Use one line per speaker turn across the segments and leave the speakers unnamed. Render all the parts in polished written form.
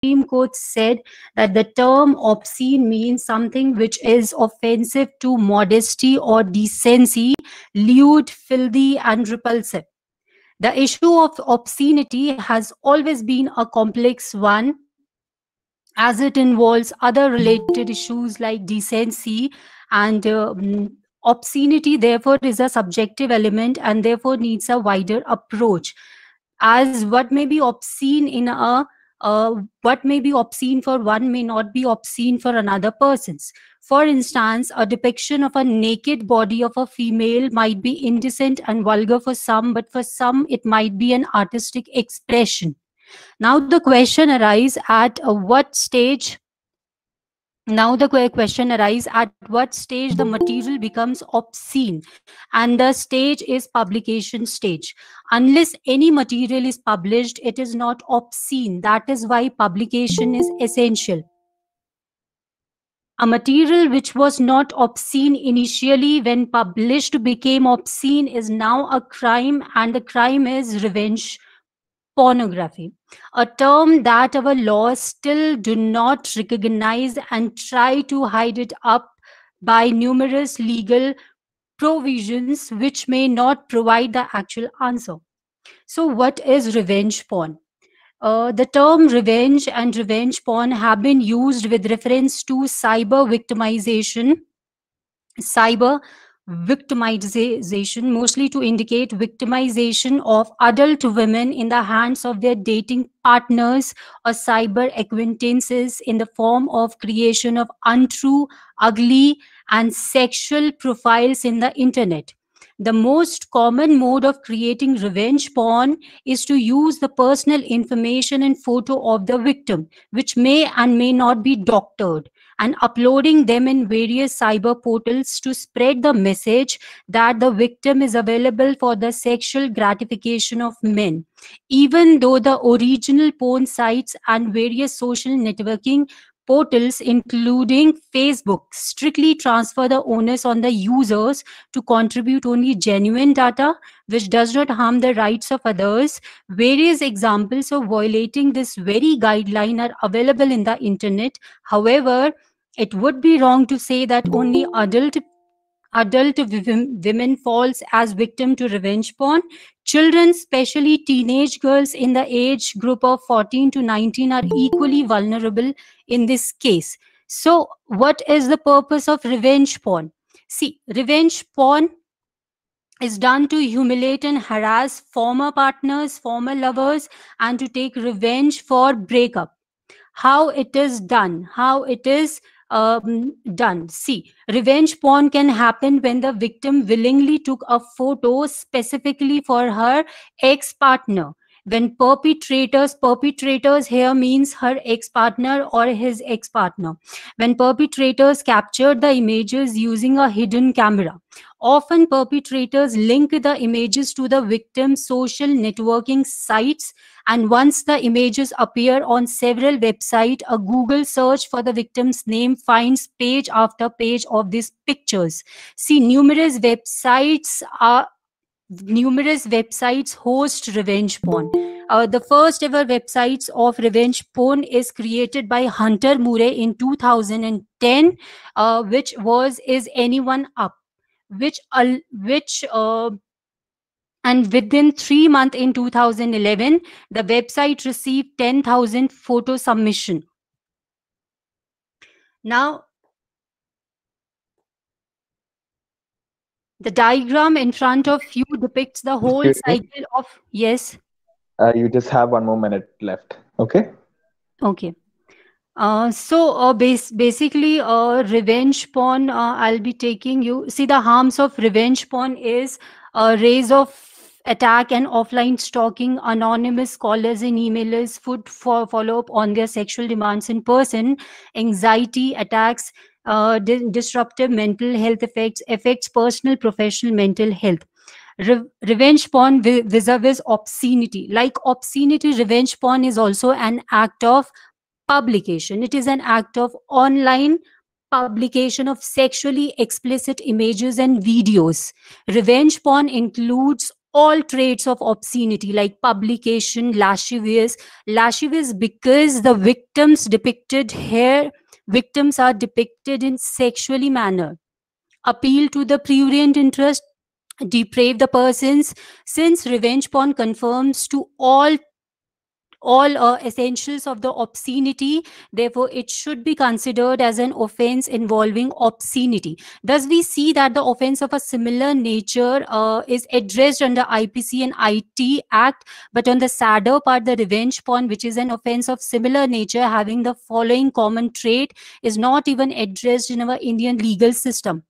Supreme Court said that the term obscene means something which is offensive to modesty or decency, lewd, filthy, and repulsive. The issue of obscenity has always been a complex one, as it involves other related issues like decency and obscenity. Therefore is a subjective element and therefore needs a wider approach, as what may be obscene in a what may be obscene for one may not be obscene for another person's. For instance, a depiction of a naked body of a female might be indecent and vulgar for some, but for some it might be an artistic expression. Now the question arises at what stage now the question arises at what stage the material becomes obscene, and the stage is publication stage. Unless any material is published, it is not obscene. That is why publication is essential. A material which was not obscene initially, when published, became obscene is now a crime, and the crime is revenge pornography, a term that our laws still do not recognize and try to hide it up by numerous legal provisions which may not provide the actual answer. So, what is revenge porn? The term revenge and revenge porn have been used with reference to cyber victimization, mostly to indicate victimization of adult women in the hands of their dating partners or cyber acquaintances in the form of creation of untrue, ugly, and sexual profiles in the internet. The most common mode of creating revenge porn is to use the personal information and photo of the victim, which may and may not be doctored, and uploading them in various cyber portals to spread the message that the victim is available for the sexual gratification of men. Even though the original porn sites and various social networking portals, including Facebook, strictly transfer the onus on the users to contribute only genuine data which does not harm the rights of others. Various examples of violating this very guideline are available in the internet. However, it would be wrong to say that only adult women falls as victim to revenge porn. Children, especially teenage girls in the age group of 14 to 19, are equally vulnerable in this case. So what is the purpose of revenge porn? See, revenge porn is done to humiliate and harass former partners, former lovers, and to take revenge for breakup. How it is done? Done. See, revenge porn can happen when the victim willingly took a photo specifically for her ex-partner. When perpetrators here means her ex-partner or his ex-partner. When perpetrators captured the images using a hidden camera. Often perpetrators link the images to the victim's social networking sites, and once the images appear on several websites, a Google search for the victim's name finds page after page of these pictures. See, numerous websites host revenge porn. The first ever websites of revenge porn is created by Hunter Murray in 2010, which was Is Anyone Up? And within 3 months in 2011, the website received 10,000 photo submission. Now, the diagram in front of you depicts the whole
Excuse me.
cycle of, yes.
You just have 1 more minute left. Okay.
Okay. Basically, revenge porn, I'll be taking you. See, the harms of revenge porn is raise of attack and offline stalking, anonymous callers and emailers, follow up on their sexual demands in person, anxiety attacks, disruptive mental health affects personal, professional, mental health. Revenge porn vis-a-vis obscenity. Like obscenity, revenge porn is also an act of publication. It is an act of online publication of sexually explicit images and videos. Revenge porn includes all traits of obscenity like publication, lascivious because the victims are depicted in sexually manner, appeal to the prurient interest, deprave the persons, since revenge porn conforms to all essentials of the obscenity. Therefore it should be considered as an offense involving obscenity. Thus we see that the offense of a similar nature is addressed under IPC and IT Act, but on the sadder part, the revenge porn, which is an offense of similar nature having the following common trait, is not even addressed in our Indian legal system.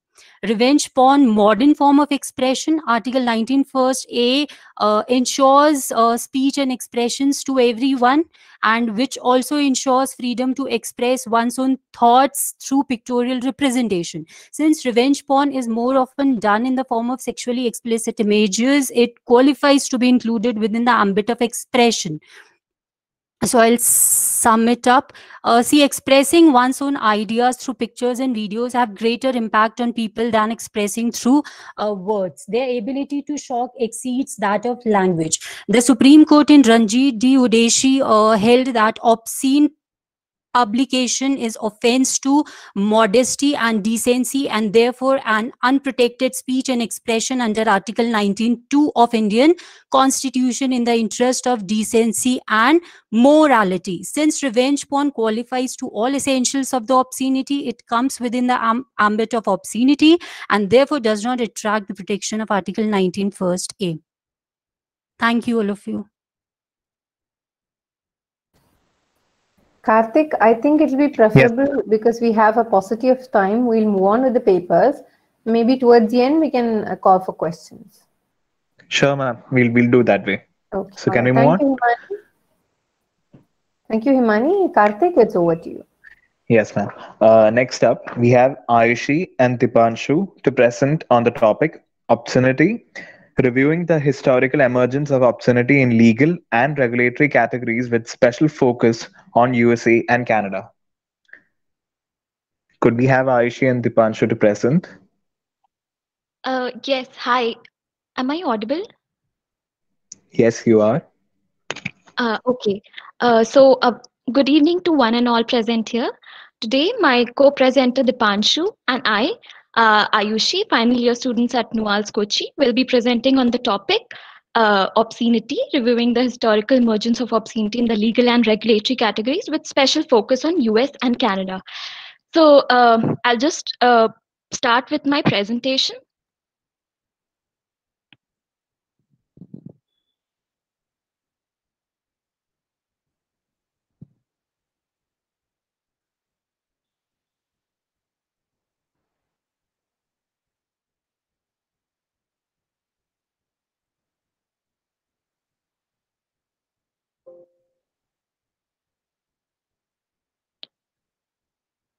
Revenge porn, modern form of expression, Article 19 first A ensures speech and expressions to everyone, and which also ensures freedom to express one's own thoughts through pictorial representation. Since revenge porn is more often done in the form of sexually explicit images, it qualifies to be included within the ambit of expression. So I'll sum it up. See, expressing one's own ideas through pictures and videos have greater impact on people than expressing through words. Their ability to shock exceeds that of language. The Supreme Court in Ranjit D. Udeshi held that obscene publication is offense to modesty and decency, and therefore an unprotected speech and expression under Article 19(2) of Indian Constitution in the interest of decency and morality. Since revenge porn qualifies to all essentials of the obscenity, it comes within the ambit of obscenity and therefore does not attract the protection of Article 19 first A. Thank you, all of you.
Karthik, I think it will be preferable because we have a paucity of time. We'll move on with the papers. Maybe towards the end, we can call for questions.
Sure, ma'am. We'll do that way.
Okay.
So can we move on?
Thank you, Himani. Karthik, it's over to you.
Yes, ma'am. Next up, we have Ayushi and Dipanshu to present on the topic obscenity, reviewing the historical emergence of obscenity in legal and regulatory categories with special focus on USA and Canada. Could we have Ayushi and Dipanshu to present?
Yes, hi. Am I audible?
Yes, you are.
Okay. Good evening to one and all present here. Today, my co-presenter Dipanshu and I, Ayushi, final year students at Nuals Kochi, will be presenting on the topic obscenity, reviewing the historical emergence of obscenity in the legal and regulatory categories with special focus on US and Canada. So I'll just start with my presentation.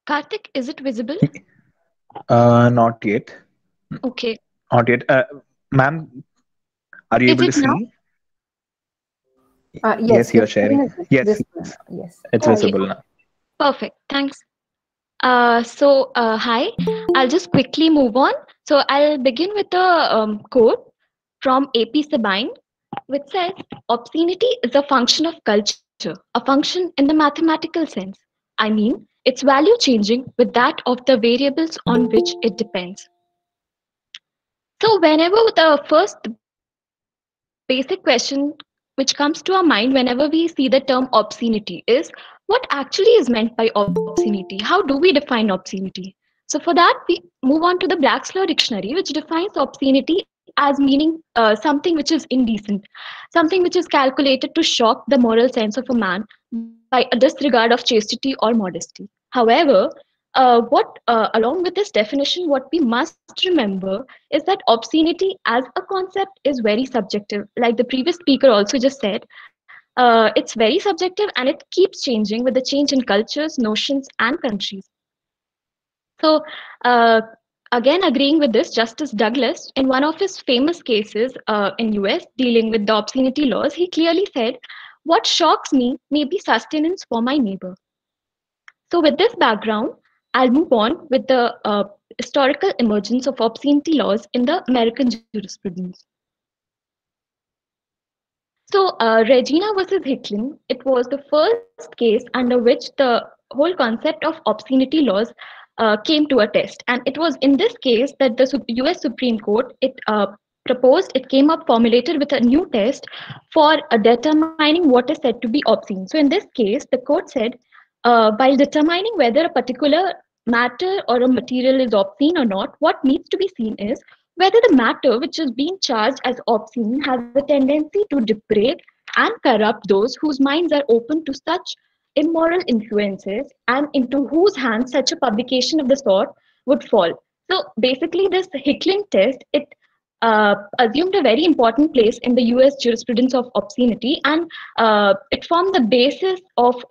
Karthik, is it visible?
Not yet.
Okay.
Not yet. Ma'am, are you able to see?
Yes,
you're sharing. Yes, it's visible now.
Perfect. Thanks. Hi. I'll just quickly move on. So I'll begin with a quote from A.P. Sabine, which says, obscenity is a function of culture, a function in the mathematical sense. I mean, its value changing with that of the variables on which it depends. So whenever the first basic question which comes to our mind whenever we see the term obscenity is, what actually is meant by obscenity? How do we define obscenity? So for that, we move on to the Black's Law Dictionary, which defines obscenity as meaning something which is indecent, something which is calculated to shock the moral sense of a man by a disregard of chastity or modesty. However, along with this definition, what we must remember is that obscenity as a concept is very subjective. Like the previous speaker also just said, it's very subjective and it keeps changing with the change in cultures, notions, and countries. So, again, agreeing with this, Justice Douglas, in one of his famous cases in US dealing with the obscenity laws, he clearly said, "What shocks me may be sustenance for my neighbor." So, with this background, I'll move on with the historical emergence of obscenity laws in the American jurisprudence. So, Regina versus Hicklin, it was the first case under which the whole concept of obscenity laws came to a test. And it was in this case that the US Supreme Court, it came up formulated with a new test for determining what is said to be obscene. So, in this case, the court said, while determining whether a particular matter or a material is obscene or not, what needs to be seen is whether the matter which is being charged as obscene has a tendency to deprave and corrupt those whose minds are open to such immoral influences and into whose hands such a publication of the sort would fall. So basically, this Hicklin test, it assumed a very important place in the US jurisprudence of obscenity, and it formed the basis of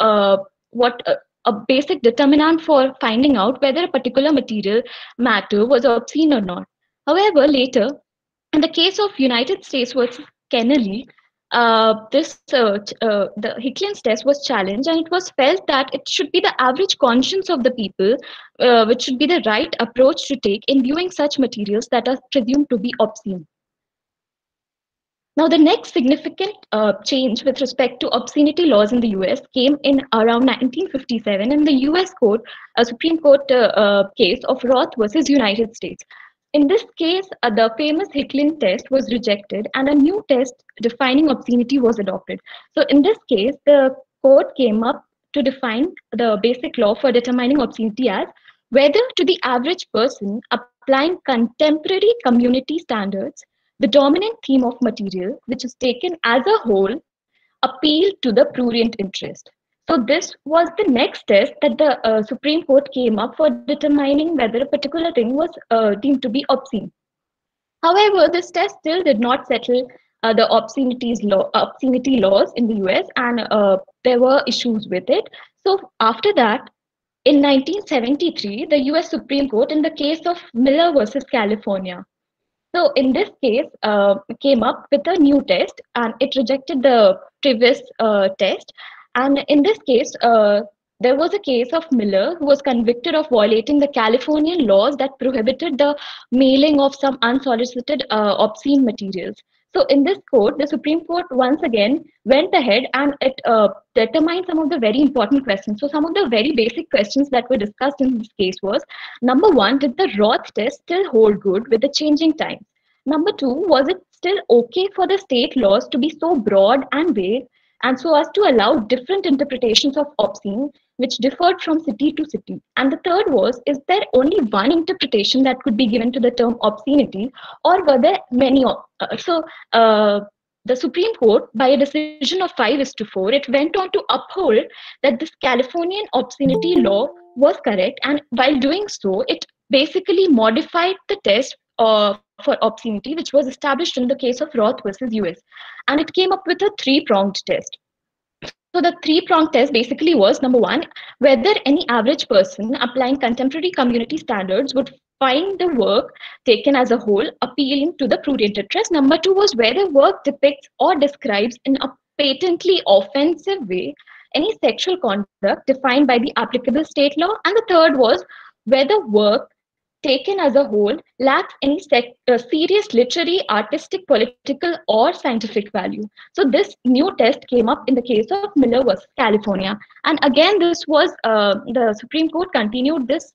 what a basic determinant for finding out whether a particular material matter was obscene or not. However, later, in the case of United States versus Kennelly, the Hicklin's test was challenged, and it was felt that it should be the average conscience of the people, which should be the right approach to take in viewing such materials that are presumed to be obscene. Now, the next significant change with respect to obscenity laws in the US came in around 1957 in the US court, Supreme Court case of Roth versus United States. In this case, the famous Hicklin test was rejected and a new test defining obscenity was adopted. So in this case, the court came up to define the basic law for determining obscenity as whether to the average person applying contemporary community standards, the dominant theme of material, which is taken as a whole, appeal to the prurient interest. So this was the next test that the Supreme Court came up for determining whether a particular thing was deemed to be obscene. However, this test still did not settle the obscenity laws in the US, and there were issues with it. So after that, in 1973, the US Supreme Court, in the case of Miller versus California, so in this case, came up with a new test, and it rejected the previous test. And in this case, there was a case of Miller who was convicted of violating the Californian laws that prohibited the mailing of some unsolicited obscene materials. So in this court, the Supreme Court once again went ahead and it determined some of the very important questions. So some of the very basic questions that were discussed in this case was, number one, did the Roth test still hold good with the changing times? Number two, was it still okay for the state laws to be so broad and vague and so as to allow different interpretations of obscene, which differed from city to city? And the third was, is there only one interpretation that could be given to the term obscenity, or were there many? The Supreme Court, by a decision of 5-4, it went on to uphold that this Californian obscenity law was correct, and while doing so, it basically modified the test for obscenity, which was established in the case of Roth versus US. And it came up with a three-pronged test. So the three-pronged test basically was, number one, whether any average person applying contemporary community standards would find the work taken as a whole appealing to the prudent interest. Number two was whether work depicts or describes in a patently offensive way any sexual conduct defined by the applicable state law. And the third was whether work taken as a whole lacks any serious literary, artistic, political, or scientific value. So this new test came up in the case of Miller versus California. And again, this was, the Supreme Court continued this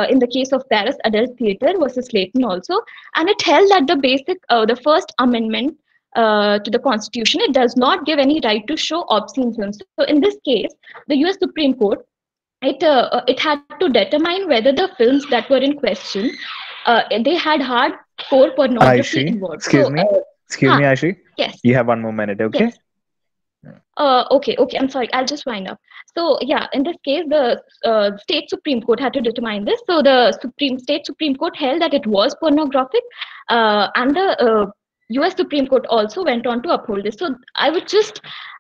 in the case of Paris Adult Theatre versus Slayton also. And it held that the First Amendment to the Constitution, it does not give any right to show obscene films. So in this case, the US Supreme Court, it had to determine whether the films that were in question, they had hardcore pornography
Aishi,
involved.
excuse me, Aishi.
Yes.
You have 1 more minute, okay?
Yes. Okay. I'm sorry. I'll just wind up. So yeah, in this case, the state Supreme Court had to determine this. So the state Supreme Court held that it was pornographic, and the US Supreme Court also went on to uphold this. So I would just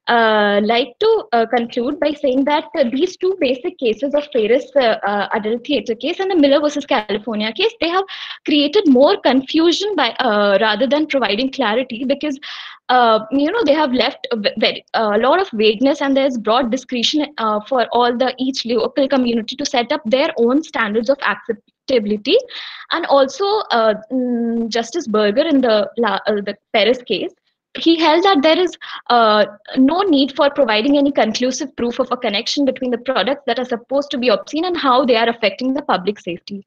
like to conclude by saying that these two basic cases of Paris Adult Theatre case and the Miller versus California case, they have created more confusion by rather than providing clarity, because they have left a lot of vagueness, and there's broad discretion for each local community to set up their own standards of acceptability. And also Justice Berger in the Paris case he held that there is no need for providing any conclusive proof of a connection between the products that are supposed to be obscene and how they are affecting the public safety.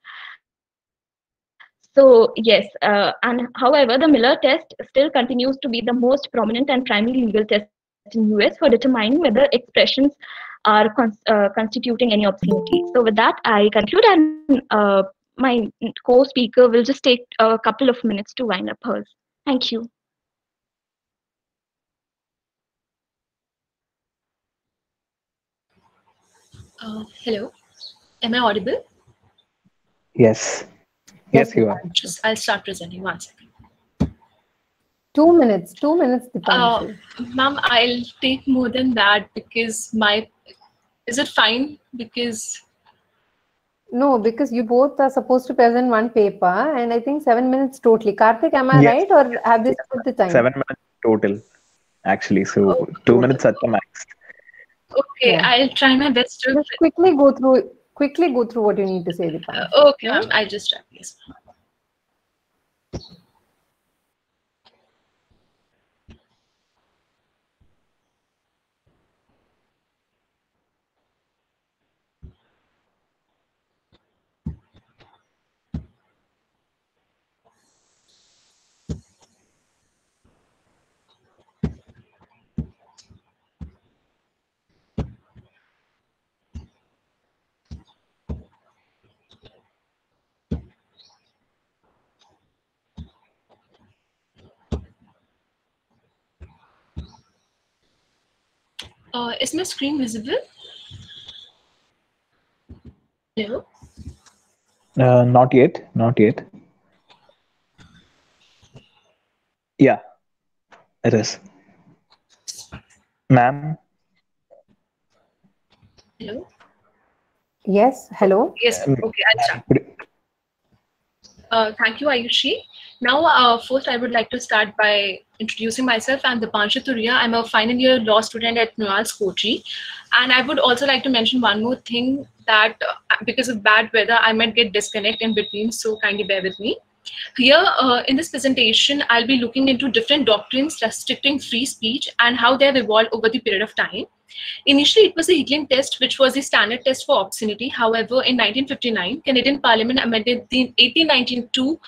So yes, and however, the Miller test still continues to be the most prominent and primary legal test in US for determining whether expressions are constituting any obscenity. So with that, I conclude, and my co-speaker will just take a couple of minutes to wind up hers. Thank you.
Hello, am I audible?
Yes. Yes, you are.
I'll start presenting. 1 second.
2 minutes, Dipanshu.
Ma'am, I'll take more than that because is it fine? Because
No, because you both are supposed to present one paper, and I think 7 minutes totally. Karthik, am I right, or have this put the time?
7 minutes total, actually. So 2 minutes at the max.
Okay, yeah. I'll try my best to
just quickly go through what you need to say, Dipanshu.
Okay, ma'am. I'll just try. Yes. Is my screen visible? Hello?
Not yet. Yeah, it is. Ma'am?
Hello?
Yes, hello?
Yes, okay, I'll start. Thank you, Ayushi. Now, first, I would like to start by introducing myself. I'm Dipanshu Turia. I'm a final year law student at NUALS Kochi. And I would also like to mention one more thing, that because of bad weather, I might get disconnected in between, so kindly bear with me. Here, in this presentation, I'll be looking into different doctrines restricting free speech and how they have evolved over the period of time. Initially, it was the Hickling test, which was the standard test for obscenity. However, in 1959, Canadian Parliament amended the 1892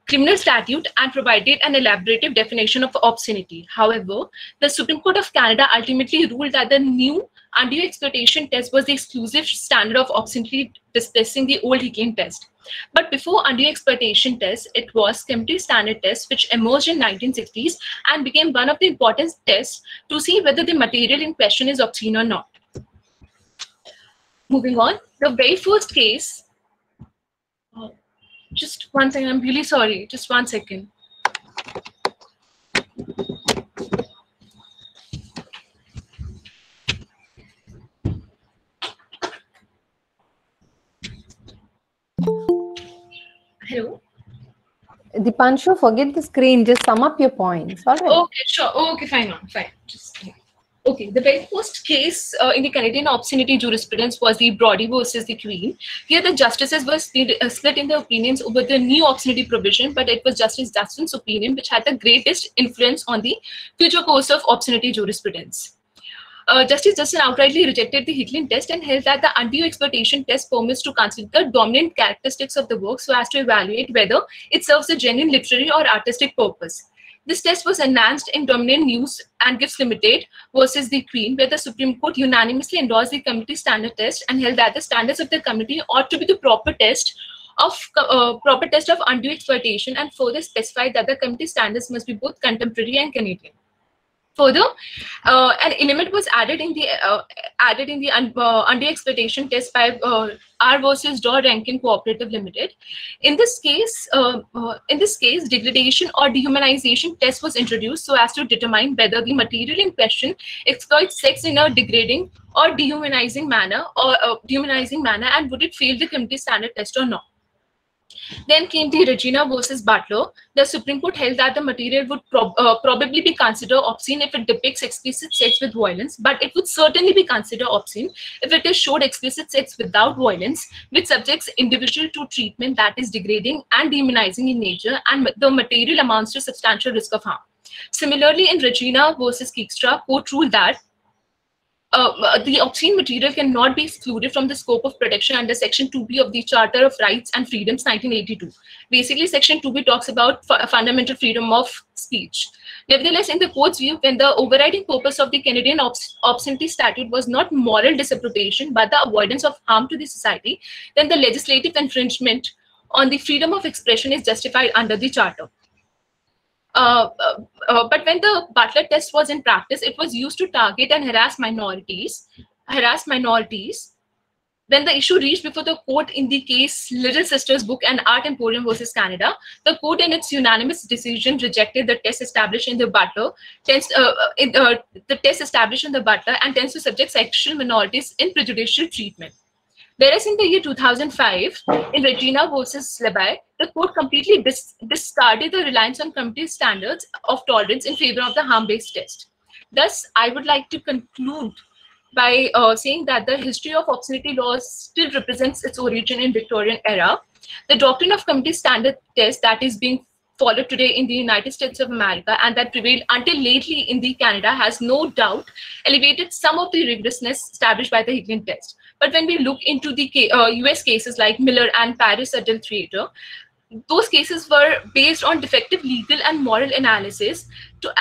criminal statute and provided an elaborative definition of obscenity. However, the Supreme Court of Canada ultimately ruled that the new undue exploitation test was the exclusive standard of obscenity, displacing the old Hickling test. But before undue exploitation test, it was Community Standard Test, which emerged in 1960s and became one of the important tests to see whether the material in question is obscene or not. Moving on, the very first case. Just one second, I'm really sorry. Just 1 second. Hello?
Dipanshu, forget the screen. Just sum up your points. All right.
Okay, sure. Okay, fine. Okay, the very first case in the Canadian obscenity jurisprudence was the Brody versus the Queen. Here, the justices were split in their opinions over the new obscenity provision, but it was Justice Dustin's opinion which had the greatest influence on the future course of obscenity jurisprudence. Justice Dustin outrightly rejected the Hickling test and held that the undue exploitation test permits to consider the dominant characteristics of the work so as to evaluate whether it serves a genuine literary or artistic purpose. This test was enhanced in Dominant News and Gifts Limited versus the Queen, where the Supreme Court unanimously endorsed the committee standard test and held that the standards of the committee ought to be the proper test of undue exploitation, and further specified that the committee standards must be both contemporary and Canadian. Further, an element was added in the undue exploitation test by R versus Dow Rankin Cooperative Limited. In this case, degradation or dehumanization test was introduced so as to determine whether the material in question exploits sex in a degrading or dehumanizing manner, and would it fail the committee standard test or not. Then came the Regina versus Butler. The Supreme Court held that the material would probably be considered obscene if it depicts explicit sex with violence, but it would certainly be considered obscene if it is showed explicit sex without violence, which subjects individual to treatment that is degrading and dehumanizing in nature, and the material amounts to substantial risk of harm. Similarly, in Regina versus Keekstra, court ruled that the obscene material cannot be excluded from the scope of protection under Section 2B of the Charter of Rights and Freedoms 1982. Basically, Section 2B talks about fundamental freedom of speech. Nevertheless, in the court's view, when the overriding purpose of the Canadian obscenity statute was not moral disapprobation but the avoidance of harm to the society, then the legislative infringement on the freedom of expression is justified under the Charter. But when the Butler test was in practice, it was used to target and harass minorities. When the issue reached before the court in the case Little Sisters Book and Art Emporium versus Canada, the court in its unanimous decision rejected the test established in the Butler, the test established in the Butler and tends to subject sexual minorities in prejudicial treatment. Whereas in the year 2005, in Regina versus Lebay, the court completely discarded the reliance on community standards of tolerance in favor of the harm-based test. Thus, I would like to conclude by saying that the history of obscenity laws still represents its origin in Victorian era. The doctrine of community standard test that is being followed today in the United States of America and that prevailed until lately in the Canada has no doubt elevated some of the rigorousness established by the Higgins test. But when we look into the US cases like Miller and Paris Adult Theatre, those cases were based on defective legal and moral analysis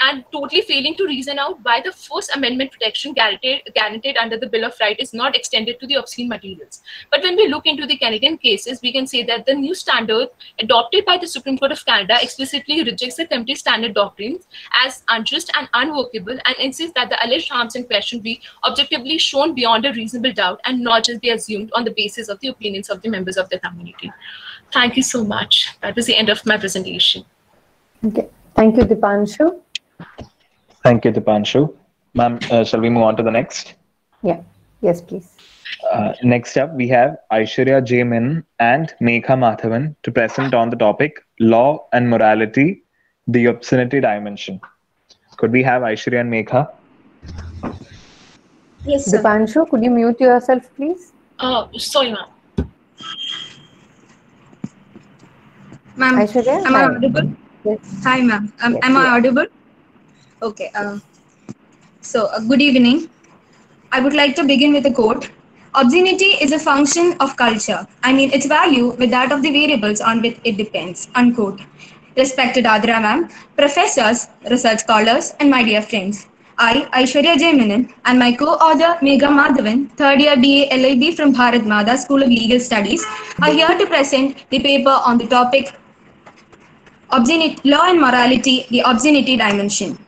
and totally failing to reason out why the First Amendment protection guaranteed under the Bill of Rights is not extended to the obscene materials. But when we look into the Canadian cases, we can say that the new standard adopted by the Supreme Court of Canada explicitly rejects the community standard doctrines as unjust and unworkable and insists that the alleged harms in question be objectively shown beyond a reasonable doubt and not just be assumed on the basis of the opinions of the members of the community. Thank you so much. That was the end of my presentation.
Okay. Thank you, Dipanshu.
Thank you, Dipanshu. Ma'am, shall we move on to the next?
Yeah. Yes, please.
Next up, we have Aishwarya J. Menon and Megha Madhavan to present on the topic Law and Morality, the Obscenity Dimension. Could we have Aishwarya and Megha?
Yes, sir.
Dipanshu, could you mute yourself, please?
Sorry, ma'am.
Ma'am,
Aishwarya,
am I
hi.
audible?
Yes.
Hi, ma'am.
Yes,
Am I
you are.
audible? Okay. Good evening. I would like to begin with a quote. Obscenity is a function of culture. I mean, its value with that of the variables on which it depends. Unquote. Respected Adra ma'am, professors, research scholars, and my dear friends. I, Aishwarya J. Menon, and my co-author Megha Madhavan, third year BA LLB from Bharat Mada School of Legal Studies, are here to present the paper on the topic Law and Morality, the Obscenity Dimension.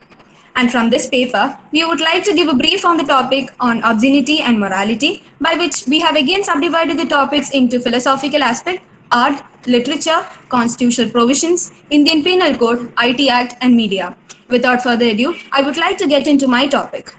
And from this paper, we would like to give a brief on the topic on obscenity and morality, by which we have again subdivided the topics into philosophical aspect, art, literature, constitutional provisions, Indian Penal Code, IT Act, and media. Without further ado, I would like to get into my topic.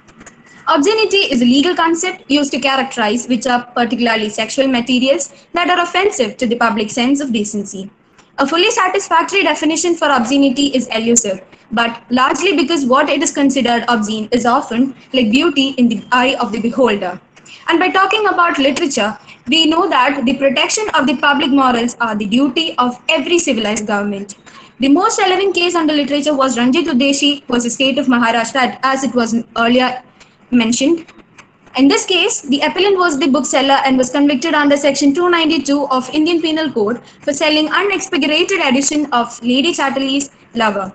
Obscenity is a legal concept used to characterize which are particularly sexual materials that are offensive to the public sense of decency. A fully satisfactory definition for obscenity is elusive, but largely because what it is considered obscene is often like beauty in the eye of the beholder. And by talking about literature, we know that the protection of the public morals are the duty of every civilized government. The most relevant case under literature was Ranjit Udeshi versus State of Maharashtra, as it was earlier mentioned. In this case, the appellant was the bookseller and was convicted under Section 292 of Indian Penal Code for selling unexpurgated edition of Lady Chatterley's Lover.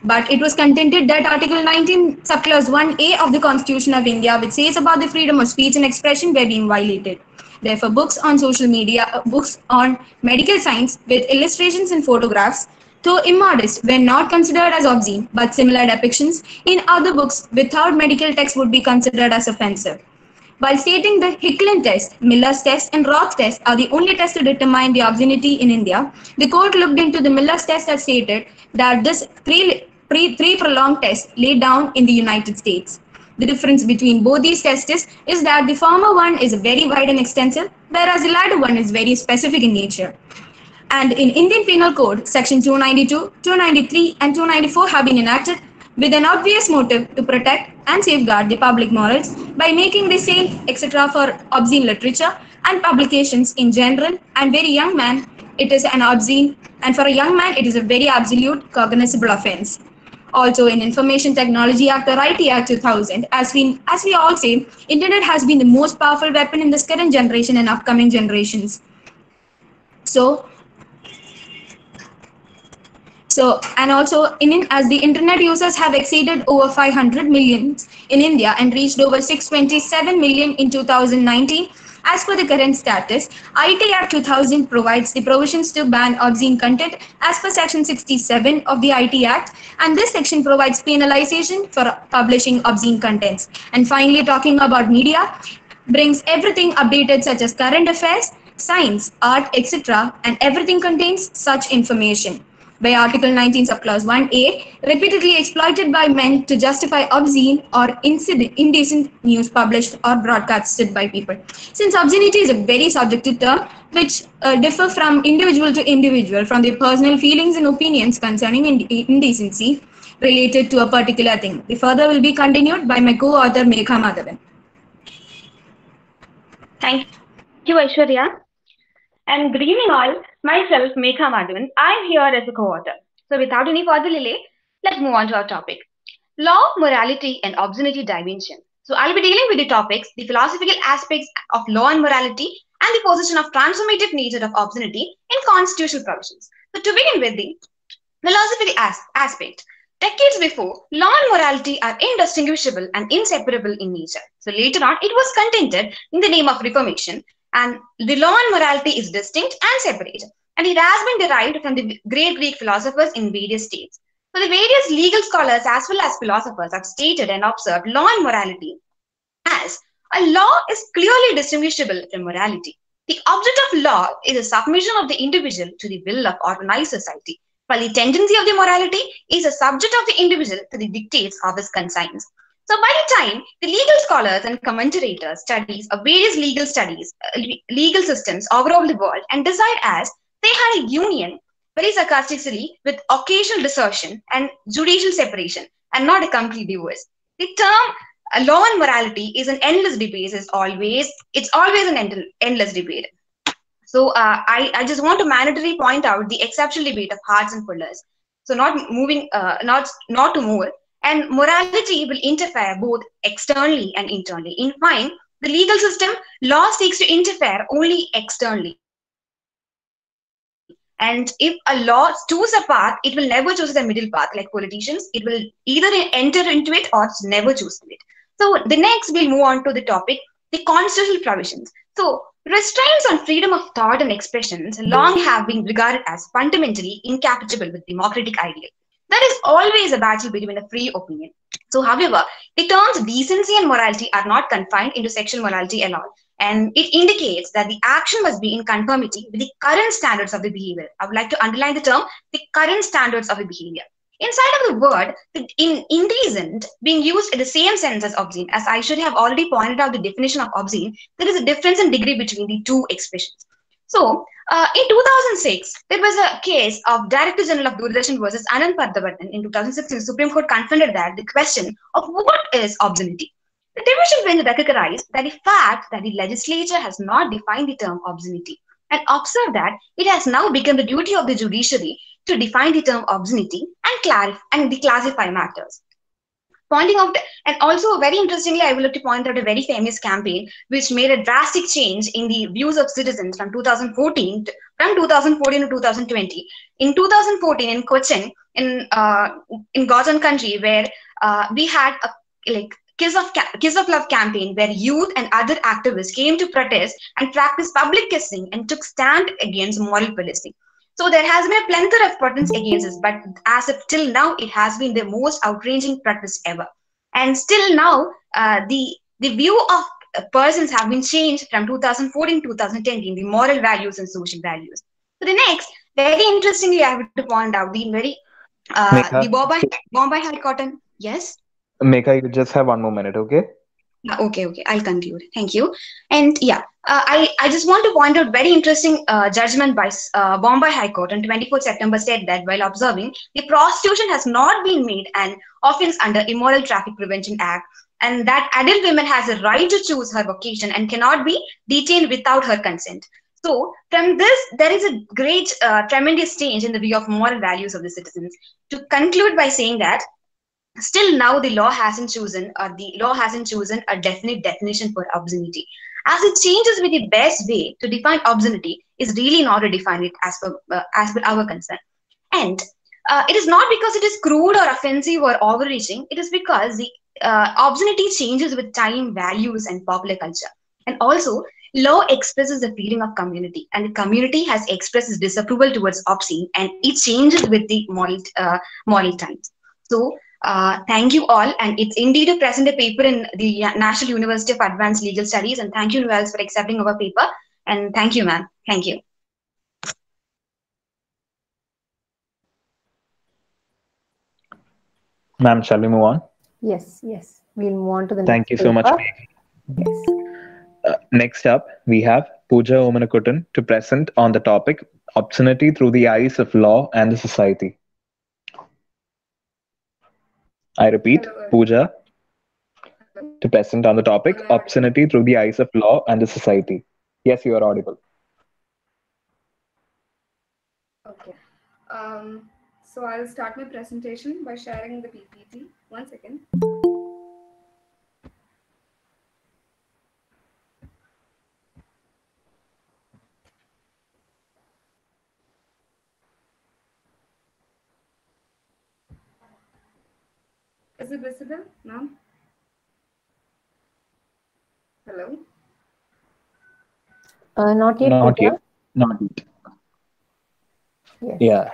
But it was contended that Article 19, Subclause 1A of the Constitution of India, which says about the freedom of speech and expression, were being violated. Therefore, books on social media, books on medical science with illustrations and photographs, though immodest, were not considered as obscene, but similar depictions in other books without medical text would be considered as offensive. While stating the Hickland test, Miller's test, and Roth's test are the only tests to determine the obscenity in India, the court looked into the Miller's test that stated that this three prolonged tests laid down in the United States. The difference between both these tests is that the former one is very wide and extensive, whereas the latter one is very specific in nature. And in Indian Penal Code, Section 292, 293, and 294 have been enacted with an obvious motive to protect and safeguard the public morals by making the same, etc. for obscene literature and publications in general, and very young man, it is an obscene, and for a young man, it is a very absolute cognizable offense. Also in Information Technology Act or IT Act 2000, as we all say, internet has been the most powerful weapon in this current generation and upcoming generations. And also as the internet users have exceeded over 500 million in India and reached over 627 million in 2019. As per the current status, IT Act 2000 provides the provisions to ban obscene content as per Section 67 of the IT Act, and this section provides penalization for publishing obscene contents. And finally, talking about media, brings everything updated such as current affairs, science, art, etc., and everything contains such information. By Article 19, Subclause 1A, repeatedly exploited by men to justify obscene or indecent news published or broadcasted by people. Since obscenity is a very subjective term, which differ from individual to individual, from their personal feelings and opinions concerning indecency related to a particular thing. The further will be continued by my co-author Megha Madhavan.
Thank you, Aishwarya. And good evening all. Myself, Megha Madhavan. I'm here as a co-author. So without any further delay, let's move on to our topic. Law, morality and obscenity dimension. So I'll be dealing with the topics, the philosophical aspects of law and morality and the position of transformative nature of obscenity in constitutional provisions. So to begin with the philosophical aspect. Decades before, law and morality are indistinguishable and inseparable in nature. So later on, it was contended in the name of Reformation, and the law and morality is distinct and separate. And it has been derived from the great Greek philosophers in various states. So the various legal scholars as well as philosophers have stated and observed law and morality as a law is clearly distinguishable from morality. The object of law is a submission of the individual to the will of organized society, while the tendency of the morality is a subject of the individual to the dictates of his conscience. So by the time the legal scholars and commentators studies of various legal studies, legal systems all over the world and decide as they had a union very sarcastically with occasional desertion and judicial separation and not a complete divorce. The term law and morality is an endless debate. It's always an endless debate. So I just want to mandatorily point out the exceptional debate of Harts and Fullers. So not to move. And morality will interfere both externally and internally. In fine, the legal system, law seeks to interfere only externally. And if a law chooses a path, it will never choose the middle path like politicians. It will either enter into it or never choose it. So the next we'll move on to the topic, the constitutional provisions. So restraints on freedom of thought and expressions long have been regarded as fundamentally incompatible with democratic ideal. There is always a battle between a free opinion. So, however, the terms decency and morality are not confined into sexual morality alone, and it indicates that the action must be in conformity with the current standards of the behavior. I would like to underline the term, the current standards of the behavior. Inside of the word, indecent being used in the same sense as obscene, as I should have already pointed out the definition of obscene, there is a difference in degree between the two expressions. So, in 2006, there was a case of Director General of Doordarshan versus Anand Padmanabhan. In 2006, the Supreme Court confronted that the question of what is obscenity. The division bench recognized that the fact that the legislature has not defined the term obscenity and observed that it has now become the duty of the judiciary to define the term obscenity and declassify matters. Pointing out, and also very interestingly, I would like to point out a very famous campaign which made a drastic change in the views of citizens from 2014 to 2020. In 2014, in Cochin, in God's country, where we had a Kiss of Love campaign, where youth and other activists came to protest and practice public kissing and took stand against moral policing. So there has been a plethora of protests against this, but as of till now, it has been the most outraging protest ever. And still now, the view of persons have been changed from 2014 to 2010 in the moral values and social values. So the next, very interestingly, I have to point out the Bombay High Court. Yes?
Megha, you just have 1 more minute, okay?
Okay, I'll conclude. Thank you. And yeah, I just want to point out very interesting judgment by Bombay High Court on 24th September said that while observing, the prostitution has not been made an offense under Immoral Traffic Prevention Act, and that adult woman has a right to choose her vocation and cannot be detained without her consent. So from this, there is a great, tremendous change in the view of moral values of the citizens. To conclude by saying that Still now the law hasn't chosen a definite definition for obscenity. As it changes with the best way to define obscenity is really not to define it as per our concern. And it is not because it is crude or offensive or overreaching. It is because the obscenity changes with time, values, and popular culture. And also, law expresses the feeling of community, and the community has expressed its disapproval towards obscene, and it changes with the moral times. So, thank you all, and it's indeed a present a paper in the National University of Advanced Legal Studies, and thank you, Wells, for accepting our paper, and thank you, ma'am. Thank you.
Ma'am, shall we move on?
Yes, yes. We'll move on to the
Thank
next
you so much.
paper. Yes.
Next up, we have Pooja Omanakuttan to present on the topic obscenity through the eyes of law and the society. I repeat,
Hello.
Pooja to present on the topic obscenity through the eyes of law and the society. Yes, you are audible.
Okay. So I'll start my presentation by sharing the PPT. 1 second. Is it visible, ma'am? Hello?
Not yet.
Not
Pooja.
yet. Not yet.
Yes.
Yeah.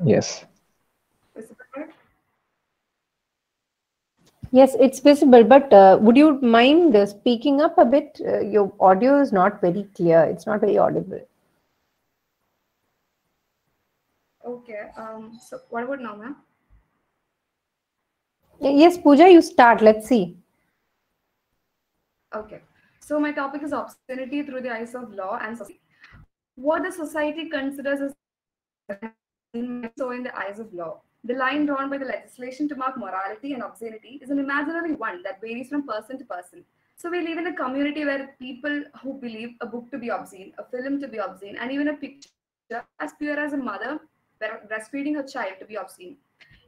Yes.
Visible, right?
Yes, it's visible, but would you mind speaking up a bit? Your audio is not very clear. It's not very audible.
Okay. So what about now, ma'am?
Yes, Pooja, you start. Let's see.
Okay. So my topic is obscenity through the eyes of law and society. What the society considers as so in the eyes of law. The line drawn by the legislation to mark morality and obscenity is an imaginary one that varies from person to person. So we live in a community where people who believe a book to be obscene, a film to be obscene, and even a picture as pure as a mother breastfeeding her child to be obscene,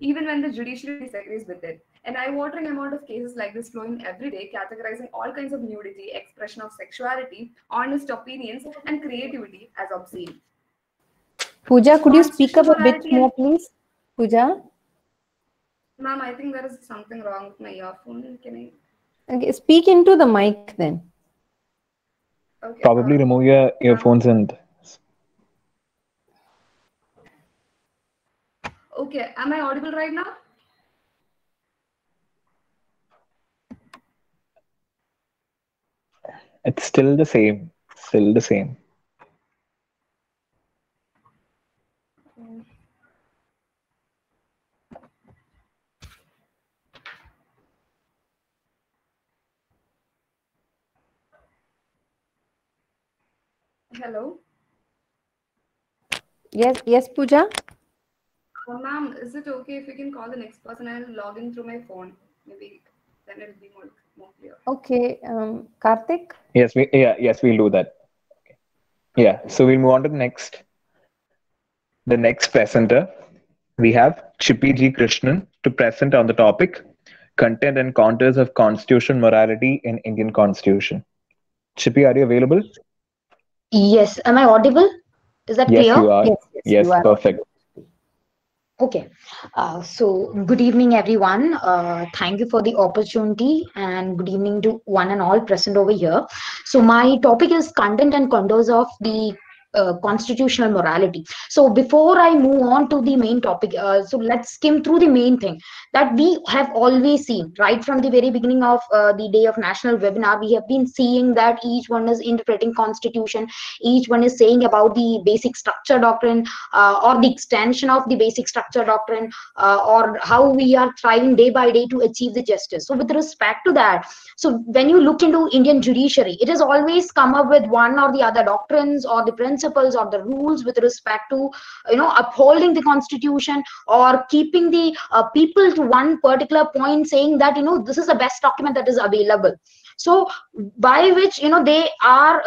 even when the judiciary disagrees with it. An eye-watering amount of cases like this flowing every day, categorizing all kinds of nudity, expression of sexuality, honest opinions, and creativity as obscene.
Pooja, could you speak up a bit more, please? Pooja?
Ma'am, I think there is something wrong with my earphone. Can I?
Okay, speak into the mic then.
Okay.
Probably remove your earphones and.
Okay, am I audible right now?
It's still the same. Still the same.
Hello?
Yes, Pooja?
Ma'am, is it okay if you can call the next person? I'll log in through my phone. Maybe then it'll be more clear.
Okay, Karthik?
Yes, we'll do that. Okay. Yeah, so we'll move on to the next presenter. We have Chippy G. Krishnan to present on the topic content and contours of constitutional morality in Indian Constitution. Chippy, are you available?
Yes. Am I audible? Is that clear?
Yes, you are.
Yes, you are.
Perfect.
Okay. So good evening, everyone. Thank you for the opportunity and good evening to one and all present over here. So my topic is content and contours of the constitutional morality. So before I move on to the main topic, so let's skim through the main thing that we have always seen right from the very beginning of the day of national webinar. We have been seeing that each one is interpreting constitution, each one is saying about the basic structure doctrine or the extension of the basic structure doctrine or how we are trying day by day to achieve the justice. So with respect to that, so when you look into Indian judiciary, it has always come up with one or the other doctrines or the principles or the rules with respect to upholding the constitution or keeping the people to one particular point, saying that this is the best document that is available. So by which, they are,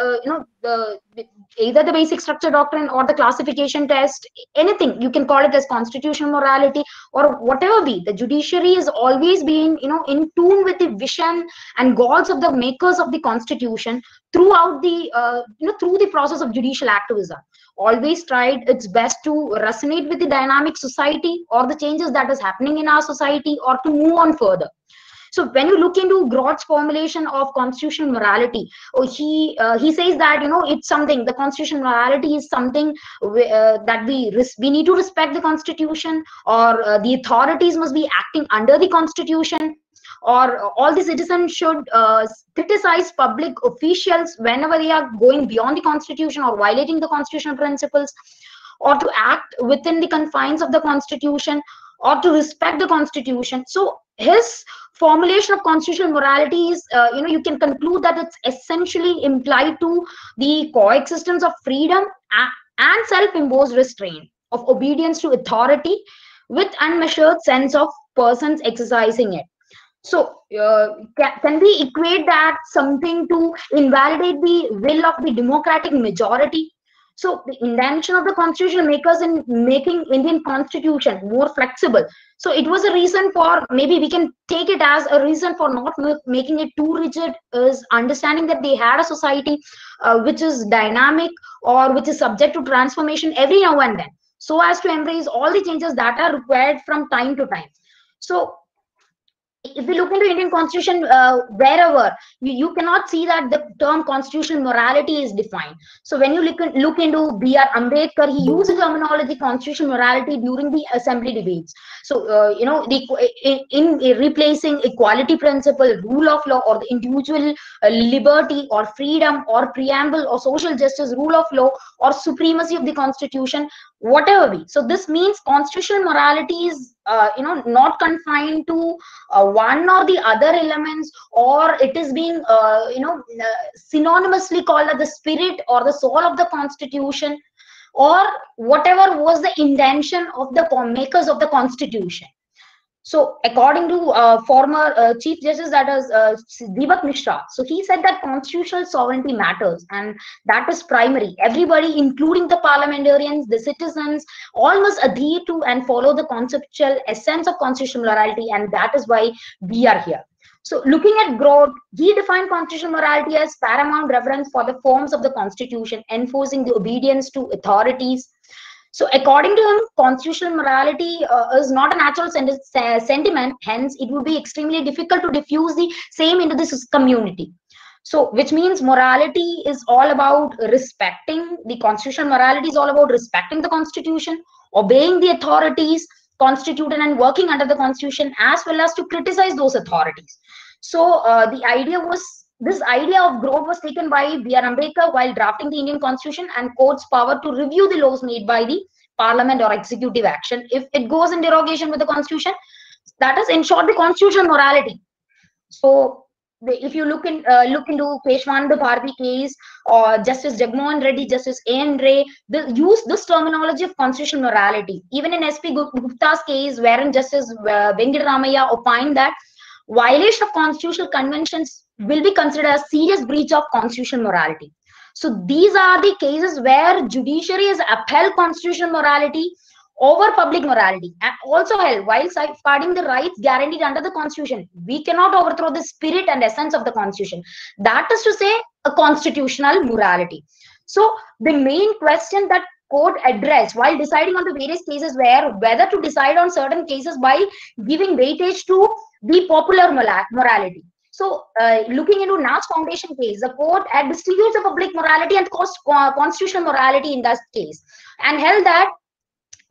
either the basic structure doctrine or the classification test, anything you can call it as constitutional morality or whatever be. The judiciary has always been, in tune with the vision and goals of the makers of the constitution throughout the, through the process of judicial activism. Always tried its best to resonate with the dynamic society or the changes that is happening in our society, or to move on further. So when you look into Groth's formulation of constitutional morality, he says that, it's something, the constitutional morality is something that we need to respect the constitution, or the authorities must be acting under the constitution, or all the citizens should criticize public officials whenever they are going beyond the constitution or violating the constitutional principles, or to act within the confines of the constitution, or to respect the constitution. So his formulation of constitutional morality is, you can conclude that it's essentially implied to the coexistence of freedom and self-imposed restraint, of obedience to authority with unmeasured sense of persons exercising it. So can we equate that something to invalidate the will of the democratic majority? So the intention of the constitution makers in making Indian constitution more flexible. So it was a reason for, maybe we can take it as a reason for not making it too rigid, is understanding that they had a society which is dynamic, or which is subject to transformation every now and then, so as to embrace all the changes that are required from time to time. So if we look into Indian constitution, wherever you cannot see that the term constitutional morality is defined. So when you look into B.R. Ambedkar, he used the terminology constitutional morality during the assembly debates. So in replacing equality principle, rule of law, or the individual liberty or freedom, or preamble, or social justice, rule of law, or supremacy of the constitution, whatever be. So this means constitutional morality is not confined to one or the other elements, or it is being synonymously called as the spirit or the soul of the constitution, or whatever was the intention of the makers of the constitution. So according to former Chief Justice, that is Deepak Mishra, so he said that constitutional sovereignty matters, and that is primary. Everybody, including the parliamentarians, the citizens, all must adhere to and follow the conceptual essence of constitutional morality, and that is why we are here. So looking at Groth, he defined constitutional morality as paramount reverence for the forms of the constitution, enforcing the obedience to authorities. So according to him, constitutional morality is not a natural sentiment, hence it would be extremely difficult to diffuse the same into this community. So which means morality is all about respecting, the constitutional morality is all about respecting the constitution, obeying the authorities constituted and working under the constitution, as well as to criticize those authorities. So this idea of Groth was taken by B.R. Ambedkar while drafting the Indian constitution, and courts power to review the laws made by the parliament or executive action if it goes in derogation with the constitution. That is, in short, the constitutional morality. So if you look into Peshwananda Bharati case, or Justice Jagmohan Reddy, Justice A.N. Ray, they use this terminology of constitutional morality. Even in S.P. Gupta's case, wherein Justice Venkataramaiah opined that violation of constitutional conventions will be considered a serious breach of constitutional morality. So these are the cases where judiciary has upheld constitutional morality over public morality, and also held while safeguarding the rights guaranteed under the constitution. We cannot overthrow the spirit and essence of the constitution. That is to say, a constitutional morality. So the main question that court addressed while deciding on the various cases were whether to decide on certain cases by giving weightage to the popular morality. So looking into Nash Foundation case, the court had distinguished the public morality and constitutional morality in that case, and held that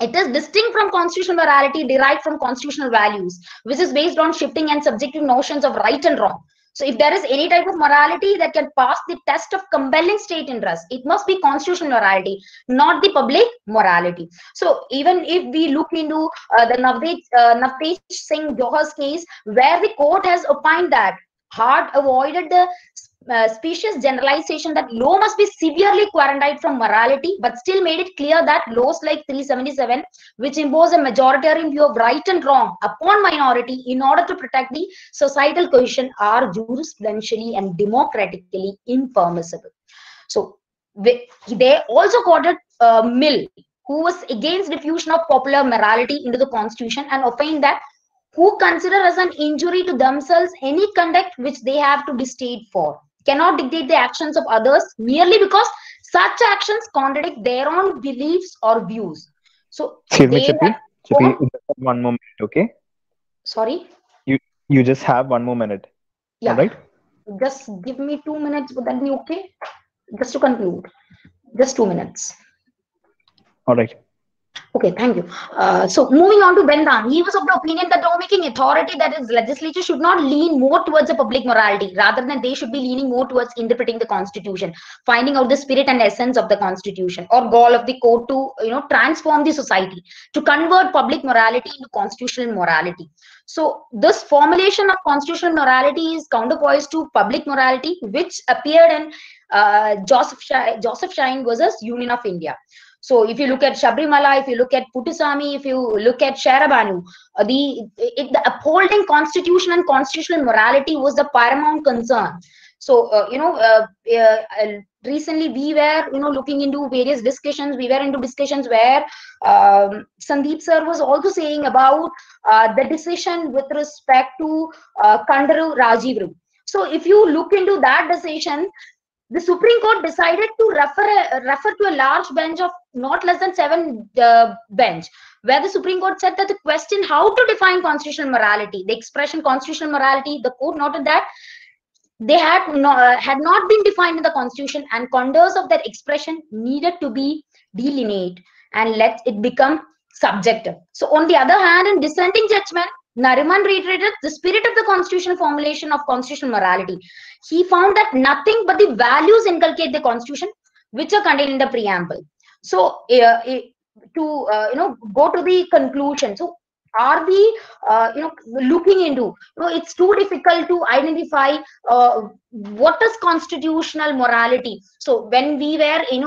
it is distinct from constitutional morality derived from constitutional values, which is based on shifting and subjective notions of right and wrong. So if there is any type of morality that can pass the test of compelling state interest, it must be constitutional morality, not the public morality. So even if we look into the Navtej Singh Johar's case, where the court has opined that Hart avoided the specious generalization that law must be severely quarantined from morality, but still made it clear that laws like 377, which impose a majoritarian view of right and wrong upon minority in order to protect the societal cohesion, are jurisprudentially and democratically impermissible. So they also quoted Mill, who was against diffusion of popular morality into the constitution and opined that who consider as an injury to themselves any conduct which they have to be stayed for cannot dictate the actions of others merely because such actions contradict their own beliefs or views. So
Excuse me,
they
Chippy.
have,
Chippy, you just have one more minute, okay?
sorry,
You just have one more minute.
yeah,
All right?
just give me 2 minutes. Would that be okay? Just to conclude, just 2 minutes.
All right.
Okay, thank you. So moving on to Bentham, he was of the opinion that lawmaking authority, that is legislature, should not lean more towards a public morality, rather than they should be leaning more towards interpreting the constitution, finding out the spirit and essence of the constitution, or goal of the court to transform the society, to convert public morality into constitutional morality. So this formulation of constitutional morality is counterpoised to public morality, which appeared in Joseph Shine versus Union of India. So if you look at Shabrimala, if you look at Puttaswamy, if you look at Sharabanu, the upholding constitution and constitutional morality was the paramount concern. So recently we were looking into various discussions. We were into discussions where Sandeep sir was also saying about the decision with respect to Kandaru Rajivru. So if you look into that decision, the Supreme Court decided to refer to a large bench of not less than 7 bench, where the Supreme Court said that the question how to define constitutional morality, the expression constitutional morality, the court noted that they had not been defined in the constitution, and contours of that expression needed to be delineated and let it become subjective. So on the other hand, in dissenting judgment, Nariman reiterated the spirit of the constitutional formulation of constitutional morality. He found that nothing but the values inculcate the constitution, which are contained in the preamble. So go to the conclusion. So are we looking into, it's too difficult to identify what is constitutional morality. So when we were in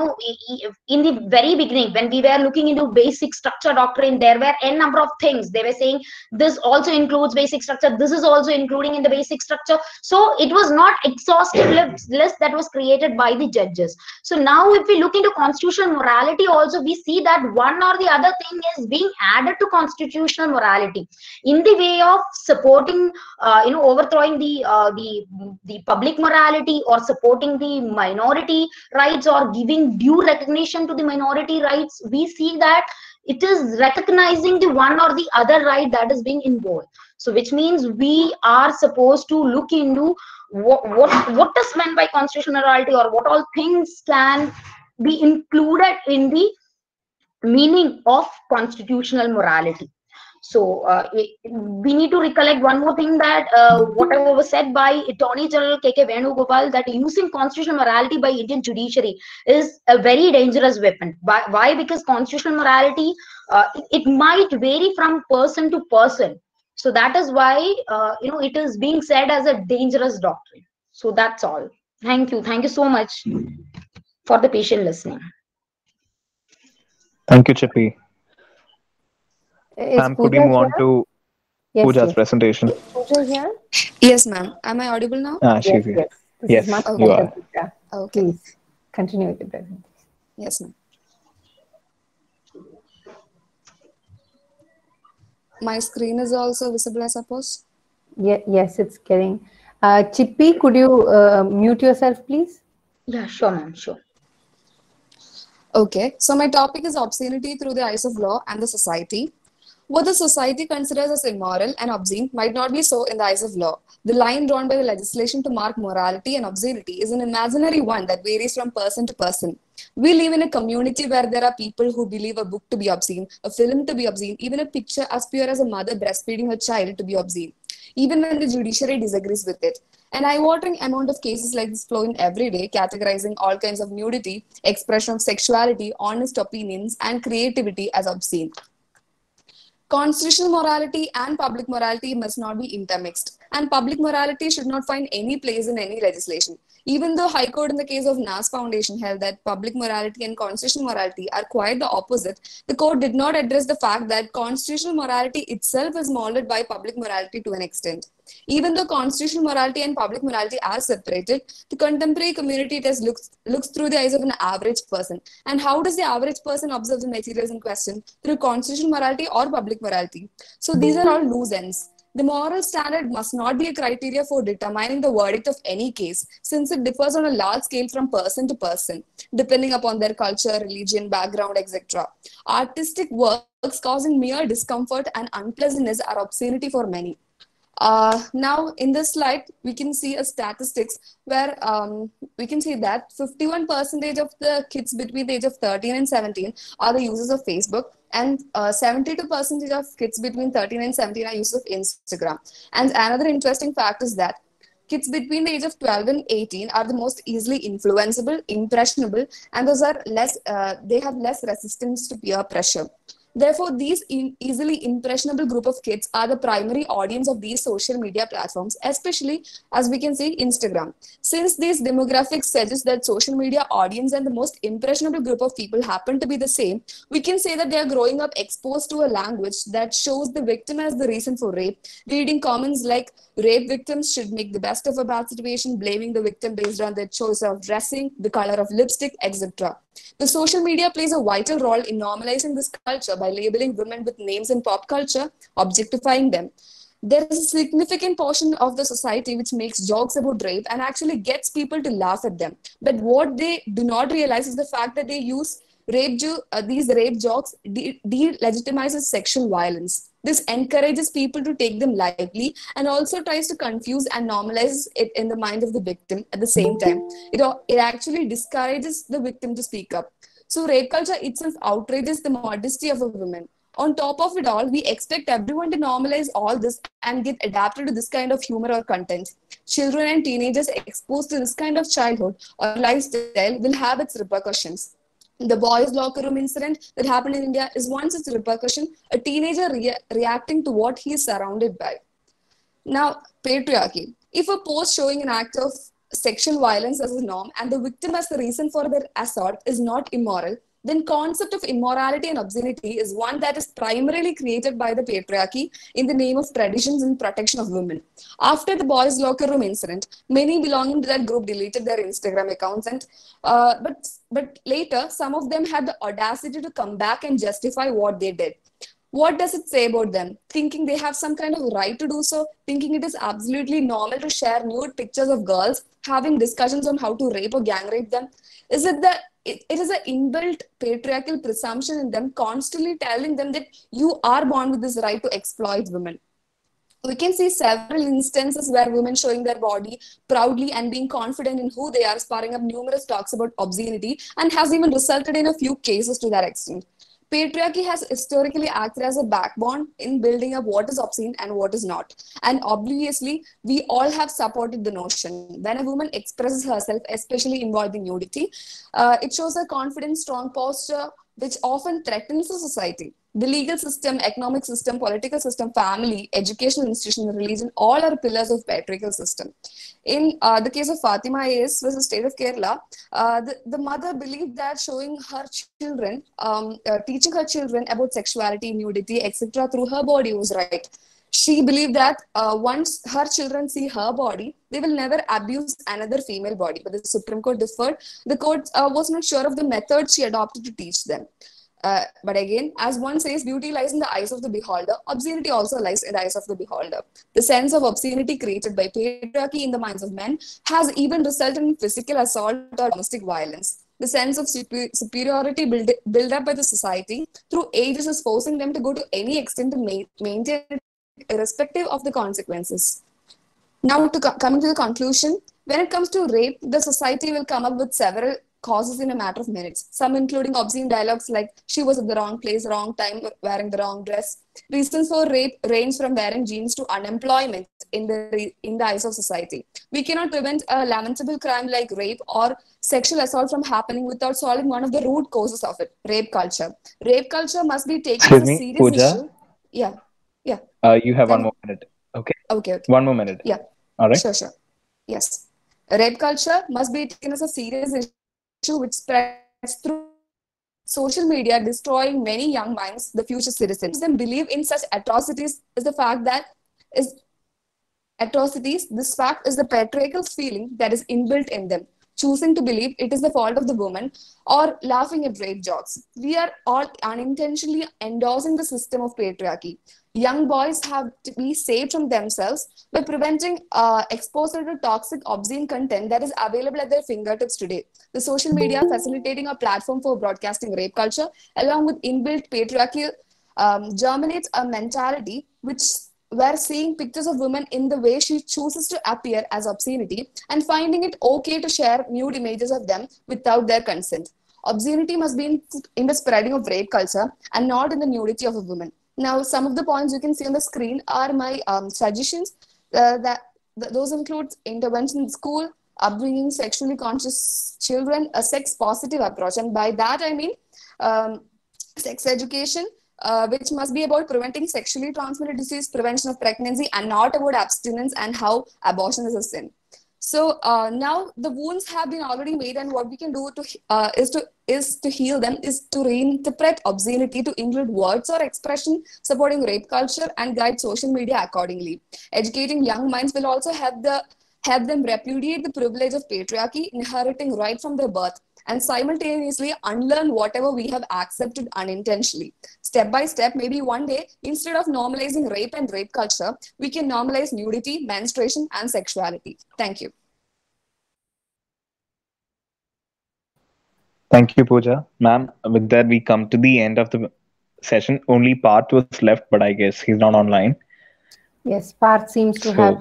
the very beginning, when we were looking into basic structure doctrine, there were n number of things. They were saying this also includes basic structure, this is also including in the basic structure. So it was not exhaustive list that was created by the judges. So now if we look into constitutional morality also, we see that one or the other thing is being added to constitutional morality in the way of supporting overthrowing the public morality, or supporting the minority rights, or giving due recognition to the minority rights. We see that it is recognizing the one or the other right that is being involved. So which means we are supposed to look into what is meant by constitutional morality, or what all things can be included in the meaning of constitutional morality. So we need to recollect one more thing, that whatever was said by Attorney General K.K. Venugopal, that using constitutional morality by Indian judiciary is a very dangerous weapon. Why? Because constitutional morality, it might vary from person to person. So that is why it is being said as a dangerous doctrine. So that's all. Thank you. Thank you so much for the patient listening.
Thank you, Chippy.
Is
Ma'am, could
Pooja
you move on
here?
to
Yes,
Pooja's
yes.
presentation?
Pooja here?
Yes, ma'am. Am I audible now?
She's
Yes,
here.
yes. This
Yes,
is much
you
better,
are.
Pooja.
Okay.
Please continue with the presentation.
Yes, ma'am. My screen is also visible, I suppose.
Yes, it's getting. Chippy, could you mute yourself, please?
Yeah, sure, ma'am. Sure.
Okay. So my topic is obscenity through the eyes of law and the society. What the society considers as immoral and obscene might not be so in the eyes of law. The line drawn by the legislation to mark morality and obscenity is an imaginary one that varies from person to person. We live in a community where there are people who believe a book to be obscene, a film to be obscene, even a picture as pure as a mother breastfeeding her child to be obscene, even when the judiciary disagrees with it. An eye-watering amount of cases like this flow in every day, categorizing all kinds of nudity, expression of sexuality, honest opinions, and creativity as obscene. Constitutional morality and public morality must not be intermixed, and public morality should not find any place in any legislation. Even though High Court in the case of NAS Foundation held that public morality and constitutional morality are quite the opposite, the court did not address the fact that constitutional morality itself is molded by public morality to an extent. Even though constitutional morality and public morality are separated, the contemporary community test looks through the eyes of an average person. And how does the average person observe the materials in question? Through constitutional morality or public morality. So these are all loose ends. The moral standard must not be a criteria for determining the verdict of any case, since it differs on a large scale from person to person, depending upon their culture, religion, background, etc. Artistic works causing mere discomfort and unpleasantness are obscenity for many. Now, in this slide, we can see a statistics where we can see that 51% of the kids between the age of 13 and 17 are the users of Facebook, and 72% of kids between 13 and 17 are users of Instagram. And another interesting fact is that kids between the age of 12 and 18 are the most easily influenceable, impressionable, and those are less, they have less resistance to peer pressure. Therefore, these easily impressionable group of kids are the primary audience of these social media platforms, especially as we can see Instagram. Since these demographics suggest that social media audience and the most impressionable group of people happen to be the same, we can say that they are growing up exposed to a language that shows the victim as the reason for rape, reading comments like rape victims should make the best of a bad situation, blaming the victim based on their choice of dressing, the color of lipstick, etc. The social media plays a vital role in normalizing this culture by labeling women with names in pop culture, objectifying them. There is a significant portion of the society which makes jokes about rape and actually gets people to laugh at them. But what they do not realize is the fact that they use these rape jokes delegitimizes sexual violence. This encourages people to take them lightly and also tries to confuse and normalize it in the mind of the victim at the same time. It actually discourages the victim to speak up. So rape culture itself outrages the modesty of a woman. On top of it all, we expect everyone to normalize all this and get adapted to this kind of humor or content. Children and teenagers exposed to this kind of childhood or lifestyle will have its repercussions. The boys' locker room incident that happened in India is one such repercussion, a teenager reacting to what he is surrounded by. Now, patriarchy. If a post showing an act of sexual violence as a norm and the victim as the reason for their assault is not immoral, then concept of immorality and obscenity is one that is primarily created by the patriarchy in the name of traditions and protection of women. After the boys' locker room incident, many belonging to that group deleted their Instagram accounts, and but later some of them had the audacity to come back and justify what they did. What does it say about them? Thinking they have some kind of right to do so, thinking it is absolutely normal to share nude pictures of girls, having discussions on how to rape or gang rape them. Is it that it is an inbuilt patriarchal presumption in them, constantly telling them that you are born with this right to exploit women? We can see several instances where women showing their body proudly and being confident in who they are, sparring up numerous talks about obscenity, and has even resulted in a few cases to that extent. Patriarchy has historically acted as a backbone in building up what is obscene and what is not. And obviously, we all have supported the notion. When a woman expresses herself, especially involving nudity, it shows a confident, strong posture, which often threatens the society. The legal system, economic system, political system, family, educational institution, religion, all are pillars of patriarchal system. In the case of Fatima A.S. versus State of Kerala, the mother believed that showing her children, teaching her children about sexuality, nudity, etc. through her body was right. She believed that once her children see her body, they will never abuse another female body. But the Supreme Court differed. The court was not sure of the method she adopted to teach them. But again, as one says, beauty lies in the eyes of the beholder, obscenity also lies in the eyes of the beholder. The sense of obscenity created by patriarchy in the minds of men has even resulted in physical assault or domestic violence. The sense of superiority built up by the society through ages is forcing them to go to any extent to maintain it, irrespective of the consequences. Now, coming to the conclusion, when it comes to rape, the society will come up with several causes in a matter of minutes, some including obscene dialogues like she was at the wrong place, wrong time, wearing the wrong dress. Reasons for rape range from wearing jeans to unemployment in the eyes of society. We cannot prevent a lamentable crime like rape or sexual assault from happening without solving one of the root causes of it, rape culture. Rape culture must be taken as a serious
Pooja?
issue. Yeah.
You have one more minute. Okay.
1
1 more minute.
Yeah.
All right.
Sure. Yes. Rape culture must be taken as a serious issue which spreads through social media, destroying many young minds, the future citizens. Them believe in such atrocities is the fact that is atrocities. This fact is the patriarchal feeling that is inbuilt in them, choosing to believe it is the fault of the woman or laughing at rape jokes. We are all unintentionally endorsing the system of patriarchy. Young boys have to be saved from themselves by preventing exposure to toxic, obscene content that is available at their fingertips today. The social media facilitating a platform for broadcasting rape culture, along with inbuilt patriarchy, germinates a mentality which where seeing pictures of women in the way she chooses to appear as obscenity and finding it okay to share nude images of them without their consent. Obscenity must be in the spreading of rape culture and not in the nudity of a woman. Now, some of the points you can see on the screen are my suggestions. Those include intervention in school, upbringing sexually conscious children, a sex-positive approach. And by that, I mean sex education, which must be about preventing sexually transmitted disease, prevention of pregnancy, and not about abstinence and how abortion is a sin. So now the wounds have been already made, and what we can do is to heal them, is to reinterpret obscenity to include words or expression supporting rape culture and guide social media accordingly. Educating young minds will also help them repudiate the privilege of patriarchy, inheriting right from their birth, and simultaneously unlearn whatever we have accepted unintentionally. Step by step, maybe one day, instead of normalizing rape and rape culture, we can normalize nudity, menstruation, and sexuality. Thank you.
Thank you, Pooja. Ma'am, with that, we come to the end of the session. Only Parth was left, but I guess he's not online.
Yes, Parth seems to have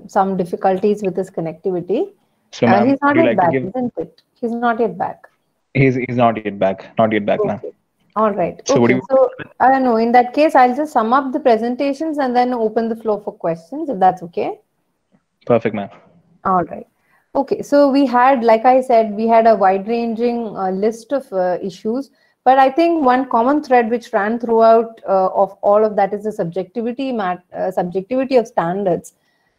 some difficulties with his connectivity.
So, ma'am,
he's not
would you
yet
like to
back,
give...
isn't it? He's not yet back.
He's not yet back. Not yet back, ma'am.
Okay. All right.
So,
okay. So, I don't know. In that case, I'll just sum up the presentations and then open the floor for questions, if that's okay.
Perfect, ma'am.
All right. Okay. So, we had, like I said, we had a wide-ranging list of issues. But I think one common thread which ran throughout of all of that is the subjectivity of standards.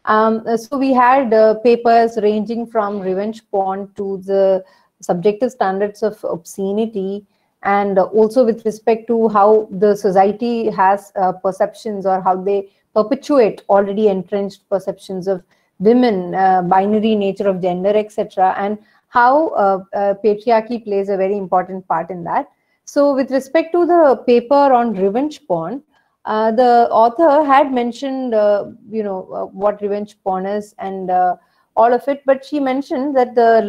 So we had papers ranging from revenge porn to the subjective standards of obscenity, and also with respect to how the society has perceptions or how they perpetuate already entrenched perceptions of women, binary nature of gender, etc., and how patriarchy plays a very important part in that. So with respect to the paper on revenge porn, the author had mentioned, what revenge porn is and all of it, but she mentioned that the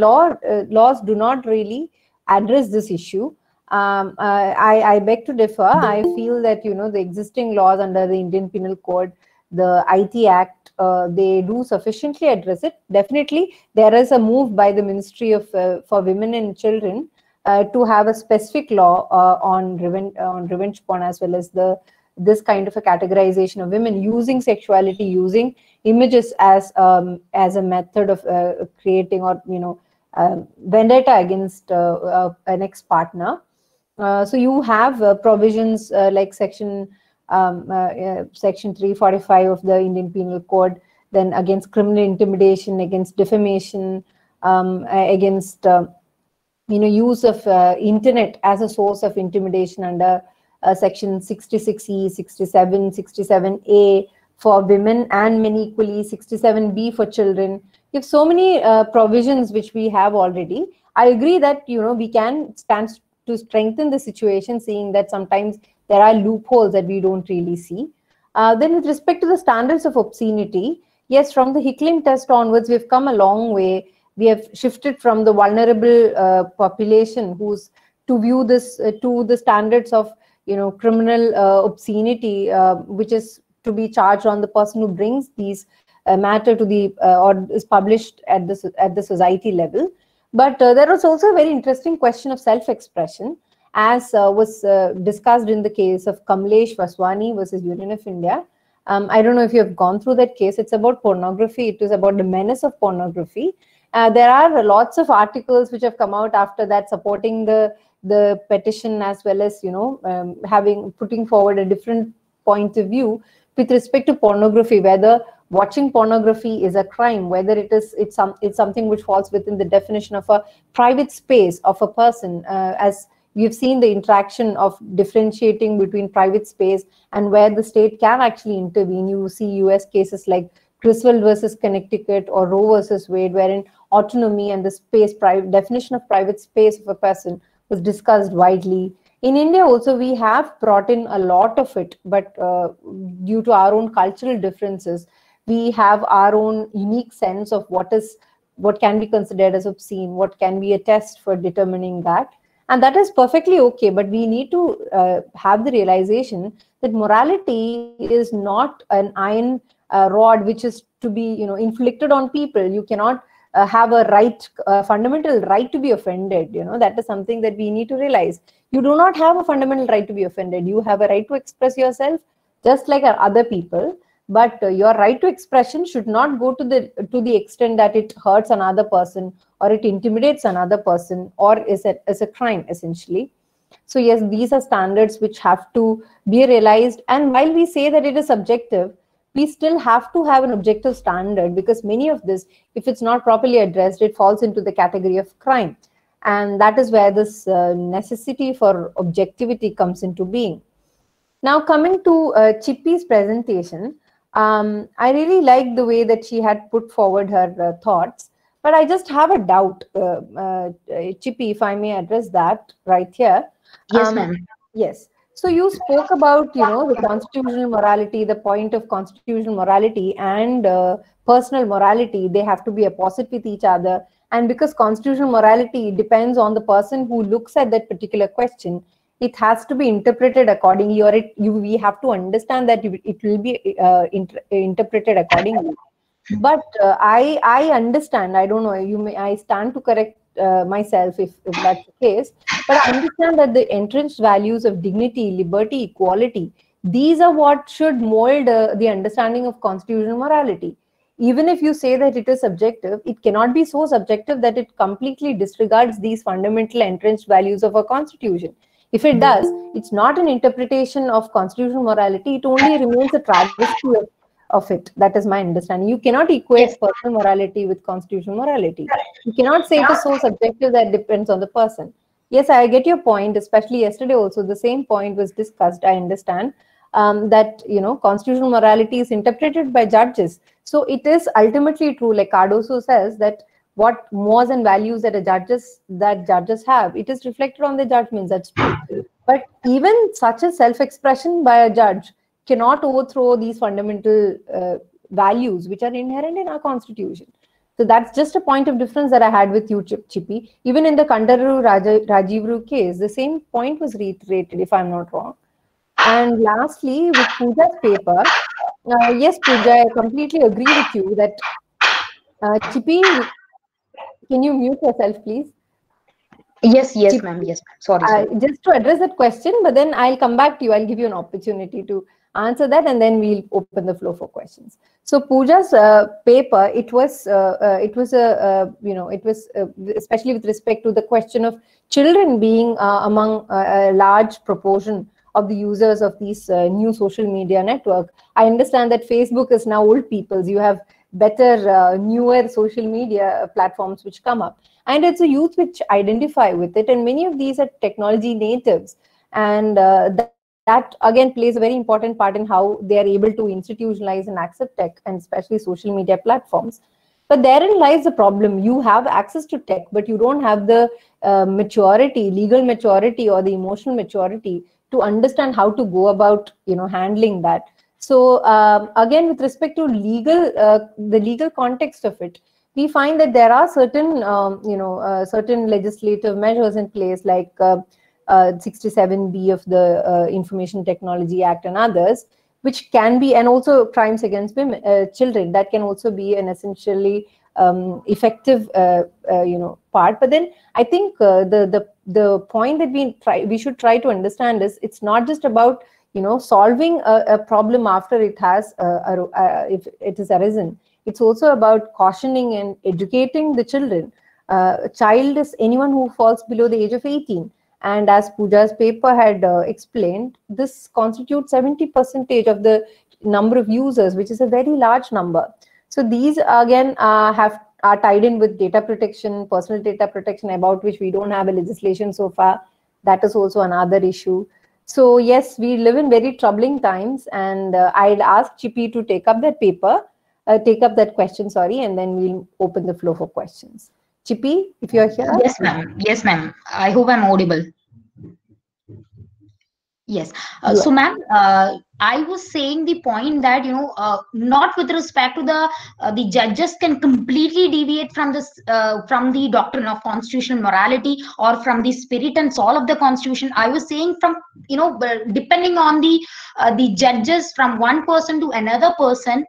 laws do not really address this issue. I beg to differ. I feel that, the existing laws under the Indian Penal Code, the IT Act, they do sufficiently address it. Definitely, there is a move by the Ministry of for Women and Children to have a specific law on revenge porn, as well as this kind of a categorization of women using sexuality, using images as a method of creating or vendetta against an ex-partner. So you have provisions like section 345 of the Indian Penal Code, then against criminal intimidation, against defamation, against use of internet as a source of intimidation under section 66E, 67, 67A for women, and men equally, 67B for children. You have so many provisions which we have already. I agree that we can stand to strengthen the situation, seeing that sometimes there are loopholes that we don't really see. Then with respect to the standards of obscenity, yes, from the Hickling test onwards, we've come a long way. We have shifted from the vulnerable population who's to view this to the standards of criminal obscenity, which is to be charged on the person who brings these matter to the or is published at the society level. But there was also a very interesting question of self-expression, as was discussed in the case of Kamlesh Vaswani versus Union of India. I don't know if you have gone through that case. It's about pornography. It is about the menace of pornography. There are lots of articles which have come out after that supporting the petition, as well as putting forward a different point of view with respect to pornography, whether watching pornography is a crime, whether it's something which falls within the definition of a private space of a person, as we've seen the interaction of differentiating between private space and where the state can actually intervene. You see US cases like Griswold versus Connecticut or Roe versus Wade, wherein autonomy and the definition of private space of a person was discussed widely. In India also, we have brought in a lot of it, but due to our own cultural differences, we have our own unique sense of what can be considered as obscene, what can be a test for determining that. And that is perfectly okay, but we need to have the realization that morality is not an iron rod which is to be inflicted on people. You cannot have a fundamental right to be offended. That is something that we need to realize. You do not have a fundamental right to be offended. You have a right to express yourself just like other people, but your right to expression should not go to the extent that it hurts another person or it intimidates another person or is a crime, essentially. So yes, these are standards which have to be realized. And while we say that it is subjective, we still have to have an objective standard, because many of this, if it's not properly addressed, it falls into the category of crime. And that is where this necessity for objectivity comes into being. Now, coming to Chippy's presentation, I really liked the way that she had put forward her thoughts, but I just have a doubt. Chippy, if I may address that right here.
Yes, ma'am.
Yes. So you spoke about, the constitutional morality, the point of constitutional morality and personal morality. They have to be opposite with each other. And because constitutional morality depends on the person who looks at that particular question, it has to be interpreted accordingly, or we have to understand that it will be interpreted accordingly. But I understand, I don't know, I stand to correct myself if that's the case, but I understand that the entrenched values of dignity, liberty, equality, these are what should mold the understanding of constitutional morality. Even if you say that it is subjective, it cannot be so subjective that it completely disregards these fundamental entrenched values of a constitution. If it does, it's not an interpretation of constitutional morality, it only remains a travesty of it. That is my understanding. You cannot equate personal morality with constitutional morality. You cannot say it is so subjective that it depends on the person. Yes, I get your point, especially yesterday also the same point was discussed. I understand that, constitutional morality is interpreted by judges. So it is ultimately true, like Cardoso says, that what mores and values that judges have, it is reflected on the judgments. That's true. But even such a self-expression by a judge cannot overthrow these fundamental values which are inherent in our constitution. So that's just a point of difference that I had with you, Chippy. Even in the Kandaru Rajivru case, the same point was reiterated, if I'm not wrong. And lastly, with Pooja's paper, yes, Pooja, I completely agree with you that Chippy, can you mute yourself, please?
Yes, ma'am. Yes, ma'am. Sorry.
Just to address that question, but then I'll come back to you. I'll give you an opportunity to answer that, and then we'll open the floor for questions. So Pooja's paper, it was especially with respect to the question of children being among a large proportion of the users of these new social media network. I understand that Facebook is now old people's. You have better, newer social media platforms which come up. And it's a youth which identify with it. And many of these are technology natives. And that again plays a very important part in how they are able to institutionalize and accept tech, and especially social media platforms. But therein lies the problem. You have access to tech, but you don't have the maturity, legal maturity or the emotional maturity to understand how to go about, handling that. So again, with respect to the legal context of it, we find that there are certain, certain legislative measures in place, like 67B of the Information Technology Act and others, which can be, and also crimes against women, children, that can also be an essentially effective, part. But then I think the point that we should try to understand is it's not just about solving a problem after it has if it has arisen. It's also about cautioning and educating the children. A child is anyone who falls below the age of 18. And as Pooja's paper had explained, this constitutes 70% of the number of users, which is a very large number. So these again are tied in with data protection, personal data protection, about which we don't have a legislation so far. That is also another issue. So yes, we live in very troubling times, and I'll ask Chippy to take up that question, sorry, and then we'll open the floor for questions. Chippy, if you're here.
Yes, ma'am. Yes, ma'am. I hope I'm audible. Yes. So, ma'am, I was saying the point that, not with respect to the judges can completely deviate from this from the doctrine of constitutional morality or from the spirit and soul of the constitution. I was saying from, depending on the judges from one person to another person,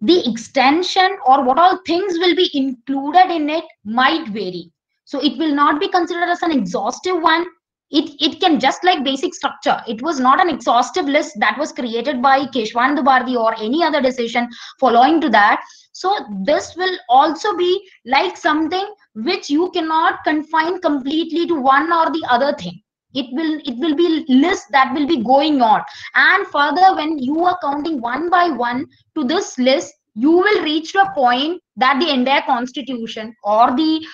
the extension or what all things will be included in it might vary. So it will not be considered as an exhaustive one. It can, just like basic structure, it was not an exhaustive list that was created by Keshwananda Bharati or any other decision following to that. So this will also be like something which you cannot confine completely to one or the other thing. It will be list that will be going on, and further when you are counting one by one to this list, you will reach to a point that the entire constitution or the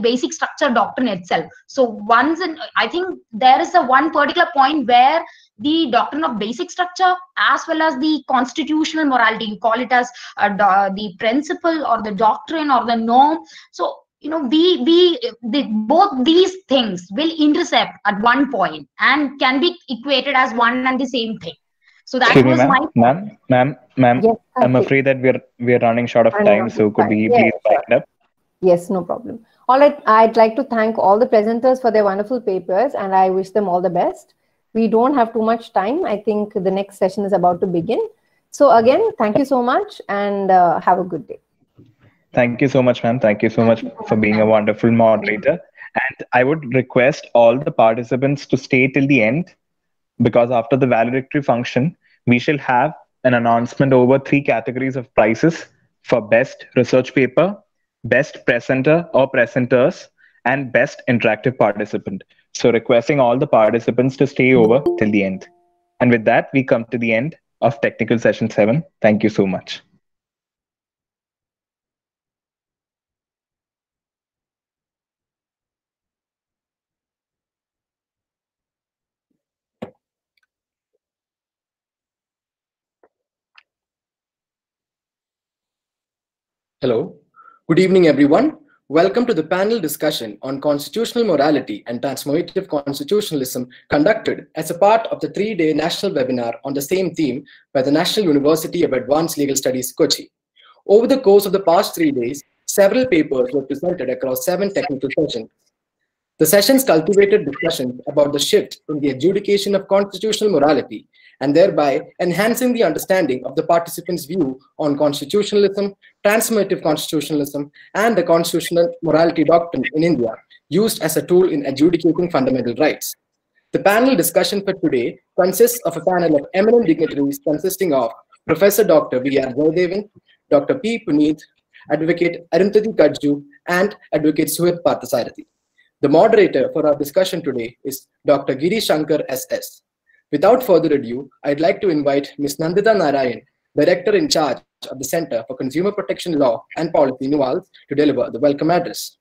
basic structure doctrine itself. So I think there is a one particular point where the doctrine of basic structure as well as the constitutional morality, you call it as the principle or the doctrine or the norm. So both these things will intercept at one point and can be equated as one and the same thing. So that
Excuse me,
was my
ma'am.
Yes,
I'm afraid that we're running short of time. So could we please wind up?
Yes, no problem. All right, I'd like to thank all the presenters for their wonderful papers, and I wish them all the best. We don't have too much time. I think the next session is about to begin. So again, thank you so much, and have a good day.
Thank you so much, ma'am. Thank you so much for being a wonderful moderator. And I would request all the participants to stay till the end, because after the valedictory function, we shall have an announcement over 3 categories of prizes for best research paper, best presenter or presenters, and best interactive participant. So requesting all the participants to stay over till the end. And with that, we come to the end of technical session 7. Thank you so much.
Hello. Good evening, everyone. Welcome to the panel discussion on constitutional morality and transformative constitutionalism conducted as a part of the 3-day national webinar on the same theme by the National University of Advanced Legal Studies, Kochi. Over the course of the past 3 days, several papers were presented across 7 technical sessions. The sessions cultivated discussions about the shift in the adjudication of constitutional morality and thereby enhancing the understanding of the participants' view on constitutionalism, transformative constitutionalism, and the constitutional morality doctrine in India, used as a tool in adjudicating fundamental rights. The panel discussion for today consists of a panel of eminent dignitaries consisting of Professor Dr. V.R. Jayadevan, Dr. P. Puneeth, Advocate Arundhati Kajju, and Advocate Suhit Parthasarathy. The moderator for our discussion today is Dr. Giri Shankar S.S. Without further ado, I'd like to invite Ms. Nandita Narayan, Director in charge of the Center for Consumer Protection Law and Policy, NUALS, to deliver the welcome address.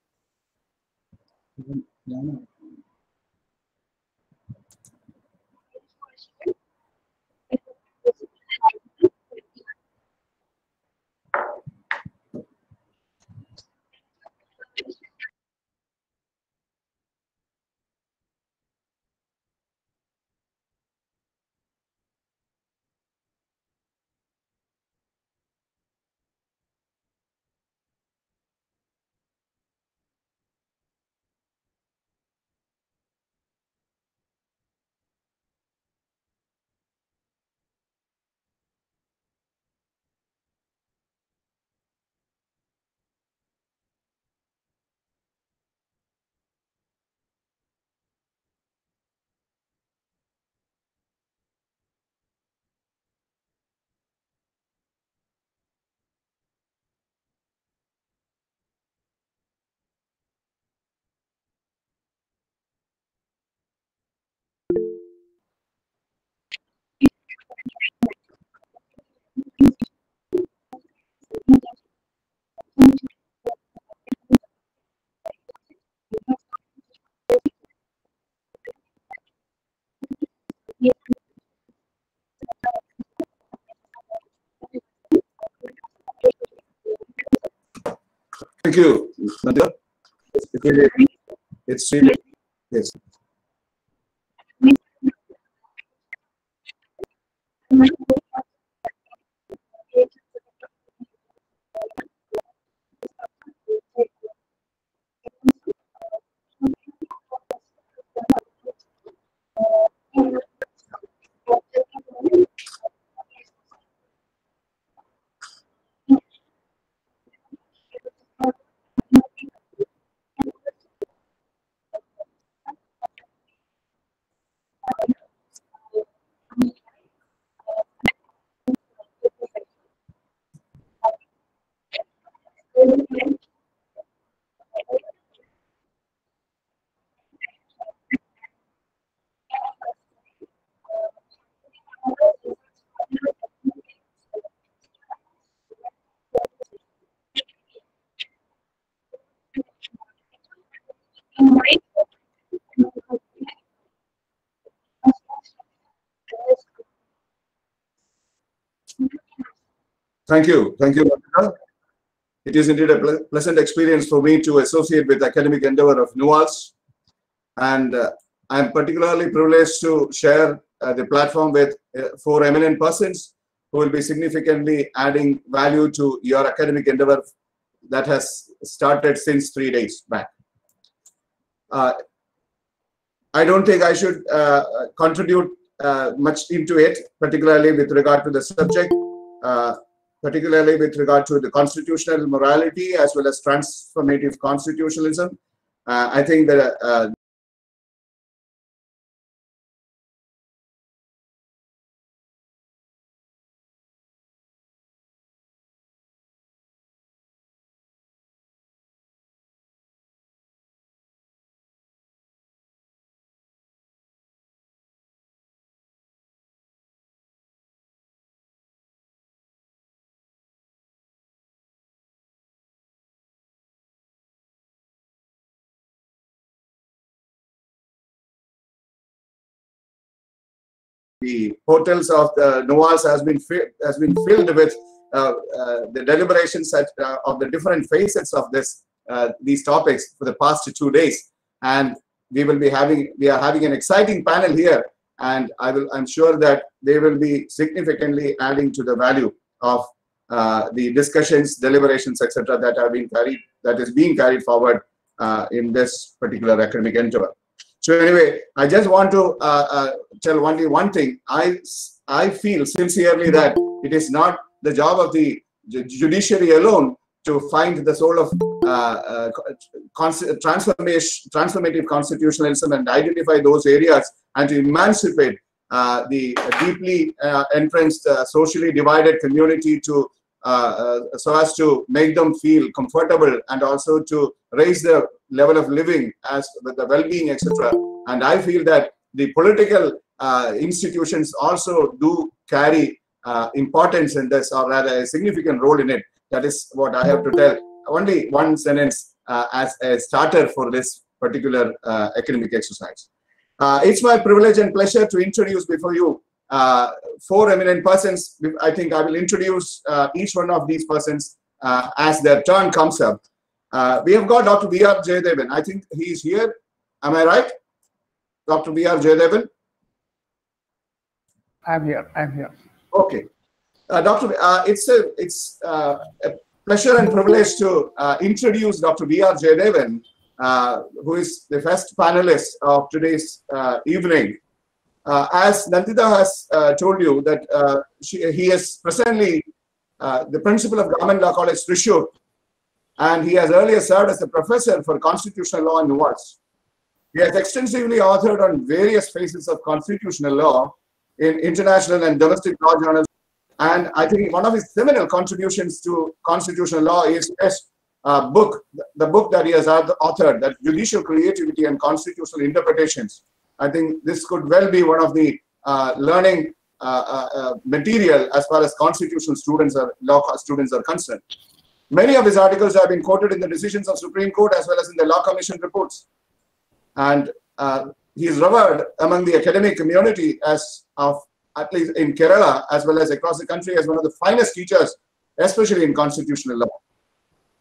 Thank you, Nandita. It's really, yes. Thank you, Nandita. It is indeed a pleasant experience for me to associate with academic endeavor of NUALS, and I'm particularly privileged to share the platform with 4 eminent persons who will be significantly adding value to your academic endeavor that has started since 3 days back. I don't think I should contribute much into it, particularly with regard to the subject, particularly with regard to the constitutional morality as well as transformative constitutionalism. I think that the portals of the NUALS has been filled with the deliberations of the different facets of these topics for the past 2 days, and we are having an exciting panel here, and I'm sure that they will be significantly adding to the value of the discussions, deliberations, etc. that is being carried forward in this particular academic endeavor. So anyway, I just want to tell only one thing. I feel sincerely that it is not the job of the judiciary alone to find the soul of transformative constitutionalism and identify those areas and to emancipate the deeply entrenched, socially divided community to so as to make them feel comfortable and also to raise the level of living as with the well-being, etc. And I feel that the political institutions also do carry importance in this, or rather a significant role in it. That is what I have to tell. Only one sentence as a starter for this particular academic exercise. It's my privilege and pleasure to introduce before you 4 eminent persons. I think I will introduce each one of these persons as their turn comes up. We have got Dr. V.R. Jayadevan. I think he is here. Am I right? Dr. V.R. Jayadevan?
I'm here.
Okay. Doctor, it's a pleasure and privilege to introduce Dr. V.R. Jayadevan, who is the first panelist of today's evening. As Nandita has told you that he is presently the principal of Government Law College, Thrissur, and he has earlier served as a professor for constitutional law in NUALS. He has extensively authored on various phases of constitutional law in international and domestic law journals. And I think one of his seminal contributions to constitutional law is his book, the book that he has authored, that Judicial Creativity and Constitutional Interpretations. I think this could well be one of the learning material as far as constitutional students or law students are concerned. Many of his articles have been quoted in the decisions of Supreme Court as well as in the Law Commission reports. And he is revered among the academic community as of, at least in Kerala, as well as across the country, as one of the finest teachers, especially in constitutional law.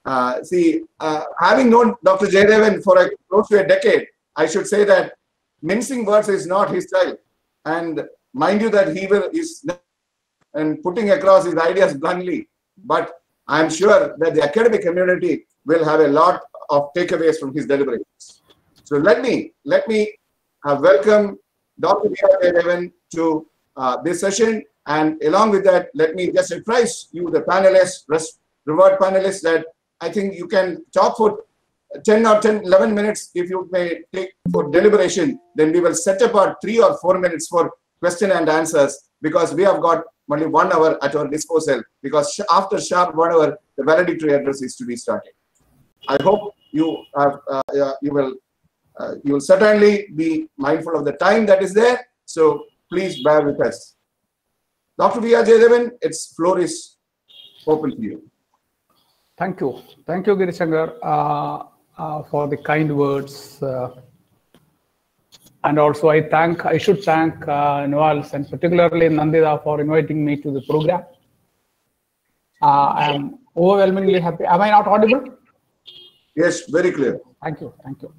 Having known Dr. Jayadevan for close to a decade, I should say that mincing words is not his style. And mind you that he is and putting across his ideas bluntly. But I'm sure that the academic community will have a lot of takeaways from his deliberations. So let me welcome Dr. Jayadevan to this session. And along with that, let me just advise you, the panelists, reward panelists, that I think you can talk for 11 minutes if you may take for deliberation. Then we will set apart 3 or 4 minutes for question and answers, because we have got only 1 hour at our disposal, because after sharp 1 hour, the valedictory address is to be started. I hope you will certainly be mindful of the time that is there. So please bear with us. Dr. V.R. Jayadevan, its floor is open to you.
Thank you. Thank you, Girishankar, for the kind words. And also I should thank Noels and particularly Nandita for inviting me to the program. I am overwhelmingly happy. Am I not audible?
Yes, very clear.
Thank you. Thank you.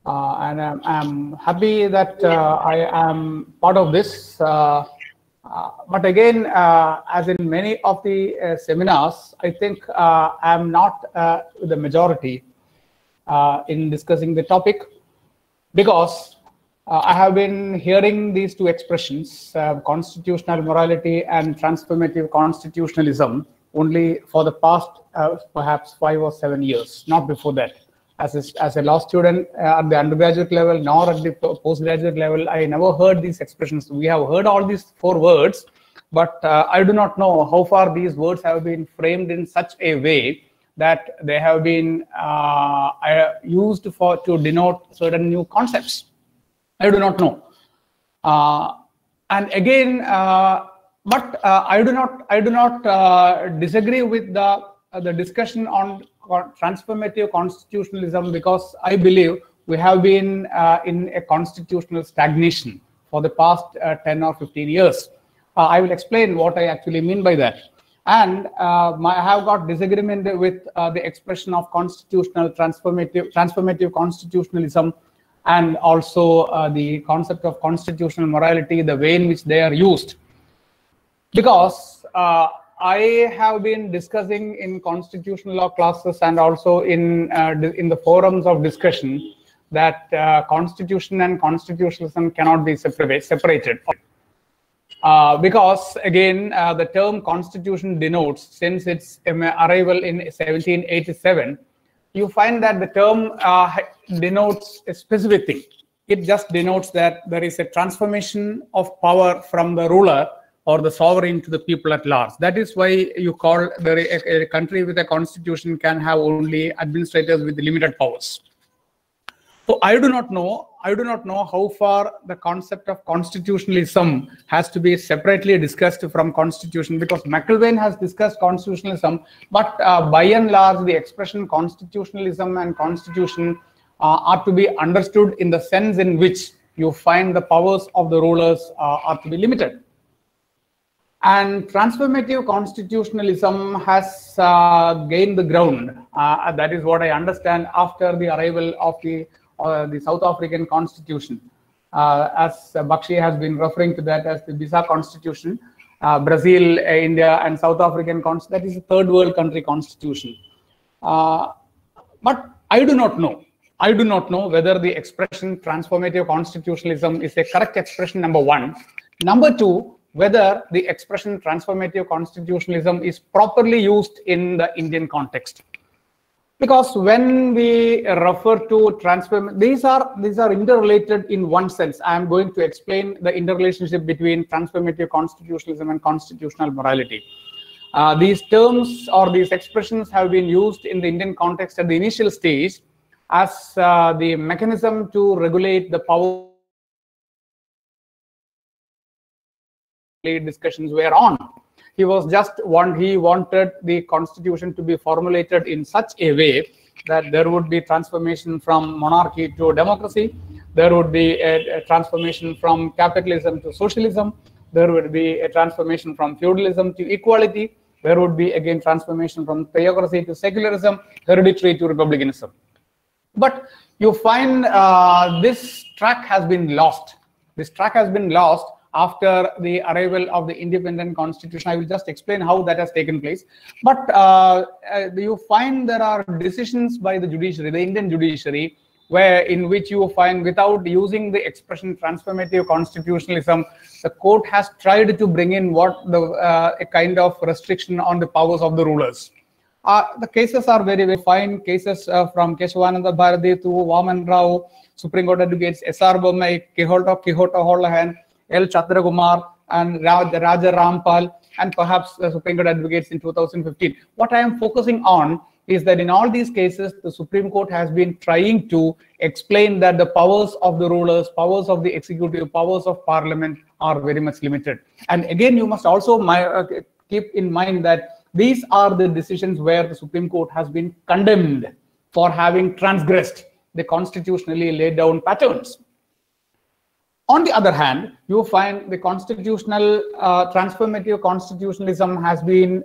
And I'm happy that I am part of this. But again, as in many of the seminars, I think I'm not the majority in discussing the topic, because I have been hearing these 2 expressions, constitutional morality and transformative constitutionalism, only for the past perhaps 5 or 7 years, not before that. As a law student at the undergraduate level, nor at the postgraduate level, I never heard these expressions. We have heard all these 4 words, but I do not know how far these words have been framed in such a way that they have been used to denote certain new concepts. I do not know. And again, but I do not disagree with the discussion on transformative constitutionalism, because I believe we have been in a constitutional stagnation for the past 10 or 15 years. I will explain what I actually mean by that. And I have got disagreement with the expression of transformative constitutionalism, and also the concept of constitutional morality, the way in which they are used. Because I have been discussing in constitutional law classes and also in the forums of discussion that constitution and constitutionalism cannot be separated. Because again, the term constitution denotes, since its arrival in 1787, you find that the term denotes a specific thing. It just denotes that there is a transformation of power from the ruler or the sovereign to the people at large. That is why you call a country with a constitution can have only administrators with limited powers. So I do not know how far the concept of constitutionalism has to be separately discussed from constitution, because McIlvaine has discussed constitutionalism, but by and large, the expression constitutionalism and constitution are to be understood in the sense in which you find the powers of the rulers are to be limited. And transformative constitutionalism has gained the ground. That is what I understand after the arrival of the South African Constitution. As Bakshi has been referring to that as the Bisa Constitution, Brazil, India, and South African Constitution, that is a third world country constitution. But I do not know. I do not know whether the expression transformative constitutionalism is a correct expression, number one. Number two, whether the expression transformative constitutionalism is properly used in the Indian context. Because when we refer to these are interrelated in one sense. I am going to explain the interrelationship between transformative constitutionalism and constitutional morality. These terms or these expressions have been used in the Indian context at the initial stage as the mechanism to regulate the power discussions were on. He wanted the constitution to be formulated in such a way that there would be transformation from monarchy to democracy, there would be a transformation from capitalism to socialism, there would be a transformation from feudalism to equality, where would be again transformation from theocracy to secularism, hereditary to republicanism. But you find this track has been lost. This track has been lost after the arrival of the independent constitution. I will just explain how that has taken place. But you find there are decisions by the judiciary, the Indian judiciary, in which you find, without using the expression transformative constitutionalism, the court has tried to bring in a kind of restriction on the powers of the rulers. The cases are very, very fine. Cases from Keshavananda Bharati to Vaman Rao, Supreme Court advocates S.R. Bommai, Quixote Holohan, L. Chandrakumar, and Raja Rampal, and perhaps the Supreme Court advocates in 2015. What I am focusing on is that in all these cases, the Supreme Court has been trying to explain that the powers of the rulers, powers of the executive, powers of parliament are very much limited. And again, you must also keep in mind that these are the decisions where the Supreme Court has been condemned for having transgressed the constitutionally laid down patterns. On the other hand, you find the constitutional transformative constitutionalism has been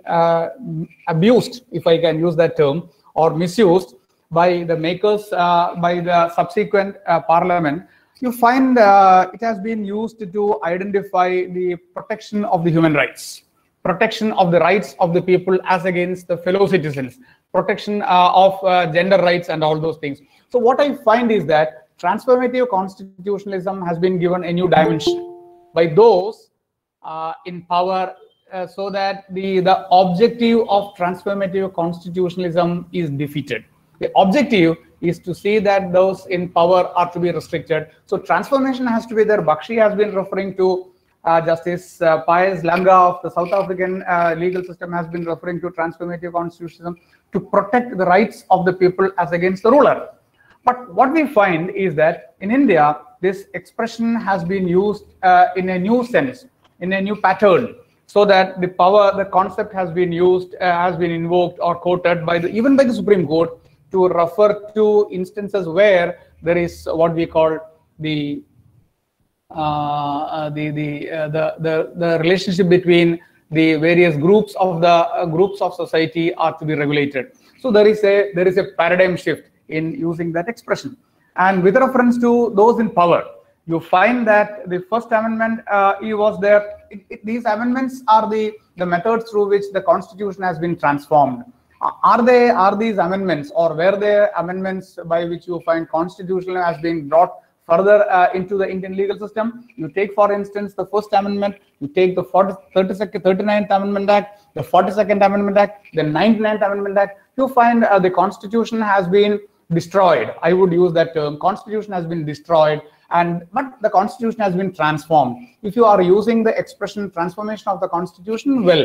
abused, if I can use that term, or misused by the makers, by the subsequent parliament. You find it has been used to identify the protection of the human rights, protection of the rights of the people as against the fellow citizens, protection of gender rights and all those things. So what I find is that transformative constitutionalism has been given a new dimension by those in power, so that the objective of transformative constitutionalism is defeated. The objective is to see that those in power are to be restricted. So transformation has to be there. Bakshi has been referring to Justice Pius Langa of the South African legal system has been referring to transformative constitutionalism to protect the rights of the people as against the ruler. But what we find is that in India, this expression has been used in a new sense, in a new pattern, so that the concept has been used, has been invoked or quoted even by the Supreme Court to refer to instances where there is what we call the relationship between the various groups of society are to be regulated. So there is a paradigm shift in using that expression. And with reference to those in power, you find that the First Amendment was there. These amendments are the methods through which the Constitution has been transformed. Are these amendments, or were there amendments by which you find Constitution has been brought further into the Indian legal system? You take, for instance, the First Amendment, you take the 39th Amendment Act, the 42nd Amendment Act, the 99th Amendment Act, you find the Constitution has been destroyed. I would use that term. Constitution has been destroyed, but the Constitution has been transformed. If you are using the expression transformation of the Constitution, well,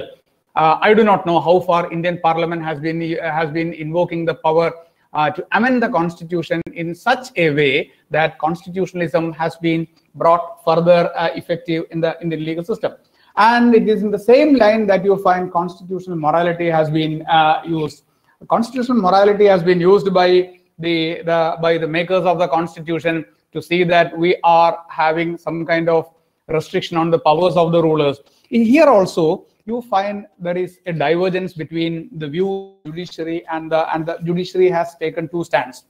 I do not know how far Indian Parliament has been invoking the power to amend the Constitution in such a way that constitutionalism has been brought further effective in the legal system. And it is in the same line that you find constitutional morality has been used. Constitutional morality has been used by the makers of the Constitution to see that we are having some kind of restriction on the powers of the rulers. Here also, you find there is a divergence between the view of the judiciary, and the judiciary has taken two stands.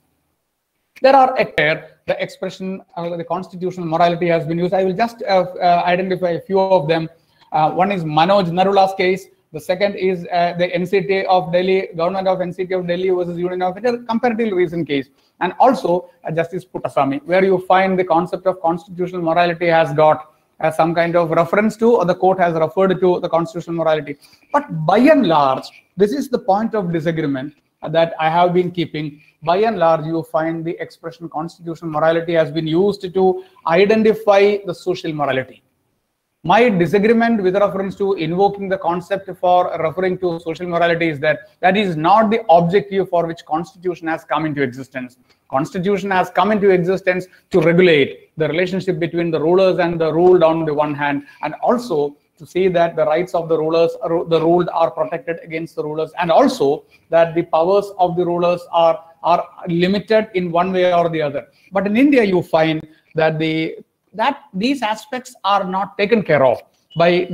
There are the expression the constitutional morality has been used. I will just identify a few of them. One is Manoj Narula's case. The second is the NCT of Delhi, Government of NCT of Delhi versus Union of India, comparatively recent case. And also Justice Puttaswamy, where you find the concept of constitutional morality has got some kind of reference to, or the court has referred to the constitutional morality. But by and large, this is the point of disagreement that I have been keeping. By and large, you find the expression constitutional morality has been used to identify the social morality. My disagreement with reference to invoking the concept for referring to social morality is that that is not the objective for which Constitution has come into existence. Constitution has come into existence to regulate the relationship between the rulers and the ruled on the one hand, and also to see that the rights of the ruled are protected against the rulers, and also that the powers of the rulers are limited in one way or the other. But in India, you find that these aspects are not taken care of. by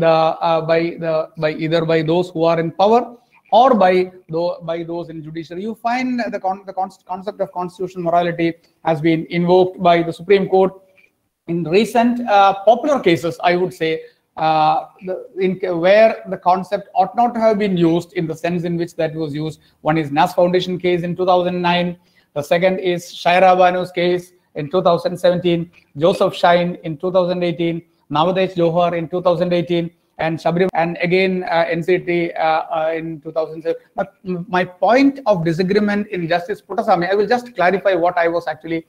either by those who are in power or by those in judiciary. You find the concept of constitutional morality has been invoked by the Supreme Court in recent popular cases, I would say, where the concept ought not to have been used in the sense in which that was used. One is Nas Foundation case in 2009. The second is Shaira Banu's case in 2017, Joseph Shine in 2018, Navadesh Johar in 2018, and Shabri, and again NCT in 2007. But my point of disagreement in Justice Puttasamy, I will just clarify what I was actually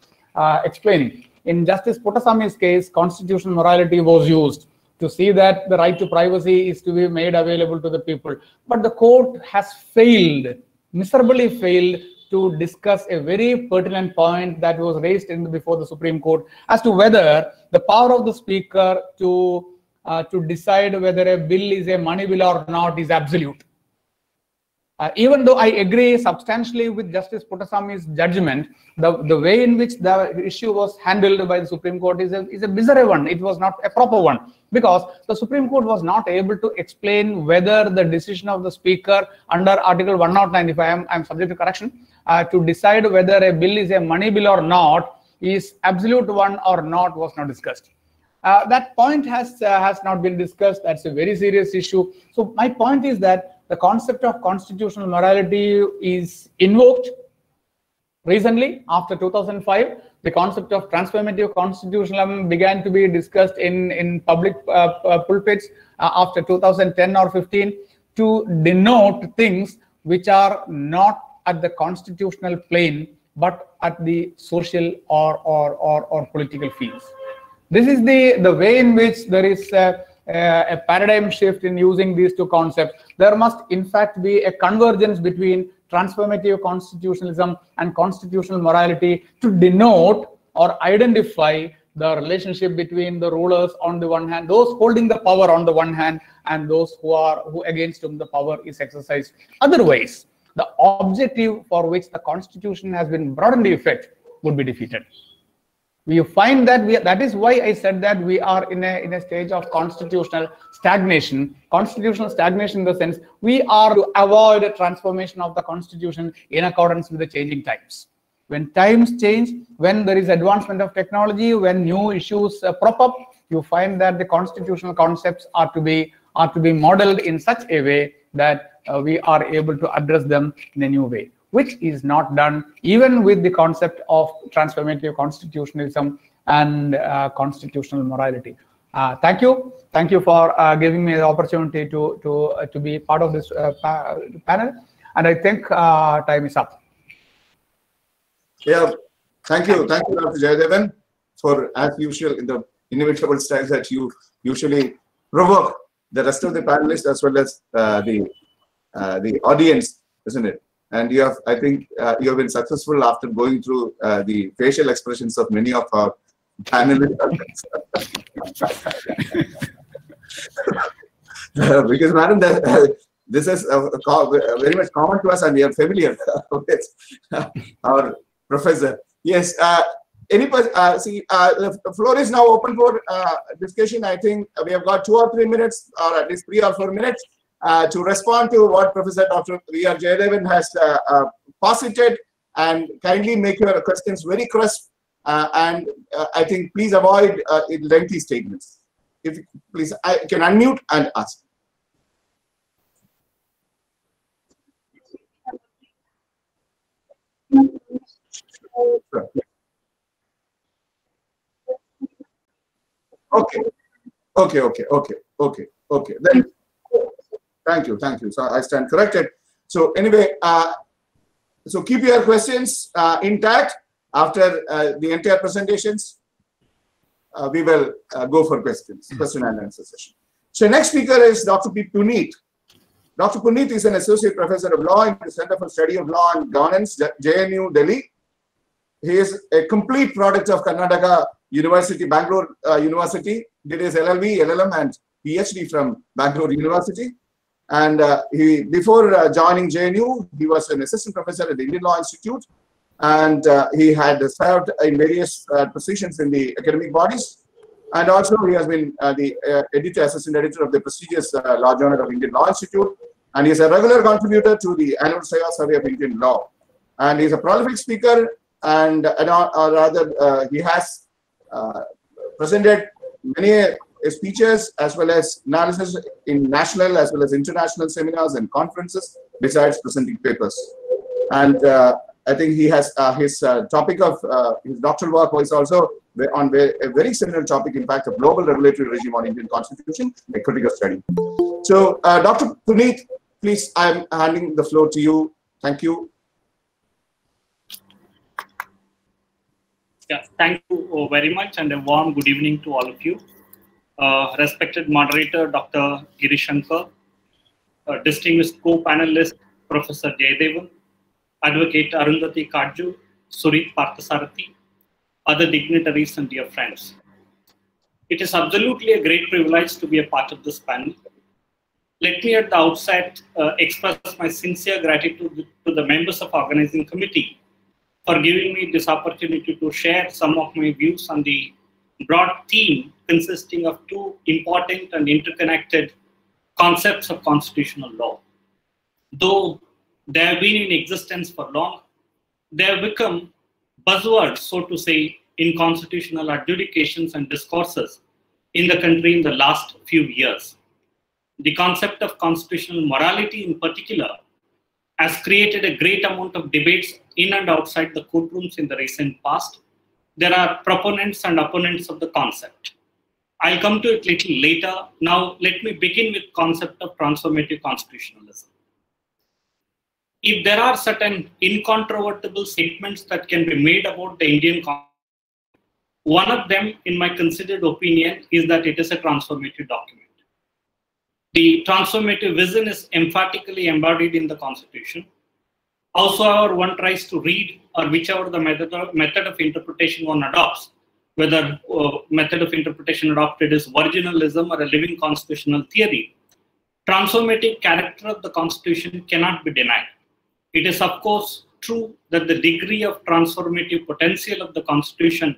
explaining. In Justice Puttasami's case, constitutional morality was used to see that the right to privacy is to be made available to the people. But the court has failed, miserably failed, to discuss a very pertinent point that was raised before the Supreme Court as to whether the power of the Speaker to decide whether a bill is a money bill or not is absolute. Even though I agree substantially with Justice Puttasamy's judgment, the way in which the issue was handled by the Supreme Court is a bizarre one. It was not a proper one, because the Supreme Court was not able to explain whether the decision of the Speaker under Article 109, if I am subject to correction, to decide whether a bill is a money bill or not is absolute one or not was not discussed. That point has not been discussed. That's a very serious issue. So my point is that the concept of constitutional morality is invoked recently after 2005. The concept of transformative constitutionalism began to be discussed in public pulpits after 2010 or 15 to denote things which are not at the constitutional plane but at the social or political fields. This is the way in which there is a paradigm shift in using these two concepts. There must in fact be a convergence between transformative constitutionalism and constitutional morality to denote or identify the relationship between the rulers on the one hand, those holding the power on the one hand, and those who against whom the power is exercised. Otherwise, the objective for which the constitution has been brought into effect would be defeated. We find that that is why I said that we are in a stage of constitutional stagnation. Constitutional stagnation in the sense we are to avoid a transformation of the constitution in accordance with the changing times. When times change, when there is advancement of technology, when new issues prop up, you find that the constitutional concepts are to be modeled in such a way that we are able to address them in a new way, which is not done even with the concept of transformative constitutionalism and constitutional morality. Thank you for giving me the opportunity to be part of this panel, and I think time is up.
Yeah, thank you, Dr. Jayadevan, for, as usual, in the inevitable style that you usually provoke the rest of the panelists as well as the audience, isn't it? And you have, I think, you have been successful after going through the facial expressions of many of our panelists. Because, madam, this is very much common to us, and we are familiar with our professor. Yes. The floor is now open for discussion. I think we have got 2 or 3 minutes, or at least 3 or 4 minutes, to respond to what Professor Dr. V.R. Jayadevan has posited, and kindly make your questions very crisp. And I think please avoid lengthy statements. If please, I can unmute and ask. Okay. Then, thank you. So I stand corrected. So anyway, so keep your questions intact after the entire presentations. We will go for questions, question and answer session. So next speaker is Dr. P. Puneet. Dr. Puneet is an associate professor of law in the Center for Study of Law and Governance, JNU, Delhi. He is a complete product of Karnataka University, Bangalore University. Did his LLB, LLM, and PhD from Bangalore University. And before joining JNU, he was an assistant professor at the Indian Law Institute. And he had served in various positions in the academic bodies. And also he has been the assistant editor of the prestigious Law Journal of Indian Law Institute, and he is a regular contributor to the annual Seva Survey of Indian Law. And he is a prolific speaker, and he has presented many speeches as well as analysis in national as well as international seminars and conferences, besides presenting papers. And I think he has his topic of his doctoral work was also on a very similar topic, in fact, a global regulatory regime on Indian Constitution, a critical study. So, Dr. Puneet, please, I'm handing the floor to you. Thank you.
Yeah, thank you very much, and a warm good evening to all of you. Respected moderator, Dr. Girishankar, distinguished co-panelist, Professor Jayadevan, Advocate Arundhati Kaju, Surit Parthasarathi, other dignitaries and dear friends. It is absolutely a great privilege to be a part of this panel. Let me at the outset express my sincere gratitude to the members of the organizing committee for giving me this opportunity to share some of my views on the broad theme consisting of two important and interconnected concepts of constitutional law. Though they have been in existence for long, they have become buzzwords, so to say, in constitutional adjudications and discourses in the country in the last few years. The concept of constitutional morality in particular has created a great amount of debates in and outside the courtrooms in the recent past. There are proponents and opponents of the concept. I'll come to it a little later. Now, let me begin with the concept of transformative constitutionalism. If there are certain incontrovertible statements that can be made about the Indian Constitution, one of them, in my considered opinion, is that it is a transformative document. The transformative vision is emphatically embodied in the Constitution. However one tries to read, or whichever the method of interpretation one adopts, whether method of interpretation adopted is virginalism or a living constitutional theory, transformative character of the Constitution cannot be denied. It is, of course, true that the degree of transformative potential of the Constitution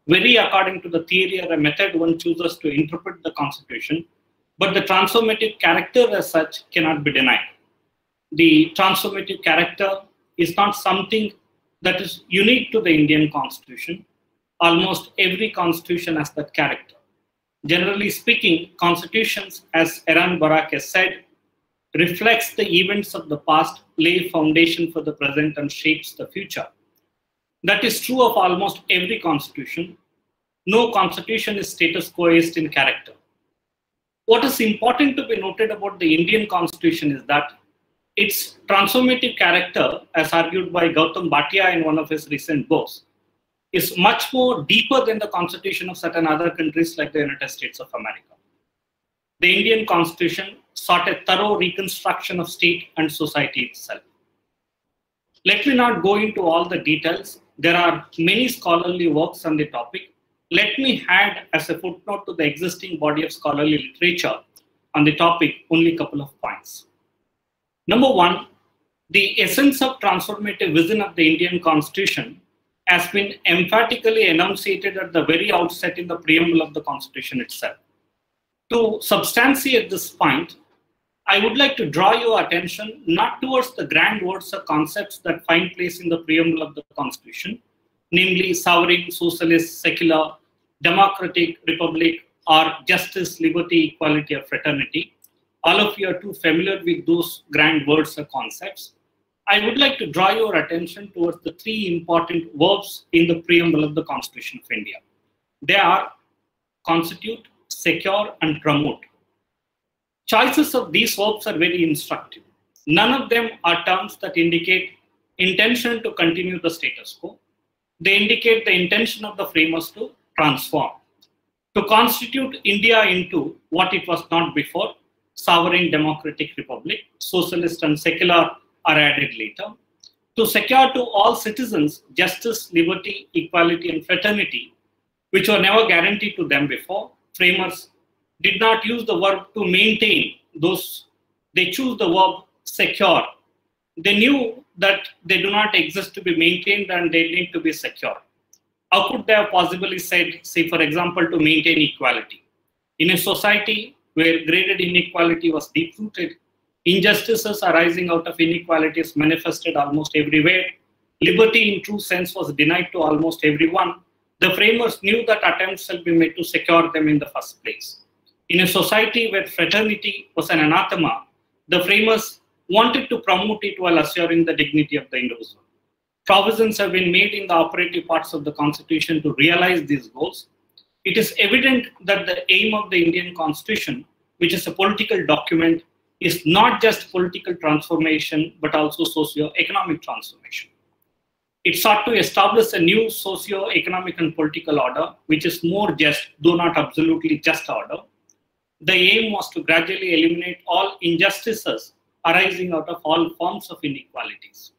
vary according to the theory or a method one chooses to interpret the Constitution, but the transformative character as such cannot be denied. The transformative character is not something that is unique to the Indian Constitution. Almost every constitution has that character. Generally speaking, constitutions, as Eran Barak has said, reflects the events of the past, lay foundation for the present, and shapes the future. That is true of almost every constitution. No constitution is status quoist in character. What is important to be noted about the Indian Constitution is that its transformative character, as argued by Gautam Bhatia in one of his recent books, is much more deeper than the constitution of certain other countries like the United States of America. The Indian Constitution sought a thorough reconstruction of state and society itself. Let me not go into all the details. There are many scholarly works on the topic. Let me add as a footnote to the existing body of scholarly literature on the topic only a couple of points. Number one, the essence of transformative vision of the Indian Constitution has been emphatically enunciated at the very outset in the preamble of the Constitution itself. To substantiate this point, I would like to draw your attention not towards the grand words or concepts that find place in the preamble of the Constitution, namely sovereign, socialist, secular, democratic, republic, or justice, liberty, equality, or fraternity. All of you are too familiar with those grand words or concepts. I would like to draw your attention towards the three important verbs in the preamble of the Constitution of India. They are constitute, secure, and promote. Choices of these verbs are very instructive. None of them are terms that indicate intention to continue the status quo. They indicate the intention of the framers to transform, to constitute India into what it was not before, sovereign democratic republic, socialist and secular are added later, to secure to all citizens justice, liberty, equality, and fraternity, which were never guaranteed to them before. Framers did not use the verb to maintain those, they choose the verb secure. They knew that they do not exist to be maintained and they need to be secure. How could they have possibly said, say, for example, to maintain equality? In a society where graded inequality was deep-rooted, injustices arising out of inequalities manifested almost everywhere, liberty in true sense was denied to almost everyone, the framers knew that attempts shall be made to secure them in the first place. In a society where fraternity was an anathema, the framers wanted to promote it while assuring the dignity of the individual. Provisions have been made in the operative parts of the Constitution to realize these goals. It is evident that the aim of the Indian Constitution, which is a political document, is not just political transformation, but also socio-economic transformation. It sought to establish a new socio-economic and political order, which is more just, though not absolutely just order. The aim was to gradually eliminate all injustices arising out of all forms of inequalities.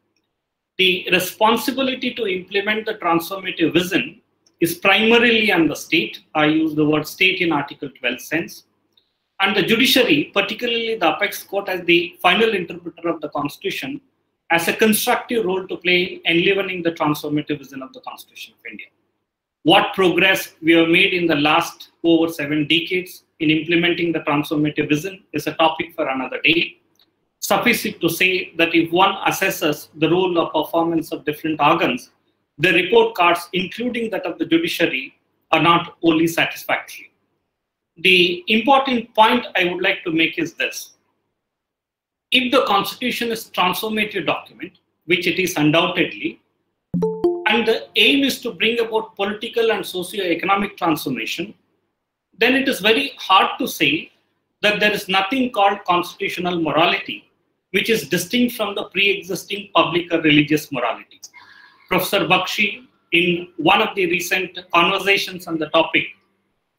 The responsibility to implement the transformative vision is primarily on the state. I use the word state in Article 12 sense. And the judiciary, particularly the apex court as the final interpreter of the Constitution, has a constructive role to play in enlivening the transformative vision of the Constitution of India. What progress we have made in the last over 7 decades in implementing the transformative vision is a topic for another day. Suffice it to say that if one assesses the role or performance of different organs, the report cards, including that of the judiciary, are not wholly satisfactory. The important point I would like to make is this. If the Constitution is a transformative document, which it is undoubtedly, and the aim is to bring about political and socio-economic transformation, then it is very hard to say that there is nothing called constitutional morality, which is distinct from the pre-existing public or religious morality. Professor Bakshi, in one of the recent conversations on the topic,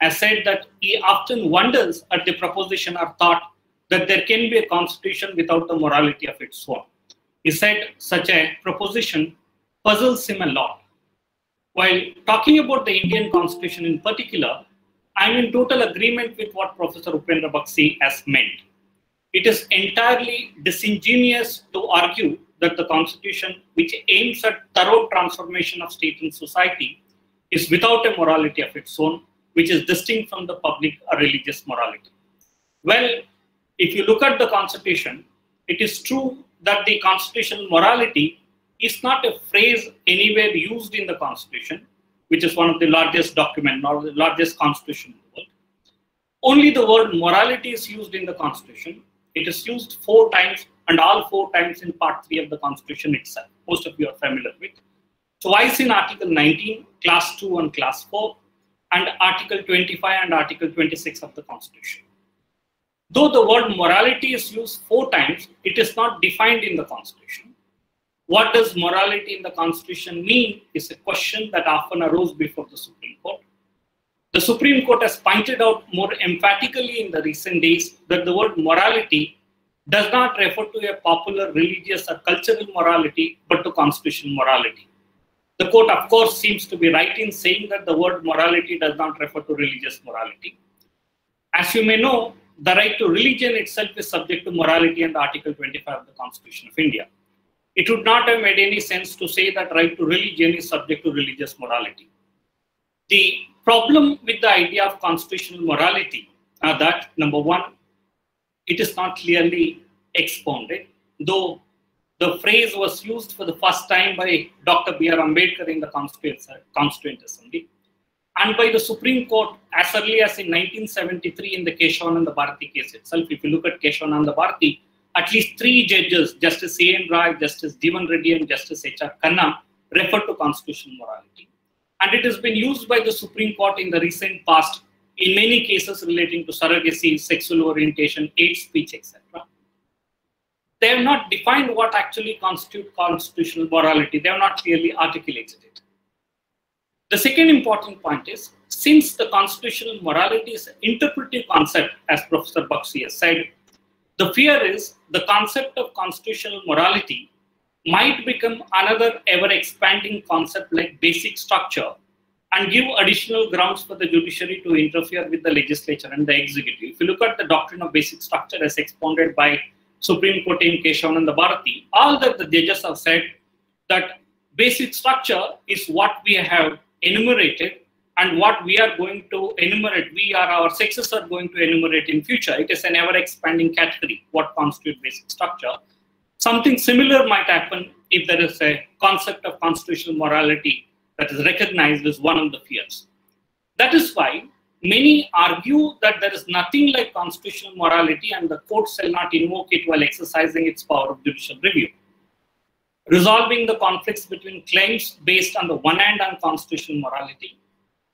has said that he often wonders at the proposition or thought that there can be a constitution without the morality of its own. He said such a proposition puzzles him a lot. While talking about the Indian Constitution in particular, I am in total agreement with what Professor Upendra Bakshi has meant. It is entirely disingenuous to argue that the Constitution, which aims at thorough transformation of state and society, is without a morality of its own, which is distinct from the public or religious morality. Well, if you look at the Constitution, it is true that the constitutional morality is not a phrase anywhere used in the Constitution, which is one of the largest documents or the largest constitution in the world. Only the word morality is used in the Constitution. It is used 4 times, and all 4 times in Part 3 of the Constitution itself. Most of you are familiar with. Twice in Article 19, Class 2 and Class 4, and Article 25 and Article 26 of the Constitution. Though the word morality is used 4 times, it is not defined in the Constitution. What does morality in the Constitution mean is a question that often arose before the Supreme Court. The Supreme Court has pointed out more emphatically in the recent days that the word morality does not refer to a popular religious or cultural morality, but to constitutional morality. The court, of course, seems to be right in saying that the word morality does not refer to religious morality. As you may know, the right to religion itself is subject to morality under Article 25 of the Constitution of India. It would not have made any sense to say that right to religion is subject to religious morality. The problem with the idea of constitutional morality are that, number one, it is not clearly expounded, though the phrase was used for the first time by Dr. B.R. Ambedkar in the Constituent Assembly, and by the Supreme Court as early as in 1973 in the Keshavananda Bharati case itself. If you look at Keshavananda Bharati, at least 3 judges, Justice A.N. Rai, Justice Jeevan Reddy, and Justice H.R. Khanna, refer to constitutional morality. And it has been used by the Supreme Court in the recent past in many cases relating to surrogacy, sexual orientation, hate speech, etc. They have not defined what actually constitutes constitutional morality. They have not clearly articulated it. The second important point is, since the constitutional morality is an interpretive concept, as Professor Bakshi has said, the fear is the concept of constitutional morality might become another ever-expanding concept like basic structure and give additional grounds for the judiciary to interfere with the legislature and the executive. If you look at the doctrine of basic structure as expounded by Supreme Court in Keshavananda Bharati, all that the judges have said that basic structure is what we have enumerated and what we are going to enumerate, our sexes are going to enumerate in future. It is an ever-expanding category, what constitutes basic structure. Something similar might happen if there is a concept of constitutional morality that is recognized as one of the fears. That is why many argue that there is nothing like constitutional morality and the court shall not invoke it while exercising its power of judicial review. Resolving the conflicts between claims based on the one hand on constitutional morality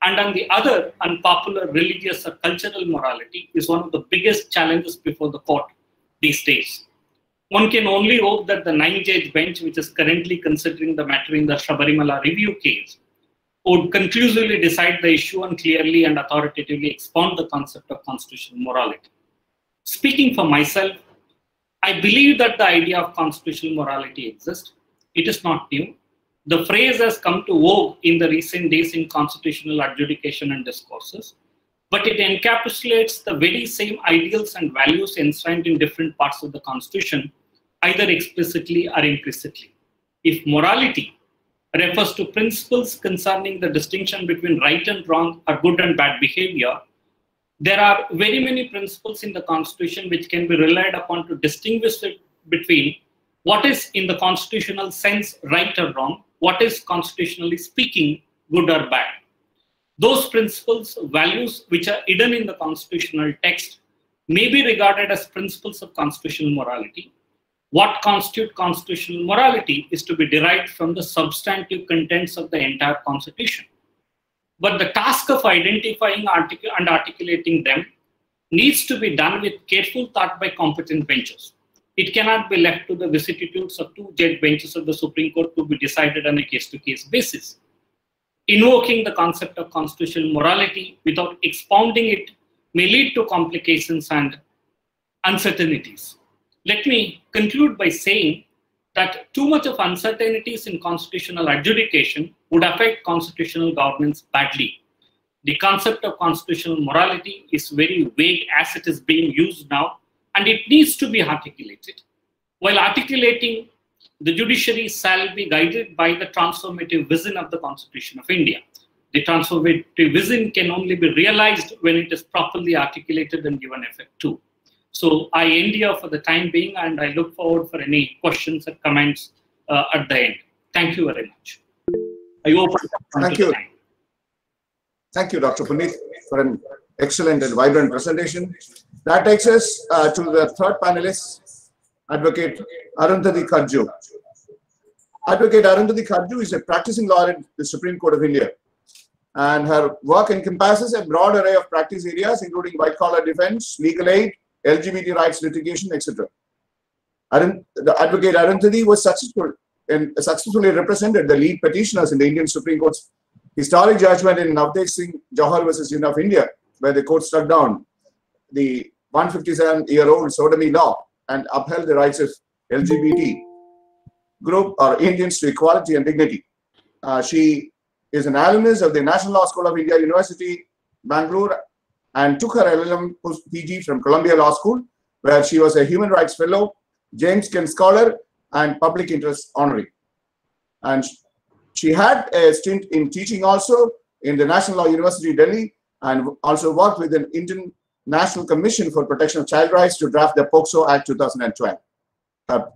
and on the other unpopular religious or cultural morality is one of the biggest challenges before the court these days. One can only hope that the 9-judge bench, which is currently considering the matter in the Sabarimala review case, would conclusively decide the issue and clearly and authoritatively expound the concept of constitutional morality. Speaking for myself, I believe that the idea of constitutional morality exists. It is not new. The phrase has come to vogue in the recent days in constitutional adjudication and discourses, but it encapsulates the very same ideals and values enshrined in different parts of the Constitution, either explicitly or implicitly. If morality refers to principles concerning the distinction between right and wrong or good and bad behavior, there are very many principles in the Constitution which can be relied upon to distinguish it between what is in the constitutional sense right or wrong, what is constitutionally speaking good or bad. Those principles, values which are hidden in the constitutional text may be regarded as principles of constitutional morality. What constitutes constitutional morality is to be derived from the substantive contents of the entire Constitution. But the task of identifying and articulating them needs to be done with careful thought by competent benches. It cannot be left to the vicissitudes of 2-judge benches of the Supreme Court to be decided on a case-to-case basis. Invoking the concept of constitutional morality without expounding it may lead to complications and uncertainties. Let me conclude by saying that too much of uncertainties in constitutional adjudication would affect constitutional governance badly. The concept of constitutional morality is very vague as it is being used now, and it needs to be articulated. While articulating, the judiciary shall be guided by the transformative vision of the Constitution of India. The transformative vision can only be realized when it is properly articulated and given effect to. So I end here for the time being, and I look forward for any questions or comments at the end. Thank you very much. I open
Thank you. Thank you, Dr. Puneet, for an excellent and vibrant presentation. That takes us to the third panelist, Advocate Arundhati Kharju. Advocate Arundhati Kharju is a practicing lawyer in the Supreme Court of India, and her work encompasses a broad array of practice areas, including white-collar defense, legal aid, LGBT rights litigation, etc. The Advocate Arundhati was successfully represented the lead petitioners in the Indian Supreme Court's historic judgment in Navdev Singh Johar versus Union of India, where the court struck down the 157-year-old sodomy law and upheld the rights of LGBT group or Indians to equality and dignity. She is an alumnus of the National Law School of India, University, Bangalore, and took her LLM PG from Columbia Law School, where she was a Human Rights Fellow, James Kent Scholar, and Public Interest Honorary. And she had a stint in teaching also in the National Law University, Delhi, and also worked with an Indian National Commission for Protection of Child Rights to draft the POCSO Act 2012. Her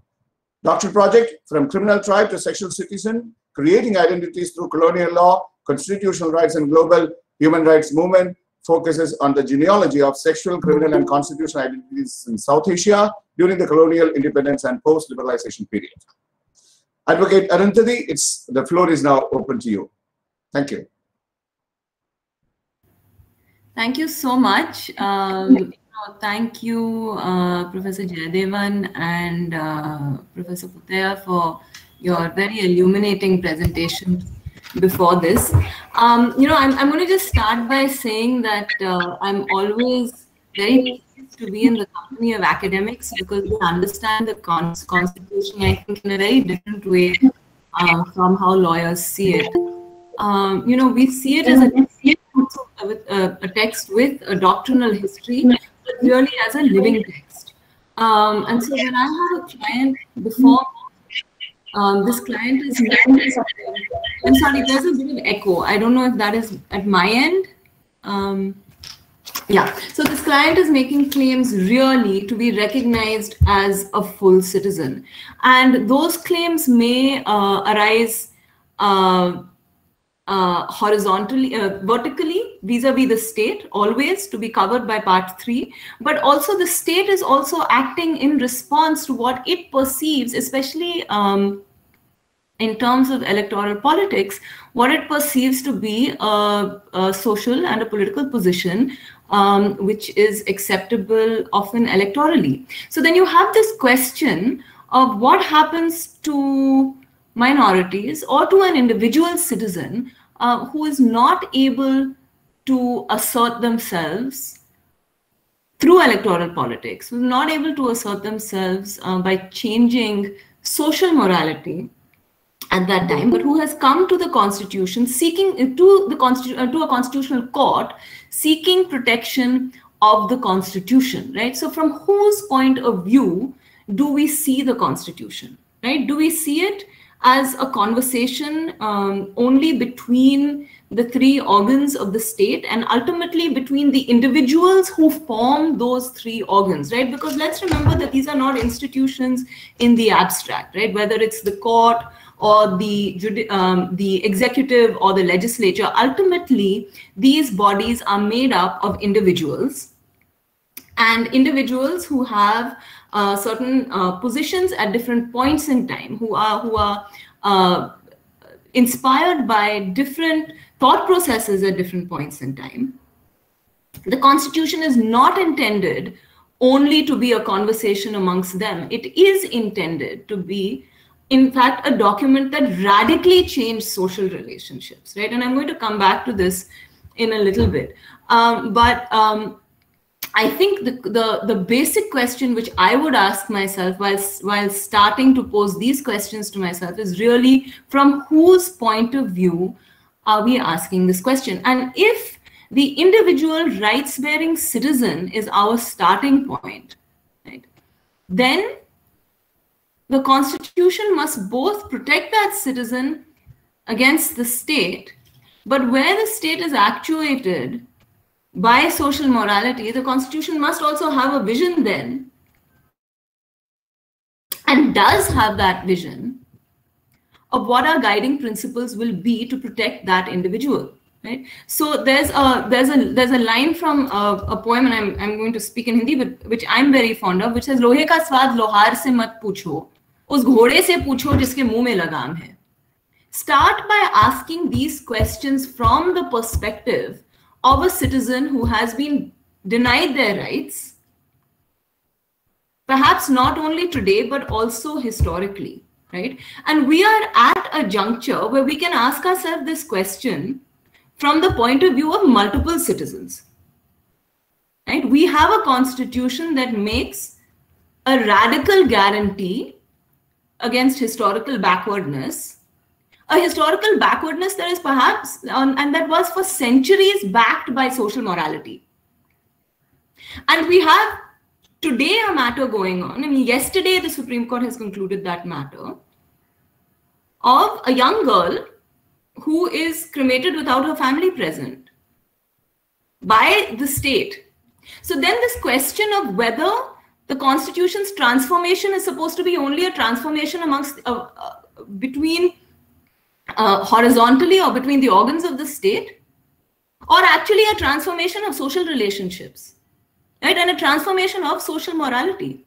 doctoral project, From Criminal Tribe to Sexual Citizen, Creating Identities Through Colonial Law, Constitutional Rights and Global Human Rights Movement, focuses on the genealogy of sexual, criminal, and constitutional identities in South Asia during the colonial independence and post-liberalization period. Advocate Arundhati, the floor is now open to you. Thank you.
Thank you so much. Thank you, Professor Jayadevan and Professor Putaya, for your very illuminating presentation before this. I'm going to just start by saying that I'm always very pleased to be in the company of academics because they understand the Constitution, I think, in a very different way from how lawyers see it. We see it as a text with a doctrinal history, but really as a living text. And so when I have a client before This client is making, I'm sorry, there's a bit of echo. I don't know if that is at my end. Yeah, so this client is making claims really to be recognized as a full citizen. And those claims may arise horizontally, vertically, vis-a-vis the state, always to be covered by Part 3. But also the state is also acting in response to what it perceives, especially in terms of electoral politics, what it perceives to be a social and a political position which is acceptable often electorally. So then you have this question of what happens to minorities or to an individual citizen who is not able to assert themselves through electoral politics, who is not able to assert themselves by changing social morality at that time, but who has come to the constitution seeking to a constitutional court seeking protection of the constitution, right? So from whose point of view do we see the constitution, right? Do we see it as a conversation only between the three organs of the state and ultimately between the individuals who form those three organs, right? Because let's remember that these are not institutions in the abstract, right? Whether it's the court or the executive or the legislature, ultimately these bodies are made up of individuals, and individuals who have certain positions at different points in time, who are inspired by different thought processes at different points in time. The Constitution is not intended only to be a conversation amongst them. It is intended to be, in fact, a document that radically changed social relationships, right? And I'm going to come back to this in a little bit. I think the basic question which I would ask myself while starting to pose these questions to myself is really, from whose point of view are we asking this question? And if the individual rights-bearing citizen is our starting point, right, then the Constitution must both protect that citizen against the state, but where the state is actuated by social morality, the Constitution must also have a vision then, and does have that vision of what our guiding principles will be to protect that individual, right? So there's a line from a poem, and I'm going to speak in Hindi, but which I'm very fond of, which says, "Lohe ka swad lohar se mat pucho, us घोड़े से पूछो जिसके मुंह में लगाम है." Start by asking these questions from the perspective of a citizen who has been denied their rights, perhaps not only today, but also historically, right? And we are at a juncture where we can ask ourselves this question from the point of view of multiple citizens, right? We have a constitution that makes a radical guarantee against historical backwardness, a historical backwardness that is perhaps, and that was for centuries backed by social morality. And we have today a matter going on. I mean, yesterday the Supreme Court has concluded that matter of a young girl who is cremated without her family present by the state. So then this question of whether the Constitution's transformation is supposed to be only a transformation amongst between horizontally or between the organs of the state, or actually a transformation of social relationships, right? And a transformation of social morality.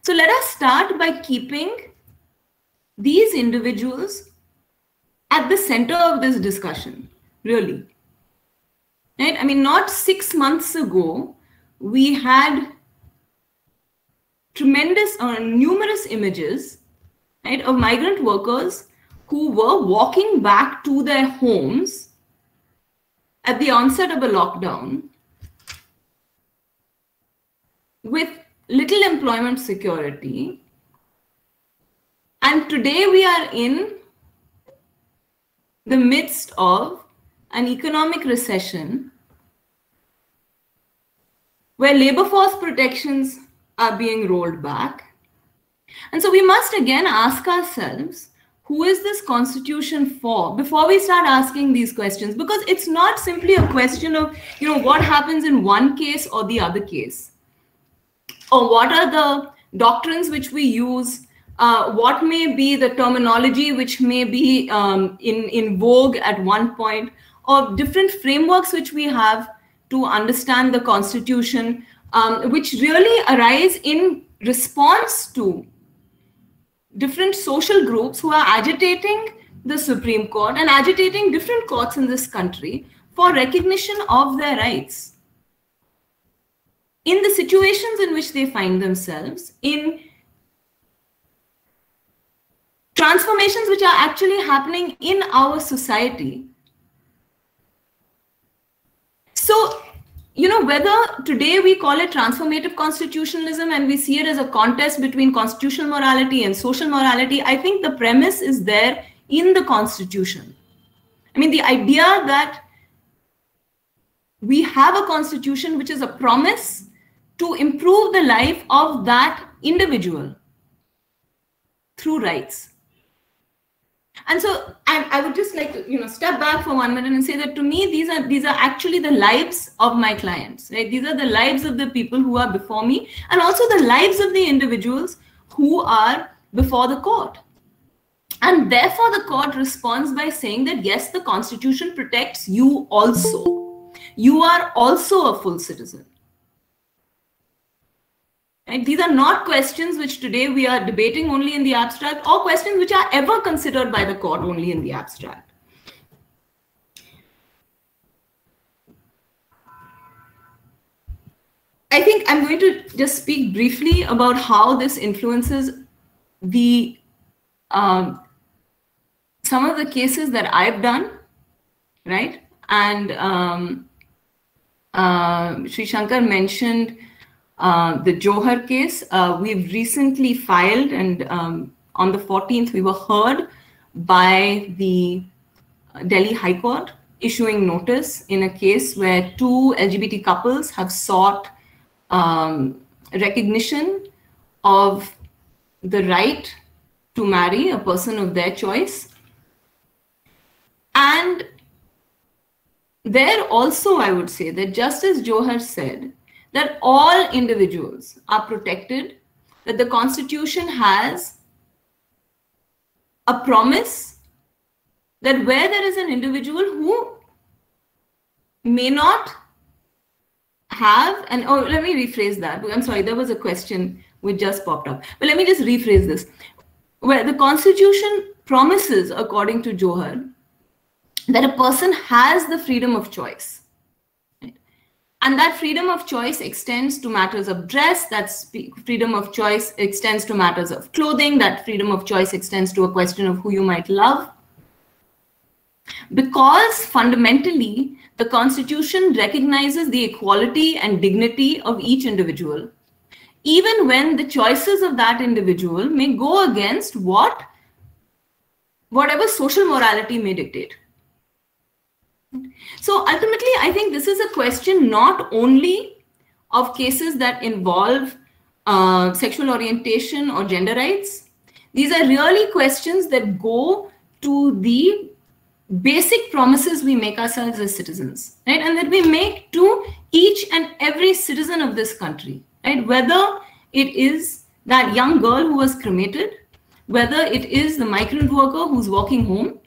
So let us start by keeping these individuals at the center of this discussion, really. Right? I mean, not 6 months ago, we had tremendous, numerous images, right, of migrant workers who were walking back to their homes at the onset of a lockdown with little employment security. And today we are in the midst of an economic recession where labor force protections are being rolled back, And so we must again ask ourselves, who is this constitution for, before we start asking these questions? Because it's not simply a question of, what happens in one case or the other case, or what are the doctrines which we use, what may be the terminology which may be in vogue at one point, or different frameworks which we have to understand the constitution, which really arise in response to different social groups who are agitating the Supreme Court and agitating different courts in this country for recognition of their rights in the situations in which they find themselves, in transformations which are actually happening in our society. So, whether today we call it transformative constitutionalism and we see it as a contest between constitutional morality and social morality, I think the premise is there in the Constitution. I mean, the idea that we have a constitution which is a promise to improve the life of that individual through rights. And so I would just like to step back for 1 minute and say that to me, these are actually the lives of my clients, right? These are the lives of the people who are before me, and also the lives of the individuals who are before the court. And therefore the court responds by saying that yes, the Constitution protects you also. You are also a full citizen. Right? These are not questions which today we are debating only in the abstract, or questions which are ever considered by the court only in the abstract. I think I'm going to just speak briefly about how this influences the some of the cases that I've done, right? And Sri Shankar mentioned the Johar case. We've recently filed, and on the 14th, we were heard by the Delhi High Court, issuing notice in a case where 2 LGBT couples have sought recognition of the right to marry a person of their choice. And there also, I would say that just as Johar said, that all individuals are protected, that the Constitution has a promise that where there is an individual who may not have, and let me rephrase that. I'm sorry, there was a question which just popped up. But let me just rephrase this. Where the Constitution promises, according to Johar, that a person has the freedom of choice. And that freedom of choice extends to matters of dress, that freedom of choice extends to matters of clothing, that freedom of choice extends to a question of who you might love. Because fundamentally, the Constitution recognizes the equality and dignity of each individual, even when the choices of that individual may go against whatever social morality may dictate. So ultimately, I think this is a question not only of cases that involve sexual orientation or gender rights. These are really questions that go to the basic promises we make ourselves as citizens, right? And that we make to each and every citizen of this country, right? Whether it is that young girl who was cremated, whether it is the migrant worker who's walking home.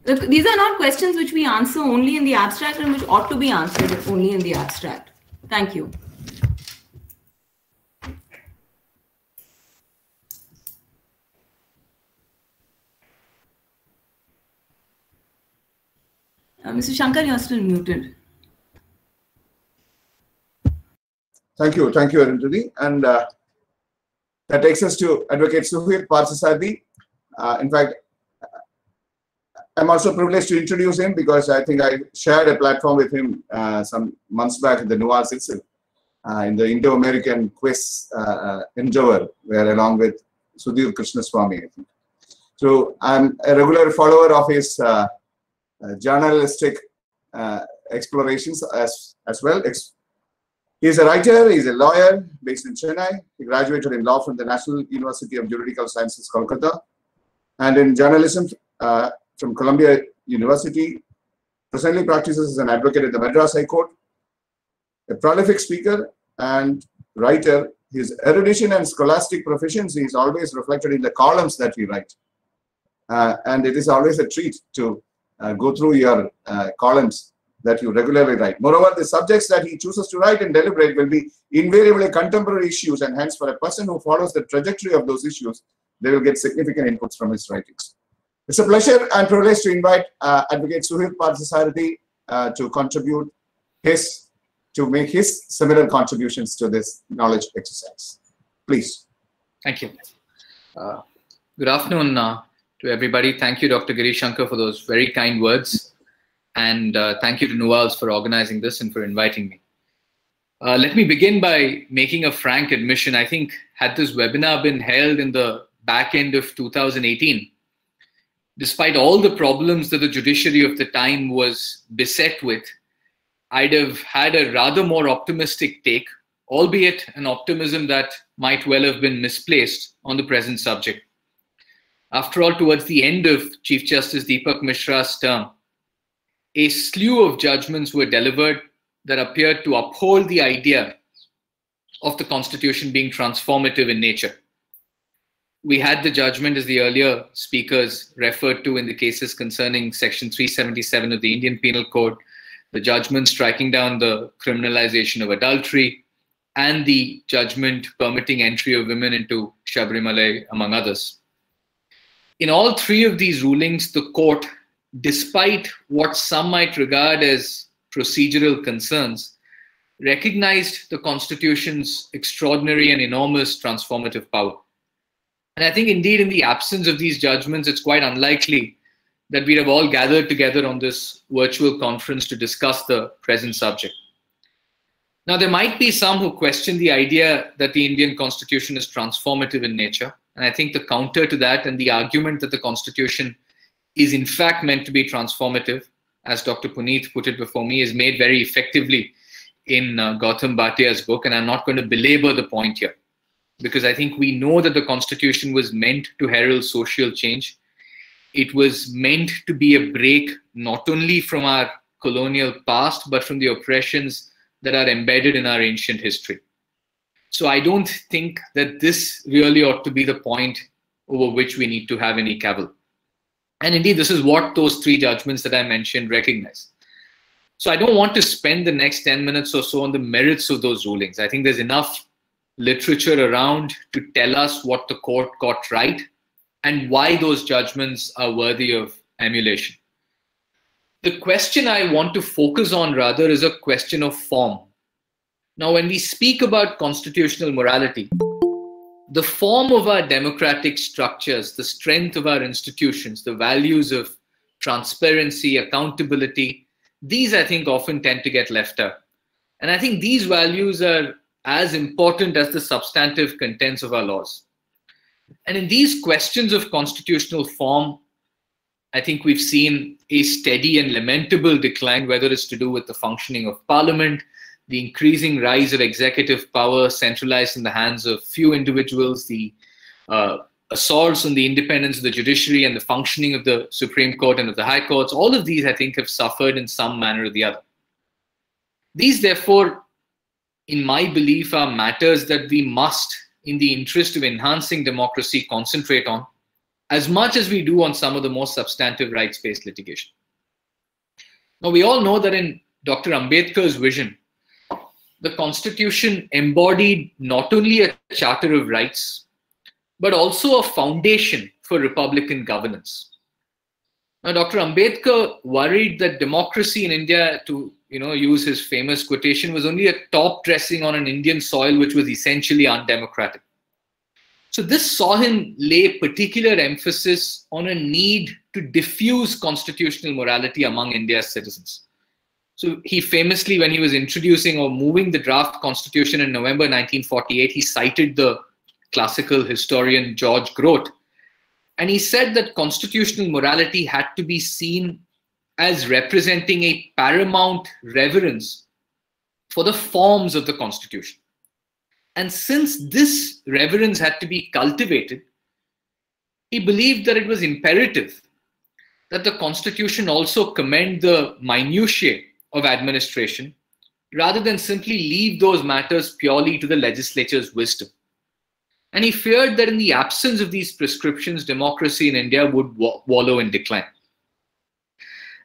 These are not questions which we answer only in the abstract and which ought to be answered only in the abstract. Thank you. Mr. Shankar, you're still muted.
Thank you, Arundhati. And that takes us to Advocate Suhir Parsasadi. In fact, I'm also privileged to introduce him because I think I shared a platform with him some months back in the Nuance itself, in the Indo-American quiz endeavor, where along with Sudhir Krishnaswamy, I think. So I'm a regular follower of his journalistic explorations as well. He's a writer, he's a lawyer based in Chennai. He graduated in law from the National University of Juridical Sciences, Kolkata, and in journalism from Columbia University. Presently practices as an advocate at the Madras High Court. A prolific speaker and writer, his erudition and scholastic proficiency is always reflected in the columns that we write. And it is always a treat to go through your columns that you regularly write. Moreover, the subjects that he chooses to write and deliberate will be invariably contemporary issues, and hence for a person who follows the trajectory of those issues, they will get significant inputs from his writings. It's a pleasure and privilege to invite Advocate Suhil Parthasarathy to contribute to make his similar contributions to this knowledge exercise. Please.
Thank you. Good afternoon to everybody. Thank you, Dr. Girishankar, for those very kind words. And thank you to Nuals for organizing this and for inviting me. Let me begin by making a frank admission. I think had this webinar been held in the back end of 2018, despite all the problems that the judiciary of the time was beset with, I'd have had a rather more optimistic take, albeit an optimism that might well have been misplaced on the present subject. After all, towards the end of Chief Justice Deepak Mishra's term, a slew of judgments were delivered that appeared to uphold the idea of the Constitution being transformative in nature. We had the judgment, as the earlier speakers referred to, in the cases concerning Section 377 of the Indian Penal Code, the judgment striking down the criminalization of adultery, and the judgment permitting entry of women into Sabarimala, among others. In all three of these rulings, the court, despite what some might regard as procedural concerns, recognized the Constitution's extraordinary and enormous transformative power. And I think indeed in the absence of these judgments, it's quite unlikely that we'd have all gathered together on this virtual conference to discuss the present subject. Now, there might be some who question the idea that the Indian Constitution is transformative in nature. And I think the counter to that and the argument that the Constitution is in fact meant to be transformative, as Dr. Puneet put it before me, is made very effectively in Gautam Bhatia's book. And I'm not going to belabor the point here, because I think we know that the Constitution was meant to herald social change. It was meant to be a break not only from our colonial past, but from the oppressions that are embedded in our ancient history. So I don't think that this really ought to be the point over which we need to have any cavil. And indeed, this is what those three judgments that I mentioned recognize. So I don't want to spend the next 10 minutes or so on the merits of those rulings. I think there's enough literature around to tell us what the court got right and why those judgments are worthy of emulation. The question I want to focus on rather is a question of form. Now, when we speak about constitutional morality, the form of our democratic structures, the strength of our institutions, the values of transparency, accountability, these I think often tend to get left out. And I think these values are as important as the substantive contents of our laws. And in these questions of constitutional form, I think we've seen a steady and lamentable decline, whether it's to do with the functioning of Parliament, the increasing rise of executive power centralized in the hands of few individuals, the assaults on the independence of the judiciary and the functioning of the Supreme Court and of the High Courts. All of these, I think, have suffered in some manner or the other. These, therefore, in my belief, are matters that we must, in the interest of enhancing democracy, concentrate on, as much as we do on some of the more substantive rights-based litigation. Now, we all know that in Dr. Ambedkar's vision, the Constitution embodied not only a charter of rights, but also a foundation for republican governance. Now, Dr. Ambedkar worried that democracy in India, to use his famous quotation, was only a top dressing on an Indian soil which was essentially undemocratic. So this saw him lay particular emphasis on a need to diffuse constitutional morality among India's citizens. So he famously, when he was introducing or moving the draft constitution in November 1948, he cited the classical historian George Grote. And he said that constitutional morality had to be seen as representing a paramount reverence for the forms of the Constitution. And since this reverence had to be cultivated, he believed that it was imperative that the Constitution also commend the minutiae of administration rather than simply leave those matters purely to the legislature's wisdom. And he feared that in the absence of these prescriptions, democracy in India would wallow in decline.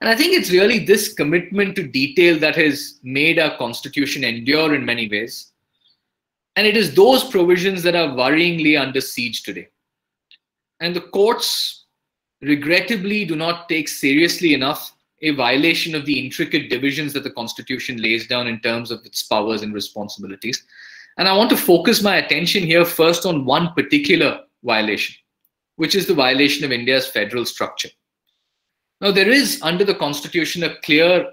And I think it's really this commitment to detail that has made our Constitution endure in many ways. And it is those provisions that are worryingly under siege today. And the courts regrettably do not take seriously enough a violation of the intricate divisions that the Constitution lays down in terms of its powers and responsibilities. And I want to focus my attention here first on one particular violation, which is the violation of India's federal structure. Now, there is under the Constitution a clear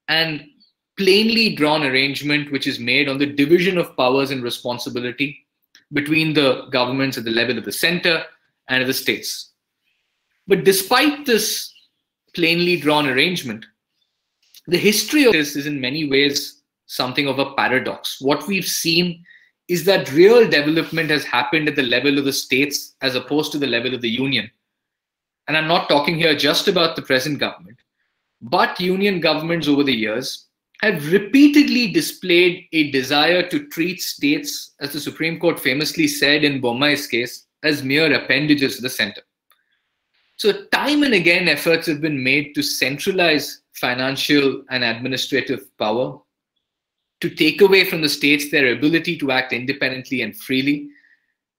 and plainly drawn arrangement which is made on the division of powers and responsibility between the governments at the level of the center and of the states. But despite this plainly drawn arrangement, the history of this is in many ways something of a paradox. What we've seen is that real development has happened at the level of the states as opposed to the level of the union. And I'm not talking here just about the present government, but union governments over the years have repeatedly displayed a desire to treat states, as the Supreme Court famously said in Bommai's case, as mere appendages to the center. So time and again, efforts have been made to centralize financial and administrative power, to take away from the states their ability to act independently and freely.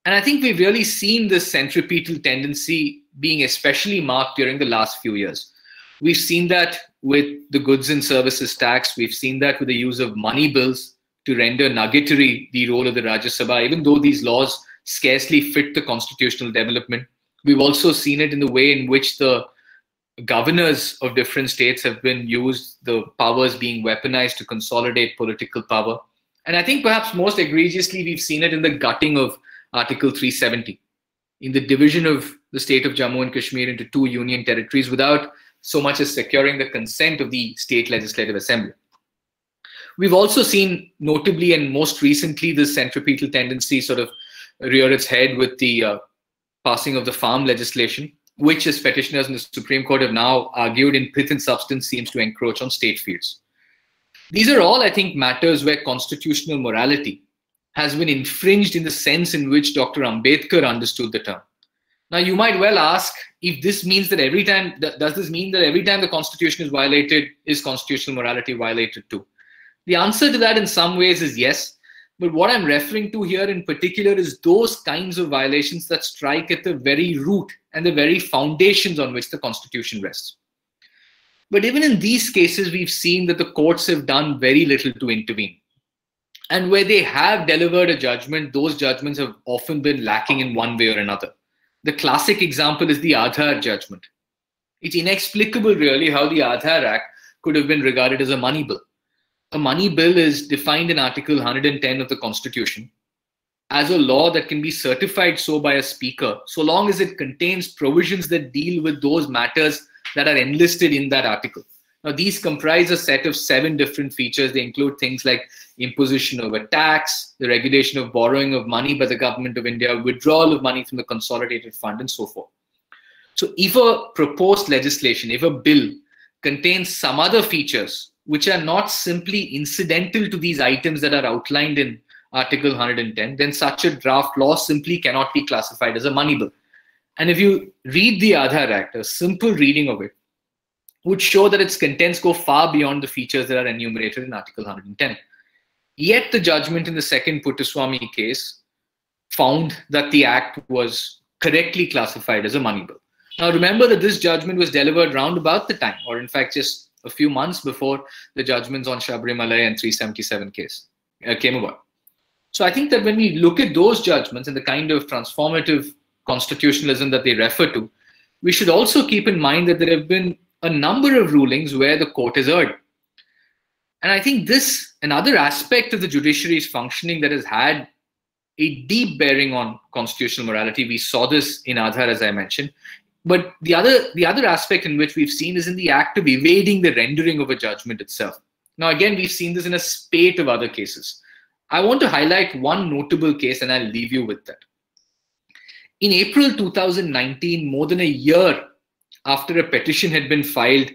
And I think we've really seen this centripetal tendency being especially marked during the last few years. We've seen that with the goods and services tax. We've seen that with the use of money bills to render nugatory the role of the Rajya Sabha, even though these laws scarcely fit the constitutional development. We've also seen it in the way in which the governors of different states have been used, the powers being weaponized to consolidate political power. And I think perhaps most egregiously, we've seen it in the gutting of Article 370, in the division of the state of Jammu and Kashmir into 2 union territories without so much as securing the consent of the state legislative assembly. We've also seen, notably and most recently, this centripetal tendency sort of rear its head with the passing of the farm legislation, which, as petitioners in the Supreme Court have now argued, in pith and substance seems to encroach on state fields. These are all, I think, matters where constitutional morality has been infringed in the sense in which Dr. Ambedkar understood the term. Now, you might well ask if this means that every time, does this mean that every time the Constitution is violated, is constitutional morality violated too? The answer to that in some ways is yes. But what I'm referring to here in particular is those kinds of violations that strike at the very root and the very foundations on which the Constitution rests. But even in these cases, we've seen that the courts have done very little to intervene. And where they have delivered a judgment, those judgments have often been lacking in one way or another. The classic example is the Aadhaar judgment. It's inexplicable, really, how the Aadhaar Act could have been regarded as a money bill. A money bill is defined in Article 110 of the Constitution as a law that can be certified so by a speaker, so long as it contains provisions that deal with those matters that are enlisted in that article. Now, these comprise a set of 7 different features. They include things like imposition of a tax, the regulation of borrowing of money by the government of India, withdrawal of money from the consolidated fund, and so forth. So if a proposed legislation, if a bill contains some other features which are not simply incidental to these items that are outlined in Article 110, then such a draft law simply cannot be classified as a money bill. And if you read the Aadhaar Act, a simple reading of it would show that its contents go far beyond the features that are enumerated in Article 110. Yet the judgment in the second Puttaswamy case found that the act was correctly classified as a money bill. Now remember that this judgment was delivered round about the time, or in fact just a few months before the judgments on Sabarimala and 377 case came about. So I think that when we look at those judgments and the kind of transformative constitutionalism that they refer to, we should also keep in mind that there have been a number of rulings where the court has erred. And I think this, another aspect of the judiciary's functioning that has had a deep bearing on constitutional morality. We saw this in Aadhaar, as I mentioned. But the other aspect in which we've seen is in the act of evading the rendering of a judgment itself. Now, again, we've seen this in a spate of other cases. I want to highlight one notable case, and I'll leave you with that. In April 2019, more than a year after a petition had been filed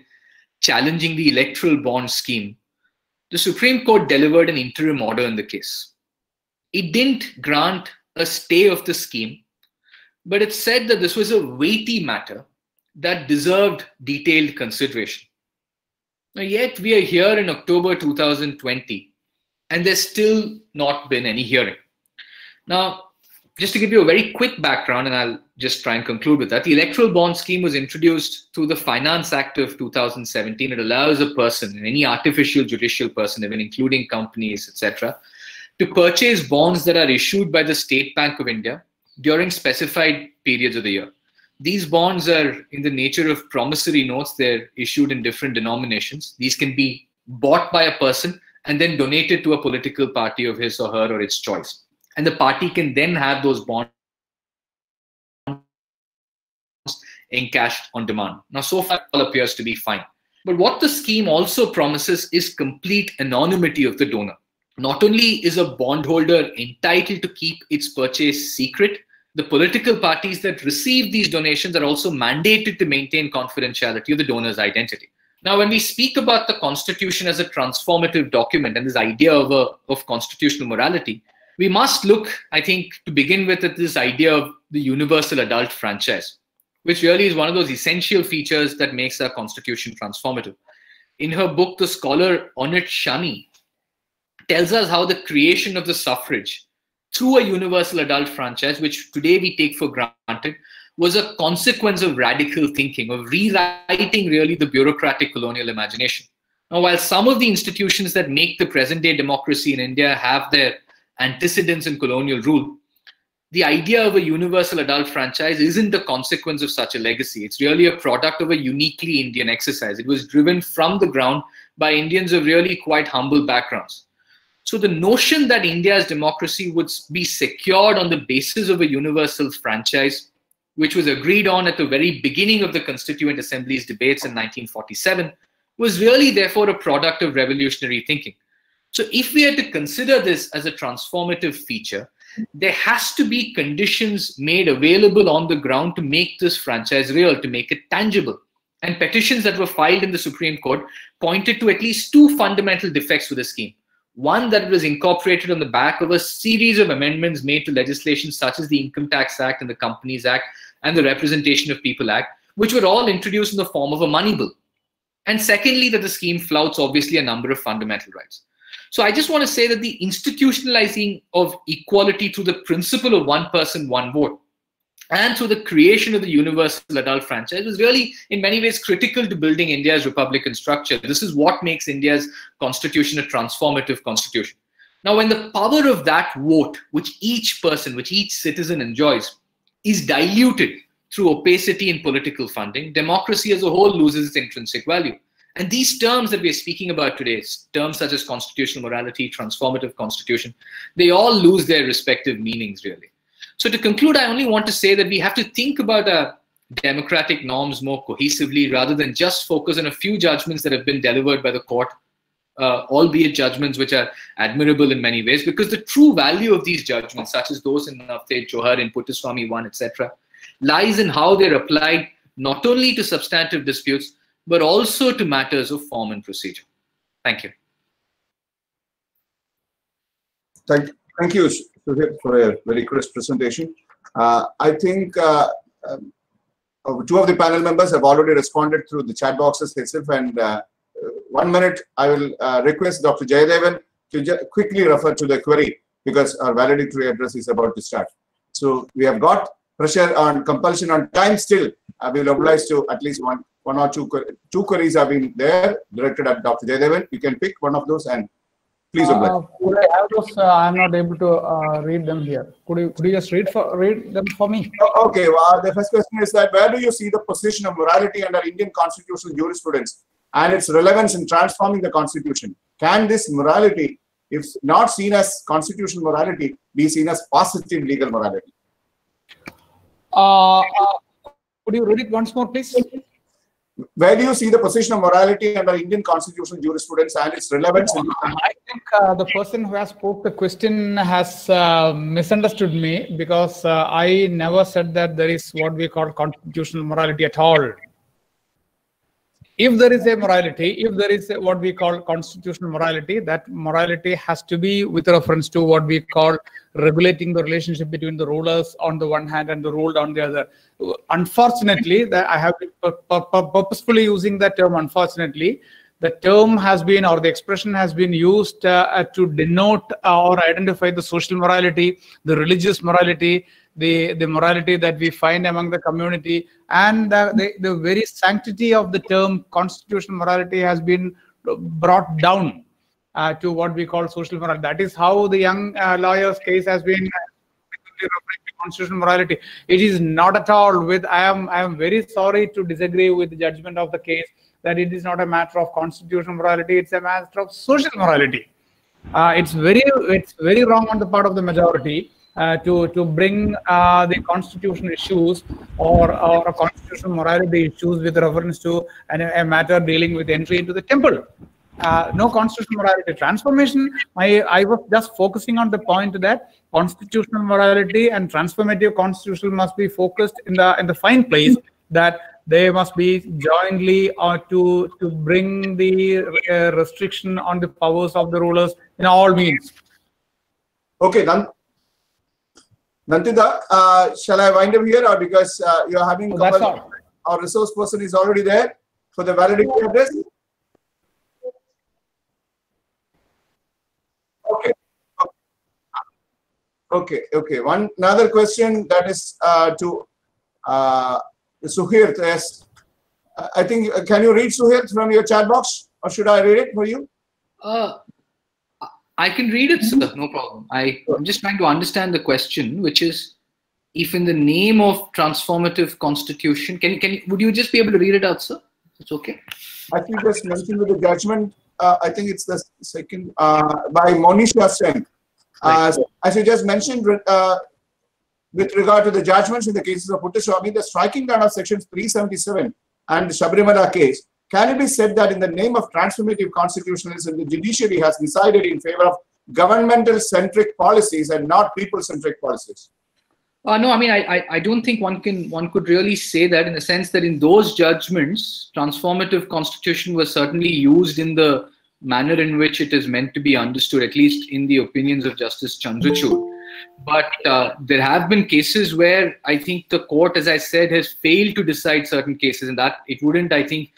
challenging the electoral bond scheme, the Supreme Court delivered an interim order in the case. It didn't grant a stay of the scheme, but it said that this was a weighty matter that deserved detailed consideration. Now, yet we are here in October 2020, and there's still not been any hearing. Now, just to give you a very quick background, and I'll just try and conclude with that, the electoral bond scheme was introduced through the Finance Act of 2017. It allows a person, any artificial judicial person, even including companies, etc., to purchase bonds that are issued by the State Bank of India during specified periods of the year. These bonds are in the nature of promissory notes. They're issued in different denominations. These can be bought by a person and then donated to a political party of his or her or its choice. And the party can then have those bonds encashed on demand. Now, so far, all appears to be fine. But what the scheme also promises is complete anonymity of the donor. Not only is a bondholder entitled to keep its purchase secret, the political parties that receive these donations are also mandated to maintain confidentiality of the donor's identity. Now, when we speak about the Constitution as a transformative document and this idea of constitutional morality, we must look, I think, to begin with, at this idea of the universal adult franchise, which really is one of those essential features that makes our Constitution transformative. In her book, the scholar Onit Shani tells us how the creation of the suffrage through a universal adult franchise, which today we take for granted, was a consequence of radical thinking, of rewriting really the bureaucratic colonial imagination. Now, while some of the institutions that make the present-day democracy in India have their antecedents in colonial rule, the idea of a universal adult franchise isn't a consequence of such a legacy. It's really a product of a uniquely Indian exercise. It was driven from the ground by Indians of really quite humble backgrounds. So the notion that India's democracy would be secured on the basis of a universal franchise, which was agreed on at the very beginning of the Constituent Assembly's debates in 1947, was really therefore a product of revolutionary thinking. So if we are to consider this as a transformative feature, there has to be conditions made available on the ground to make this franchise real, to make it tangible. And petitions that were filed in the Supreme Court pointed to at least two fundamental defects with the scheme. One, that it was incorporated on the back of a series of amendments made to legislation such as the Income Tax Act and the Companies Act and the Representation of People Act, which were all introduced in the form of a money bill. And secondly, that the scheme flouts obviously a number of fundamental rights. So I just want to say that the institutionalizing of equality through the principle of one person, one vote, and through the creation of the universal adult franchise was really in many ways critical to building India's republican structure. This is what makes India's constitution a transformative constitution. Now, when the power of that vote, which each person, which each citizen enjoys, is diluted through opacity in political funding, democracy as a whole loses its intrinsic value. And these terms that we're speaking about today, terms such as constitutional morality, transformative constitution, they all lose their respective meanings, really. So to conclude, I only want to say that we have to think about our democratic norms more cohesively rather than just focus on a few judgments that have been delivered by the court, albeit judgments which are admirable in many ways, because the true value of these judgments, such as those in Navtej Johar, in Puttaswamy 1, etc., lies in how they're applied not only to substantive disputes, but also to matters of form and procedure. Thank you.
Thank you, Sudhir, for a very crisp presentation. I think two of the panel members have already responded through the chat boxes itself, and 1 minute I will request Dr. Jayadevan to quickly refer to the query because our valedictory address is about to start. So we have got pressure on compulsion on time still. We will oblige to at least one or two queries have been there directed at Dr. Jayadevan. You can pick one of those and please oblige.
Could I have those? I'm not able to read them here. Could you just read them for me?
Okay. Well, the first question is that where do you see the position of morality under Indian constitutional jurisprudence and its relevance in transforming the constitution? Can this morality, if not seen as constitutional morality, be seen as positive legal morality?
Could you read it once more, please?
where do you see the position of morality under Indian constitutional jurisprudence and its relevance?
I think the person who has posed the question has misunderstood me, because I never said that there is what we call constitutional morality at all. If there is a morality, if there is what we call constitutional morality, that morality has to be with reference to what we call regulating the relationship between the rulers on the one hand and the ruled on the other. Unfortunately, that I have been purposefully using that term. Unfortunately, the term has been, or the expression has been used to denote or identify the social morality, the religious morality, the morality that we find among the community, and the very sanctity of the term constitutional morality has been brought down to what we call social morality. That is how the young lawyer's case has been referring to constitutional morality. It is not at all with. I am very sorry to disagree with the judgment of the case that it is not a matter of constitutional morality. It's a matter of social morality. It's very wrong on the part of the majority to bring the constitutional issues or constitutional morality issues with reference to a matter dealing with entry into the temple. No constitutional morality transformation. I was just focusing on the point that constitutional morality and transformative constitution must be focused in the fine place, that they must be jointly to bring the restriction on the powers of the rulers in all means.
Okay, Nandita, shall I wind up here, or because you're having our resource person is already there for the validity of this? Okay. Another question that is to Suhirt. Yes, I think. Can you read, Suhirt, from your chat box, or should I read it for you?
I can read it, sir. No problem. I'm just trying to understand the question, which is, if in the name of transformative constitution, would you just be able to read it out, sir? It's okay.
I think just mentioned with the judgment. I think it's the second by Monisha Sen. As you just mentioned, with regard to the judgments in the cases of Puttaswamy, the striking down of sections 377 and the Sabarimala case, can it be said that in the name of transformative constitutionalism, the judiciary has decided in favor of governmental-centric policies and not people-centric policies?
No, I mean, I don't think one could really say that, in the sense that in those judgments, transformative constitution was certainly used in the manner in which it is meant to be understood, at least in the opinions of Justice Chandrachud. But there have been cases where I think the court, as I said, has failed to decide certain cases, and that it wouldn't, I think,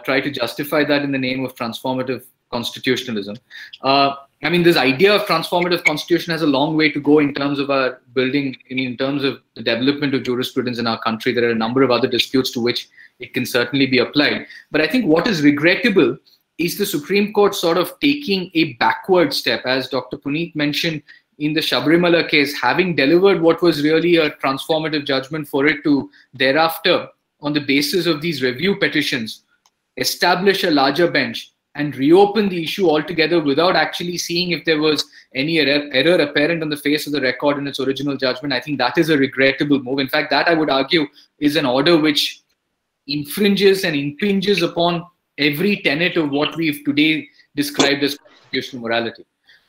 try to justify that in the name of transformative constitutionalism. I mean, this idea of transformative constitution has a long way to go in terms of our building, in terms of the development of jurisprudence in our country. There are a number of other disputes to which it can certainly be applied. But I think what is regrettable is the Supreme Court sort of taking a backward step, as Dr. Puneet mentioned in the Sabarimala case, having delivered what was really a transformative judgment, for it to thereafter, on the basis of these review petitions, establish a larger bench and reopen the issue altogether without actually seeing if there was any error apparent on the face of the record in its original judgment. I think that is a regrettable move. In fact, that, I would argue, is an order which infringes and impinges upon every tenet of what we've today described as constitutional morality.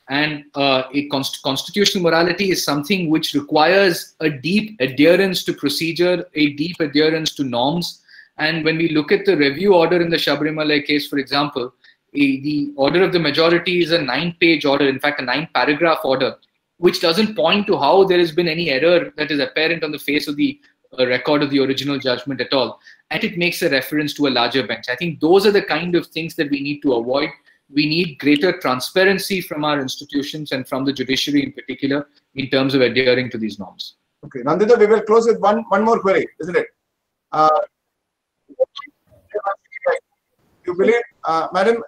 And constitutional morality is something which requires a deep adherence to procedure, a deep adherence to norms. And when we look at the review order in the Sabarimala case, for example, the order of the majority is a 9-page order, in fact, a 9-paragraph order, which doesn't point to how there has been any error that is apparent on the face of the record of the original judgment at all. And it makes a reference to a larger bench. I think those are the kind of things that we need to avoid. We need greater transparency from our institutions and from the judiciary in particular in terms of adhering to these norms.
Okay, Nandita, we will close with one more query, isn't it? You believe, madam?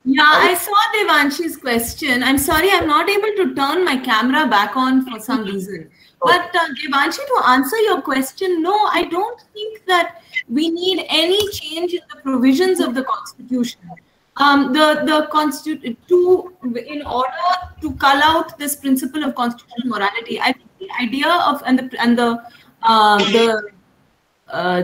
Yeah, I saw Devanshi's question. I'm sorry, I'm not able to turn my camera back on for some reason. But Devanshi, to answer your question, no, I don't think that we need any change in the provisions of the Constitution. In order to cull out this principle of constitutional morality, I think the idea of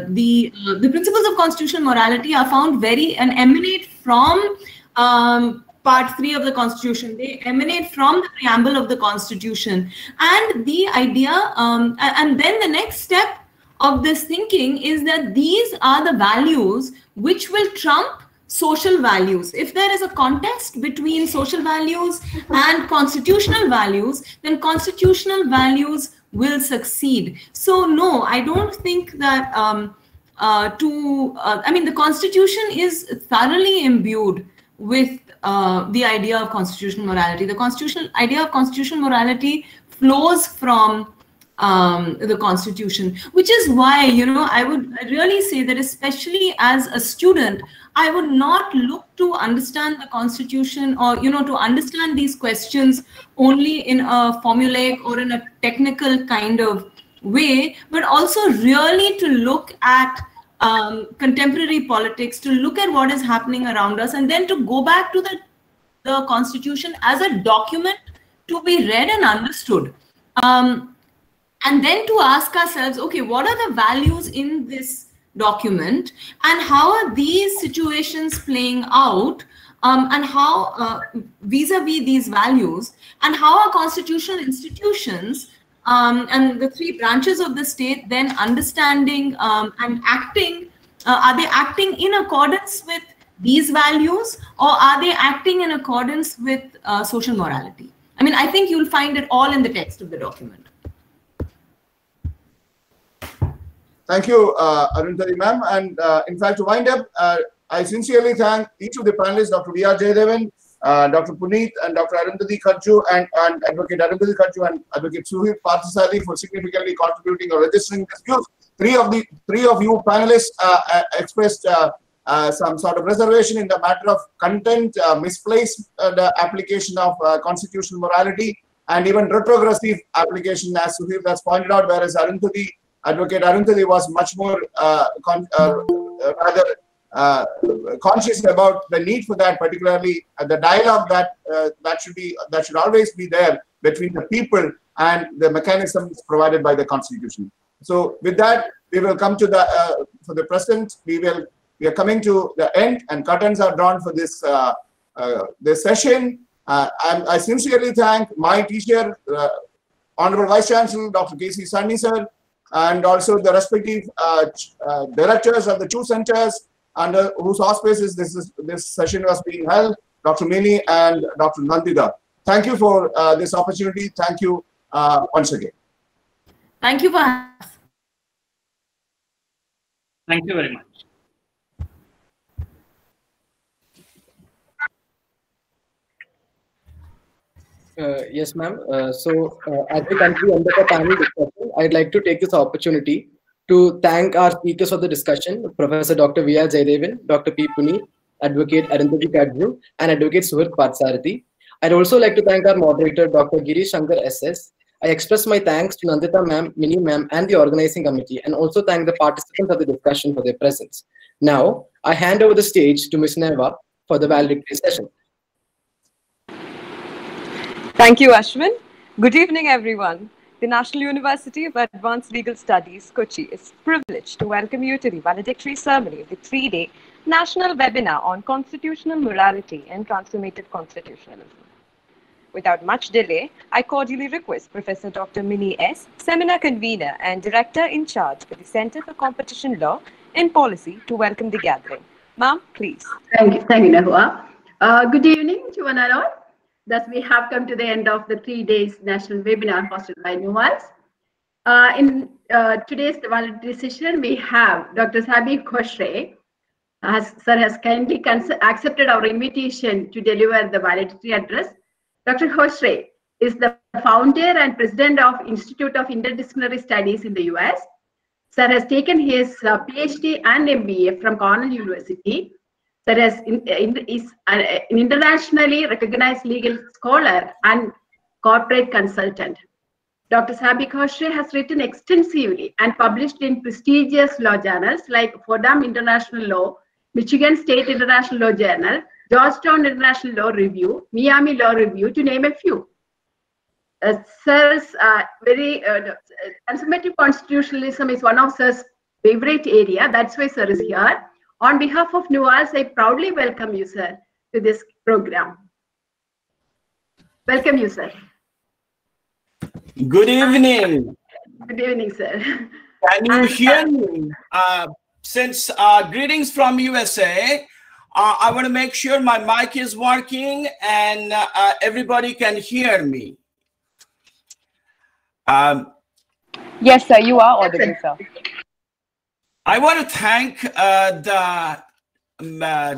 the principles of constitutional morality are found and emanate from Part 3 of the Constitution. They emanate from the preamble of the Constitution. And the idea, and then the next step of this thinking is that these are the values which will trump social values. If there is a contest between social values and constitutional values, then constitutional values will succeed. So no, I don't think that I mean, the Constitution is thoroughly imbued with the idea of constitutional morality. The constitutional idea of constitutional morality flows from the Constitution, which is why, you know, I would really say that, especially as a student, I would not look to understand the Constitution or, you know, to understand these questions only in a formulaic or in a technical kind of way, but also really to look at contemporary politics, to look at what is happening around us, and then to go back to the Constitution as a document to be read and understood. And then to ask ourselves, okay, what are the values in this document, and how are these situations playing out, and how vis-a-vis these values, and how are constitutional institutions and the three branches of the state then understanding and acting, are they acting in accordance with these values, or are they acting in accordance with social morality? I mean, I think you'll find it all in the text of the document.
Thank you, Arundhati ma'am. And in fact, to wind up, I sincerely thank each of the panelists, Dr. V.R. Jayadevan, Dr. Puneet, and Dr. Arundhati Kajju, and Advocate Arundhati Kajju and Advocate Suhir Parthasarathy for significantly contributing or registering this views. Three of you panelists expressed some sort of reservation in the matter of content, misplaced the application of constitutional morality, and even retrogressive application, as Suhir has pointed out, whereas Advocate Arundhati was much more conscious about the need for that, particularly the dialogue that should always be there between the people and the mechanisms provided by the Constitution. So with that, we will come to the for the present. We are coming to the end, and curtains are drawn for this this session. I sincerely thank my teacher, Honorable Vice Chancellor Dr. K.C. Sunny sir, and also the respective directors of the two centers under whose auspices this session was being held, Dr. Mini and Dr. Nandita. Thank you for this opportunity. Thank you once again.
Thank you for having us.
Thank you very much.
Yes, ma'am. So as we continue under the panel discussion, I'd like to take this opportunity to thank our speakers of the discussion, Professor Dr. V.R. Jayadevan, Dr. P. Puneet, Advocate Arundhati Kajju, and Advocate Suhir Parthasarathy. I'd also like to thank our moderator, Dr. Girish Shankar SS. I express my thanks to Nandita ma'am, Mini ma'am, and the organizing committee, and also thank the participants of the discussion for their presence. Now, I hand over the stage to Ms. Neva for the valedictory session.
Thank you, Ashwin. Good evening, everyone. The National University of Advanced Legal Studies, Kochi, is privileged to welcome you to the valedictory ceremony of the 3-day national webinar on constitutional morality and transformative constitutionalism. Without much delay, I cordially request Professor Dr. Mini S., Seminar Convener and Director in charge at the Center for Competition Law and Policy, to welcome the gathering. Ma'am, please.
Thank you, Nehua. Good evening to one and all. Thus, we have come to the end of the 3 days national webinar hosted by Nuwals. In today's valedictory session, we have Dr. Sabi Khoshre. Sir has kindly accepted our invitation to deliver the valedictory address. Dr. Khoshre is the founder and president of Institute of Interdisciplinary Studies in the US. Sir has taken his PhD and MBA from Cornell University. Sir is an internationally recognized legal scholar and corporate consultant. Dr. Sabi Khoshre has written extensively and published in prestigious law journals like Fordham International Law, Michigan State International Law Journal, Georgetown International Law Review, Miami Law Review, to name a few. Sir's transformative constitutionalism is one of Sir's favorite area. That's why sir is here. On behalf of NUALS, I proudly welcome you, sir, to this program. Welcome you, sir.
Good evening.
Good evening, sir.
Can you hear me? Since greetings from USA, I want to make sure my mic is working and everybody can hear me.
Yes, sir, you are audible, sir.
I want to thank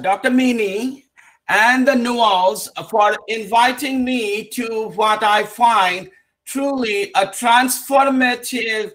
Dr. Meany and the NUALS for inviting me to what I find truly a transformative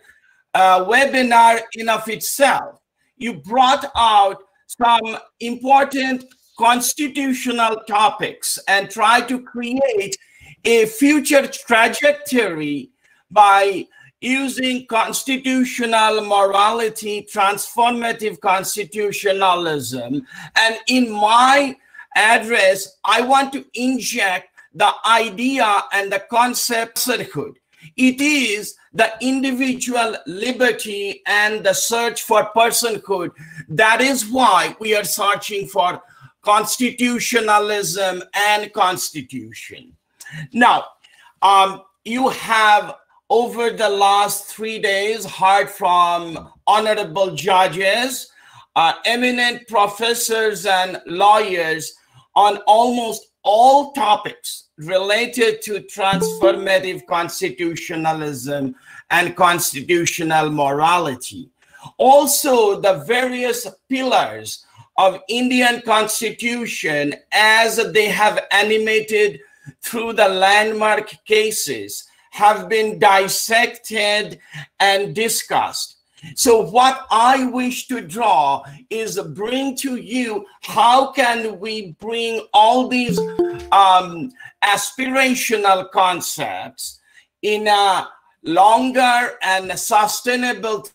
webinar in of itself. You brought out some important constitutional topics and tried to create a future trajectory by using constitutional morality, transformative constitutionalism. And in my address, I want to inject the idea and the concept of personhood. It is the individual liberty and the search for personhood. That is why we are searching for constitutionalism and constitution. Now, you have over the last 3 days heard from honorable judges, eminent professors and lawyers on almost all topics related to transformative constitutionalism and constitutional morality. Also, the various pillars of Indian Constitution as they have animated through the landmark cases have been dissected and discussed. So what I wish to draw is bring to you how can we bring all these aspirational concepts in a longer and sustainable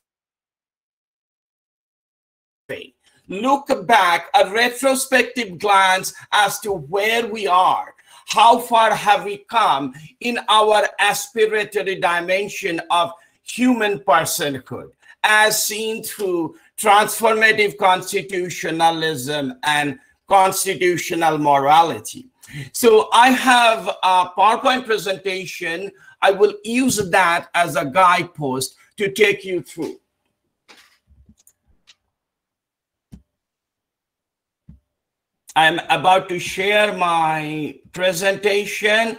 way. Look back, a retrospective glance as to where we are. How far have we come in our aspiratory dimension of human personhood, as seen through transformative constitutionalism and constitutional morality. So I have a PowerPoint presentation. I will use that as a guidepost to take you through. I'm about to share my presentation.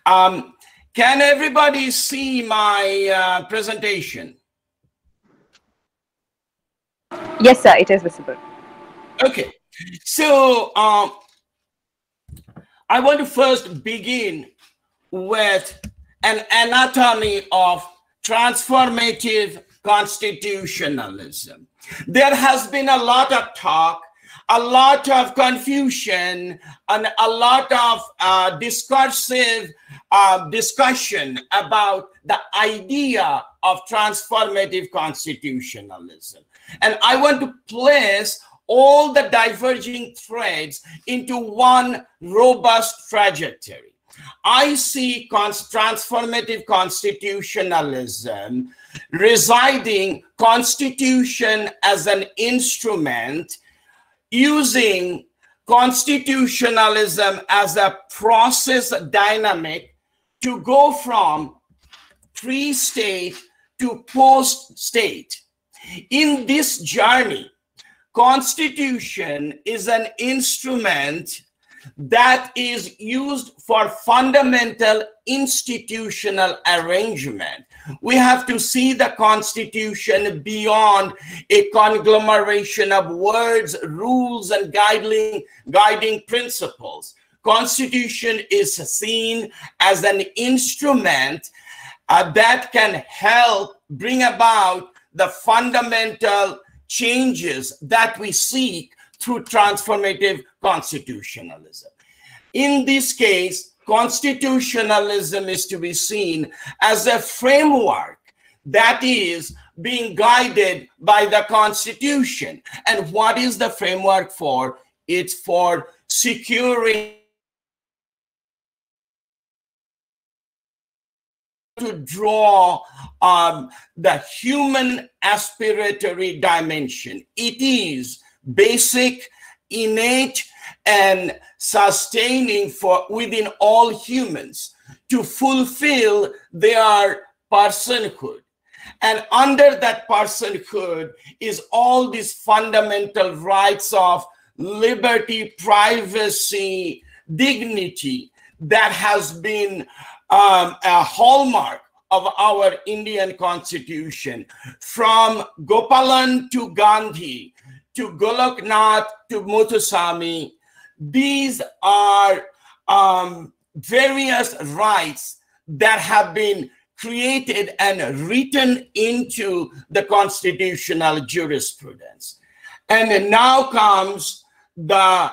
Can everybody see my presentation?
Yes, sir, it is visible.
Okay, so I want to first begin with an anatomy of transformative constitutionalism. There has been a lot of talk, a lot of confusion, and a lot of discursive discussion about the idea of transformative constitutionalism. And I want to place all the diverging threads into one robust trajectory. I see transformative constitutionalism residing constitution as an instrument, using constitutionalism as a process dynamic to go from pre-state to post-state. In this journey, Constitution is an instrument that is used for fundamental institutional arrangement. We have to see the Constitution beyond a conglomeration of words, rules, and guiding principles. Constitution is seen as an instrument that can help bring about the fundamental changes that we seek through transformative constitutionalism. In this case, constitutionalism is to be seen as a framework that is being guided by the Constitution. And what is the framework for? It's for securing to draw the human aspiratory dimension. It is basic, innate, and sustaining for within all humans to fulfill their personhood. And under that personhood is all these fundamental rights of liberty, privacy, dignity that has been a hallmark of our Indian Constitution. From Gopalan to Gandhi, to Goloknath to Muthuswamy, these are various rights that have been created and written into the constitutional jurisprudence. And now comes the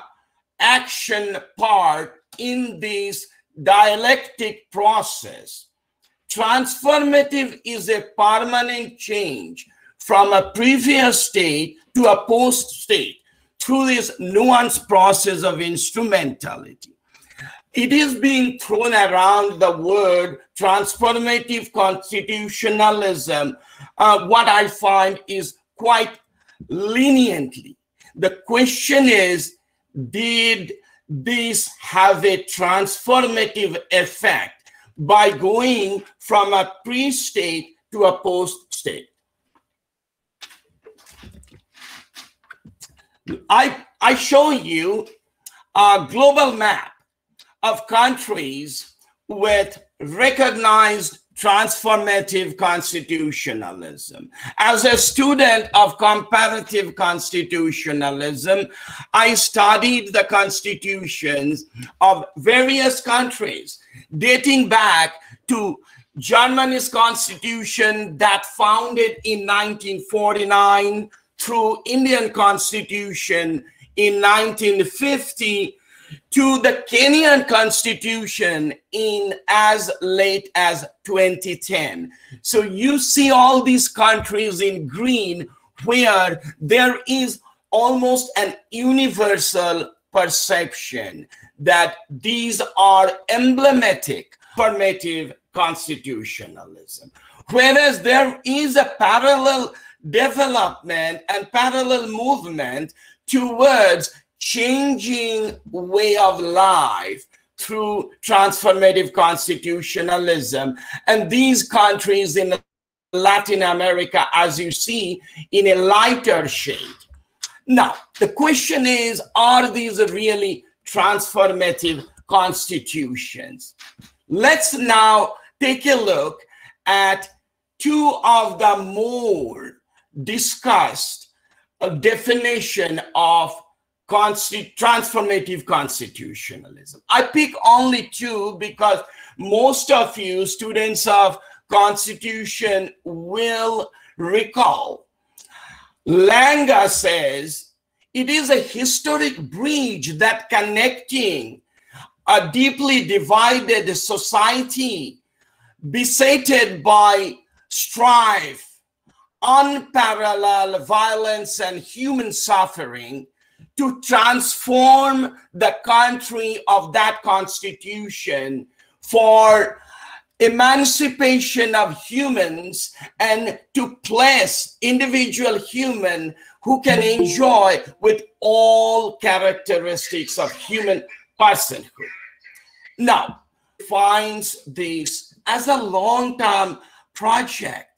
action part in this dialectic process. Transformative is a permanent change from a previous state to a post state through this nuanced process of instrumentality. It is being thrown around the word transformative constitutionalism. What I find is quite leniently. The question is, did this have a transformative effect by going from a pre-state to a post-state? I show you a global map of countries with recognized transformative constitutionalism. As a student of comparative constitutionalism, I studied the constitutions of various countries, dating back to Germany's constitution that founded in 1949, through Indian Constitution in 1950, to the Kenyan Constitution in as late as 2010. So you see all these countries in green where there is almost an universal perception that these are emblematic formative constitutionalism. Whereas there is a parallel development and parallel movement towards changing way of life through transformative constitutionalism. And these countries in Latin America, as you see, in a lighter shade. Now, the question is, are these really transformative constitutions? Let's now take a look at two of the more discussed definition of transformative constitutionalism. I pick only two because most of you students of Constitution will recall. Langer says it is a historic bridge that connecting a deeply divided society besetted by strife, unparalleled violence, and human suffering, to transform the country of that constitution for emancipation of humans and to place individual human who can enjoy with all characteristics of human personhood. Now, finds this as a long-term project,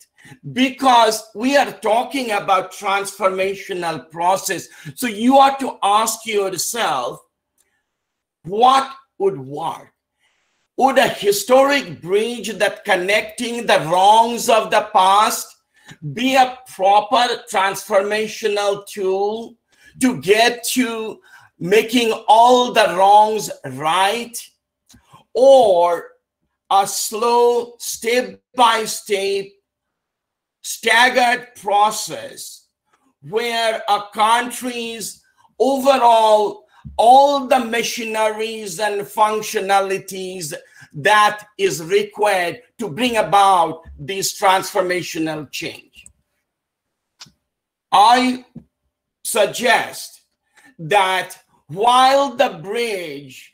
because we are talking about transformational process. So you are to ask yourself, what would work? Would a historic bridge that connecting the wrongs of the past be a proper transformational tool to get to making all the wrongs right? Or a slow, step-by-step, staggered process where a country's overall, all the machineries and functionalities that is required to bring about this transformational change? I suggest that while the bridge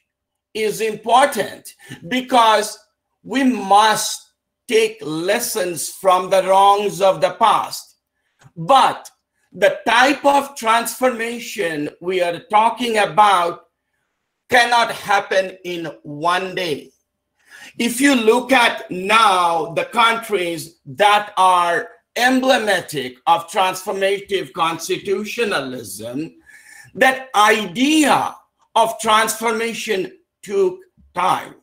is important, because we must take lessons from the wrongs of the past. But the type of transformation we are talking about cannot happen in one day. If you look at now the countries that are emblematic of transformative constitutionalism, that idea of transformation took time.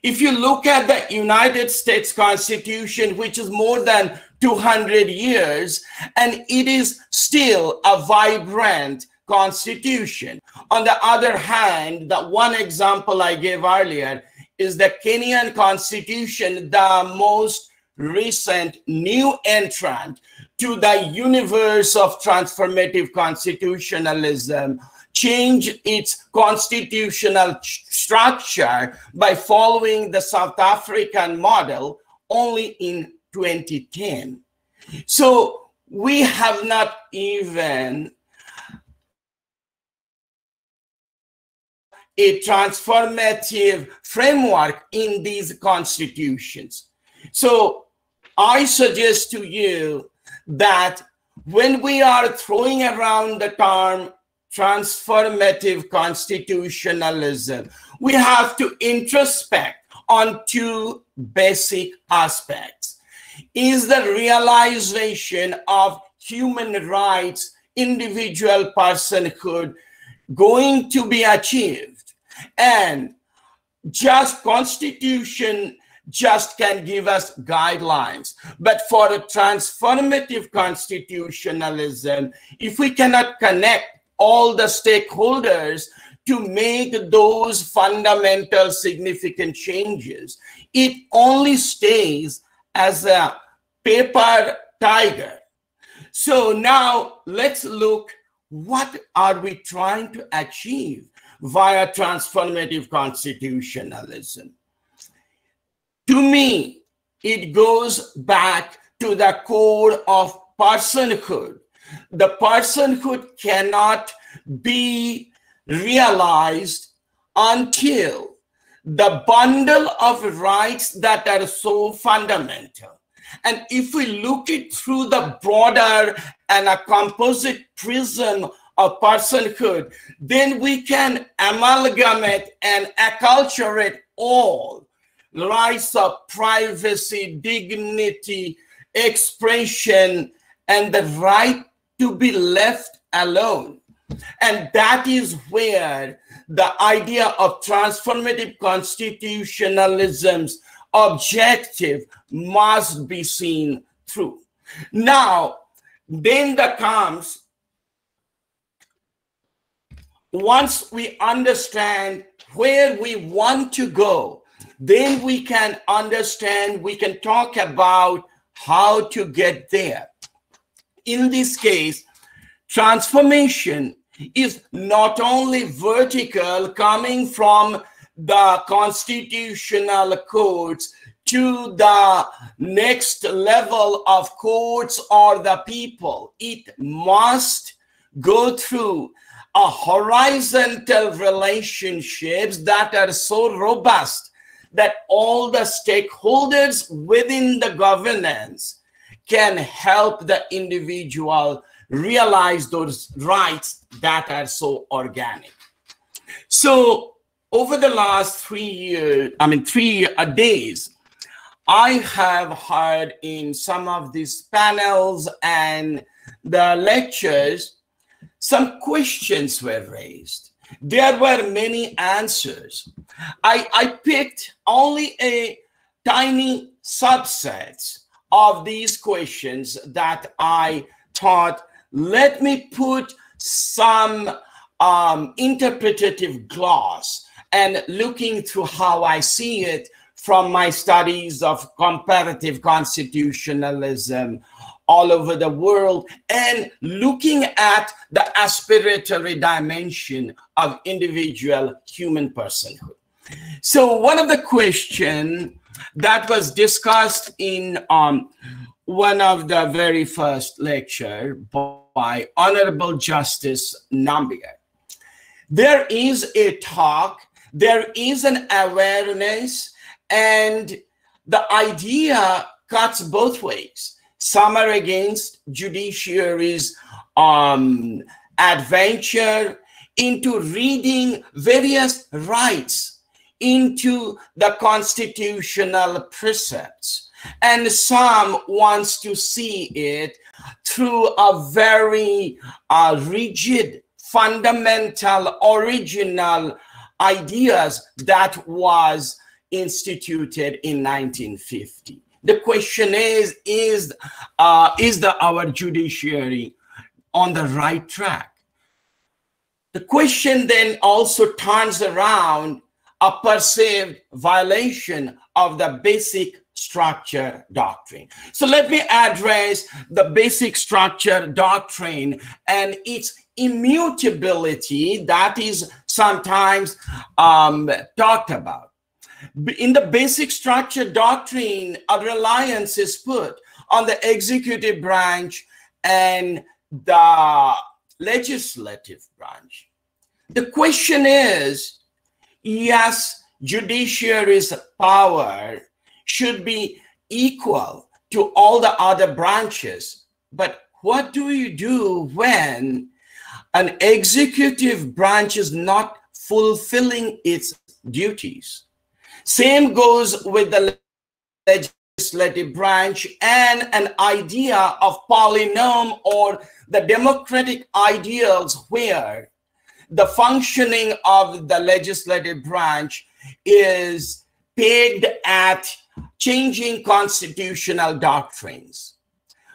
If you look at the United States Constitution, which is more than 200 years, and it is still a vibrant constitution. On the other hand, the one example I gave earlier is the Kenyan Constitution, the most recent new entrant to the universe of transformative constitutionalism, changed its constitutional structure by following the South African model only in 2010. So we have not even a transformative framework in these constitutions. So I suggest to you that when we are throwing around the term transformative constitutionalism, we have to introspect on two basic aspects. Is the realization of human rights, individual personhood going to be achieved? And just constitution just can give us guidelines. But for a transformative constitutionalism, if we cannot connect all the stakeholders to make those fundamental significant changes, it only stays as a paper tiger. So now let's look, what are we trying to achieve via transformative constitutionalism? To me, it goes back to the core of personhood. The personhood cannot be realized until the bundle of rights that are so fundamental. And if we look it through the broader and a composite prism of personhood, then we can amalgamate and acculturate all rights of privacy, dignity, expression, and the right to be left alone. And that is where the idea of transformative constitutionalism's objective must be seen through. Now, then there comes, once we understand where we want to go, then we can understand, we can talk about how to get there. In this case, transformation is not only vertical, coming from the constitutional courts to the next level of courts or the people. It must go through a horizontal relationships that are so robust that all the stakeholders within the governance can help the individual realize those rights that are so organic. So over the last 3 days, I have heard in some of these panels and the lectures, some questions were raised. There were many answers. I picked only a tiny subset of these questions that I thought, let me put some interpretative gloss and looking through how I see it from my studies of comparative constitutionalism all over the world, and looking at the aspiratory dimension of individual human personhood. So one of the questions that was discussed in one of the very first lecture by Honorable Justice Nambiar, there is a talk, there is an awareness, and the idea cuts both ways. Some are against judiciary's adventure into reading various rights into the constitutional precepts. And some wants to see it through a very rigid, fundamental, original ideas that was instituted in 1950. The question is our judiciary on the right track? The question then also turns around a perceived violation of the basic structure doctrine. So let me address the basic structure doctrine and its immutability that is sometimes talked about. In the basic structure doctrine, a reliance is put on the executive branch and the legislative branch. The question is, yes, judiciary's power should be equal to all the other branches, but what do you do when an executive branch is not fulfilling its duties? Same goes with the legislative branch and an idea of polynomial or the democratic ideals where the functioning of the legislative branch is pegged at changing constitutional doctrines.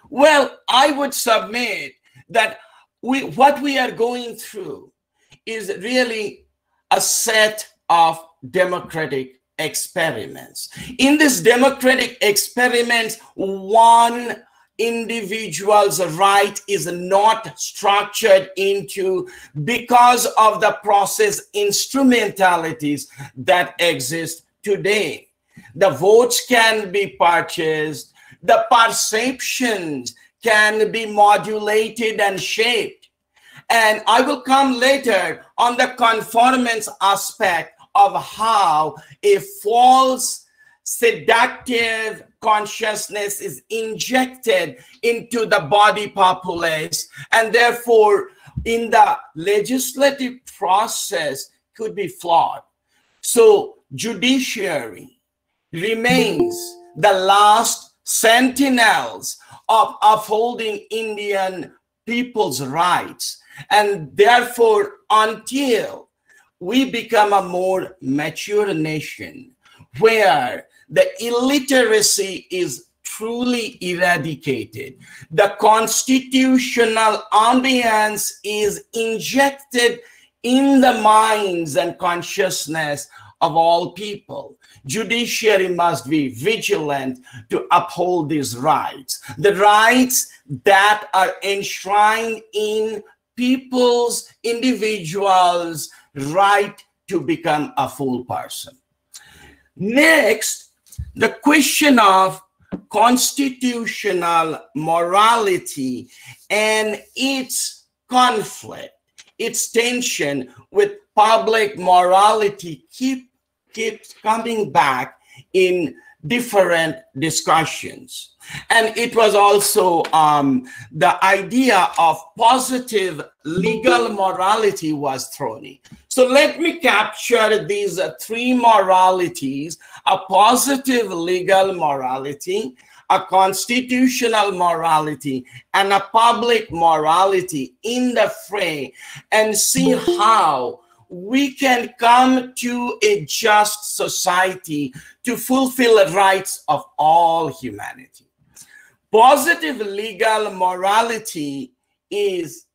Well, I would submit that what we are going through is really a set of democratic experiments. In this democratic experiments, one individual's right is not structured into because of the process instrumentalities that exist today. The votes can be purchased, the perceptions can be modulated and shaped. And I will come later on the conformance aspect of how a false seductive consciousness is injected into the body populace, and therefore in the legislative process could be flawed. So judiciary remains the last sentinels of upholding Indian people's rights, and therefore until we become a more mature nation where the illiteracy is truly eradicated, the constitutional ambience is injected in the minds and consciousness of all people, judiciary must be vigilant to uphold these rights, the rights that are enshrined in people's, individuals' right to become a full person. Next, the question of constitutional morality and its conflict, its tension with public morality keeps coming back in different discussions. And it was also the idea of positive legal morality was thrown in. So let me capture these three moralities: a positive legal morality, a constitutional morality, and a public morality in the fray, and see how we can come to a just society to fulfill the rights of all humanity. Positive legal morality is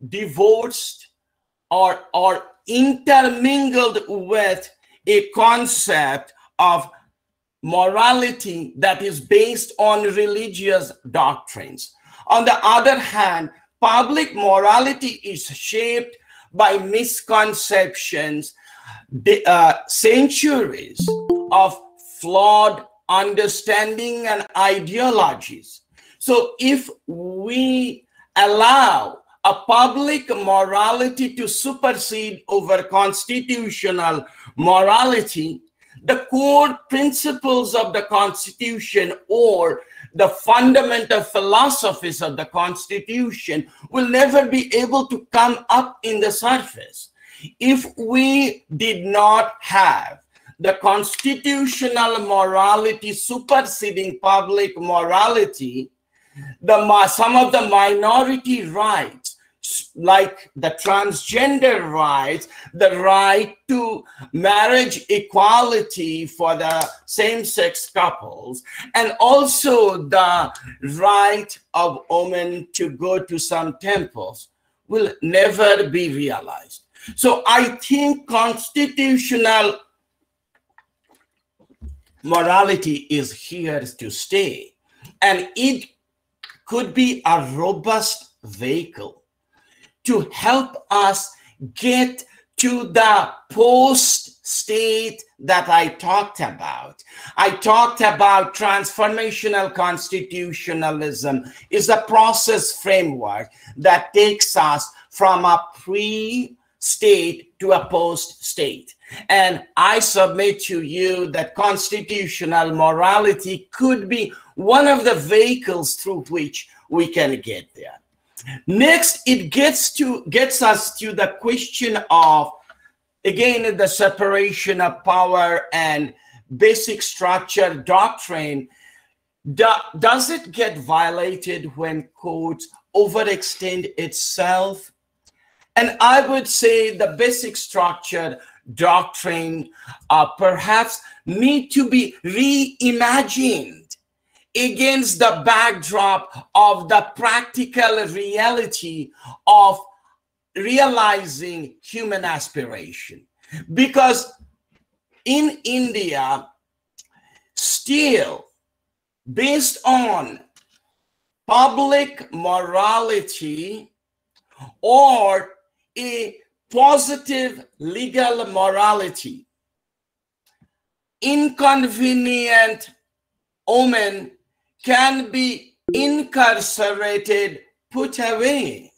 divorced or intermingled with a concept of morality that is based on religious doctrines. On the other hand, public morality is shaped by misconceptions, centuries of flawed understanding and ideologies. So if we allow a public morality to supersede over constitutional morality, the core principles of the Constitution or the fundamental philosophies of the Constitution will never be able to come up in the surface. If we did not have the constitutional morality superseding public morality, some of the minority rights, like the transgender rights, the right to marriage equality for the same-sex couples, and also the right of women to go to some temples, will never be realized. So I think constitutional morality is here to stay, and it could be a robust vehicle to help us get to the post-state that I talked about. I talked about transformational constitutionalism is a process framework that takes us from a pre-state to a post-state. And I submit to you that constitutional morality could be one of the vehicles through which we can get there. Next, it gets us to the question of, again, the separation of power and basic structure doctrine. Does it get violated when courts overextend itself? And I would say the basic structure doctrine perhaps need to be reimagined against the backdrop of the practical reality of realizing human aspiration. Because in India, still, based on public morality or a positive legal morality, inconvenient women can be incarcerated, put away.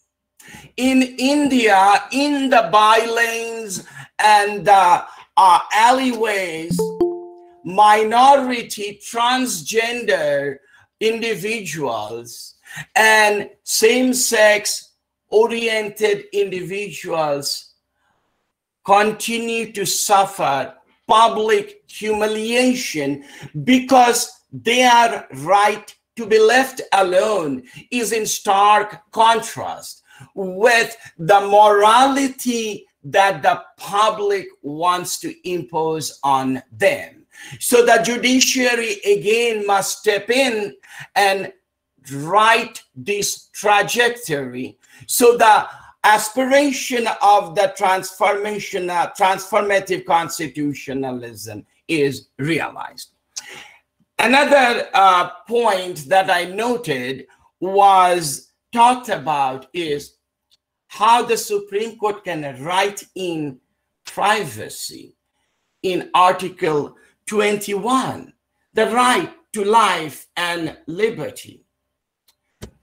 In India, in the bylanes and the alleyways, minority transgender individuals and same-sex oriented individuals continue to suffer public humiliation because their right to be left alone is in stark contrast with the morality that the public wants to impose on them. So the judiciary again must step in and right this trajectory. So the aspiration of the transformative constitutionalism is realized. Another point that I noted was talked about is how the Supreme Court can write in privacy in Article 21, the right to life and liberty.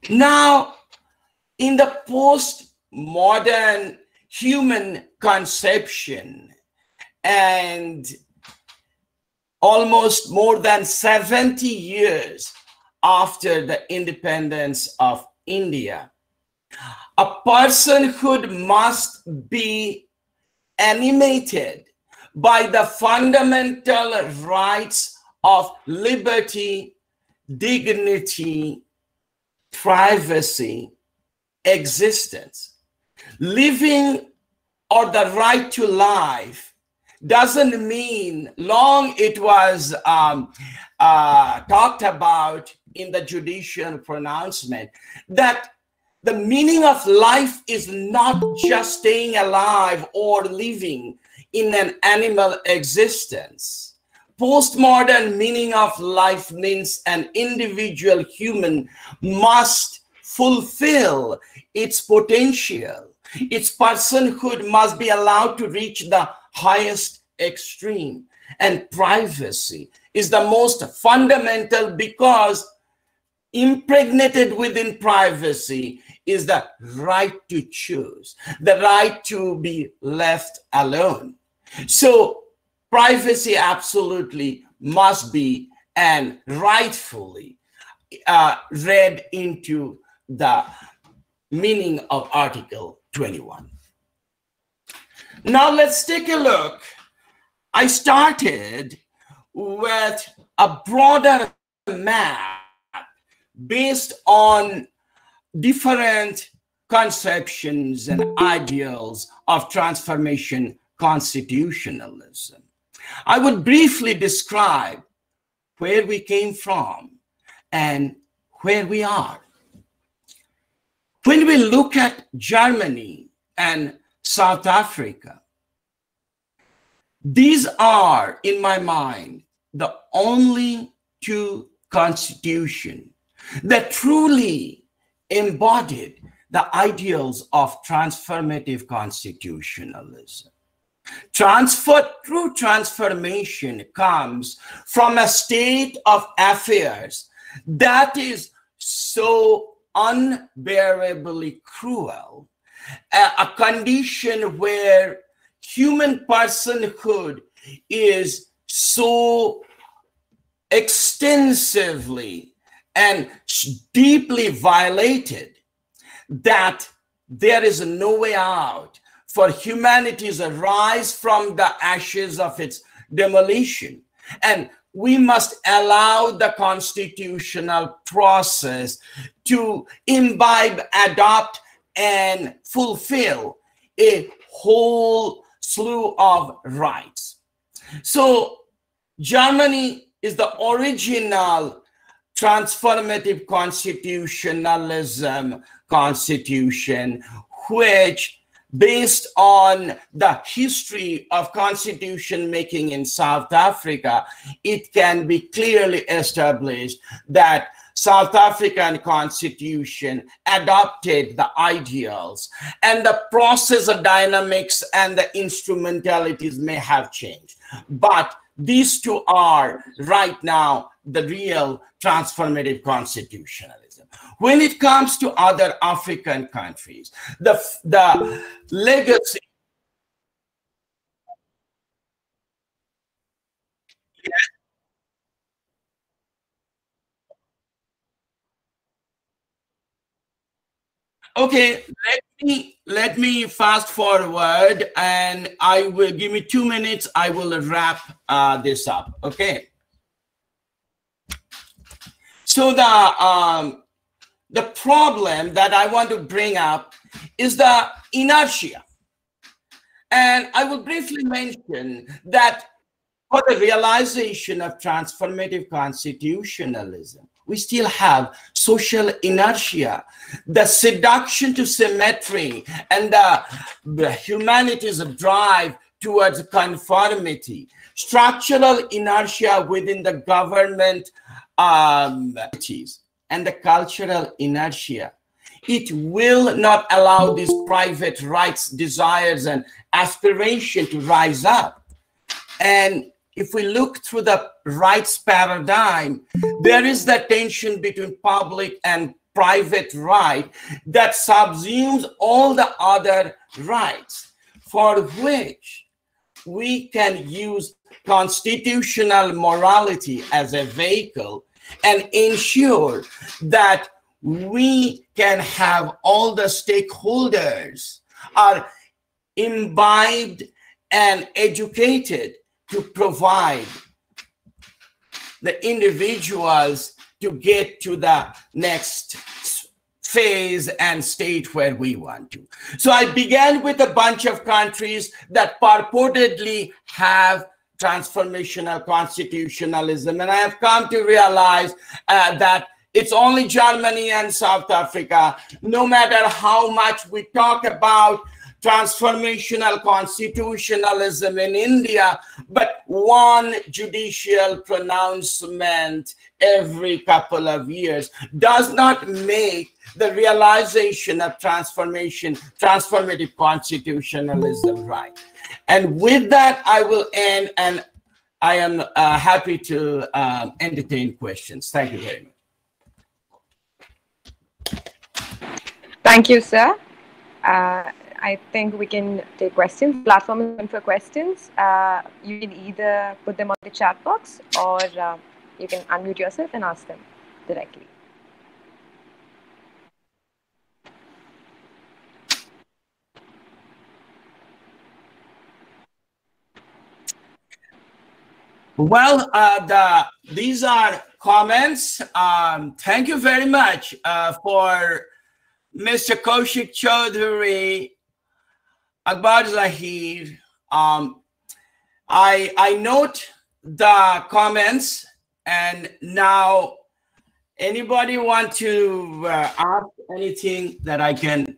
Now, in the post-modern human conception and almost more than 70 years after the independence of India, a personhood must be animated by the fundamental rights of liberty, dignity, privacy, existence. Living or the right to life doesn't mean, long it was talked about in the judicial pronouncement, that the meaning of life is not just staying alive or living in an animal existence. Postmodern meaning of life means an individual human must fulfill its potential. Its personhood must be allowed to reach the highest extreme. And privacy is the most fundamental, because impregnated within privacy is the right to choose, the right to be left alone. So privacy absolutely must be and rightfully read into the meaning of Article 21. Now let's take a look. I started with a broader map based on different conceptions and ideals of transformation constitutionalism. I would briefly describe where we came from and where we are. When we look at Germany and South Africa, these are, in my mind, the only two constitutions that truly embodied the ideals of transformative constitutionalism. True transformation comes from a state of affairs that is so unbearably cruel, a condition where human personhood is so extensively and deeply violated that there is no way out for humanity's rise from the ashes of its demolition. And we must allow the constitutional process to imbibe, adopt, and fulfill a whole slew of rights. So Germany is the original transformative constitutionalism constitution, which, based on the history of constitution making in South Africa, it can be clearly established that South African constitution adopted the ideals, and the process of dynamics and the instrumentalities may have changed. But these two are right now the real transformative constitutionalism. When it comes to other African countries, the legacy. Okay, let me fast forward, and I will give me 2 minutes. I will wrap this up. Okay. So the problem that I want to bring up is the inertia, and I will briefly mention that for the realization of transformative constitutionalism, we still have social inertia, the seduction to symmetry, and the humanity's drive towards conformity, structural inertia within the government and the cultural inertia. It will not allow these private rights, desires, and aspiration to rise up. And if we look through the rights paradigm, there is that tension between public and private right that subsumes all the other rights, for which we can use constitutional morality as a vehicle and ensure that we can have all the stakeholders are imbibed and educated to provide the individuals to get to the next phase and state where we want to. So I began with a bunch of countries that purportedly have transformational constitutionalism, and I have come to realize that it's only Germany and South Africa. No matter how much we talk about transformational constitutionalism in India, but one judicial pronouncement every couple of years does not make the realization of transformative constitutionalism right. And with that, I will end, and I am happy to entertain questions. Thank you very much.
Thank you, sir. I think we can take questions. The platform is open for questions. You can either put them on the chat box or you can unmute yourself and ask them directly.
Well, these are comments. Thank you very much for Mr. Kaushik Chaudhary, Akbar Zahir. I note the comments, and now anybody want to ask anything that I can?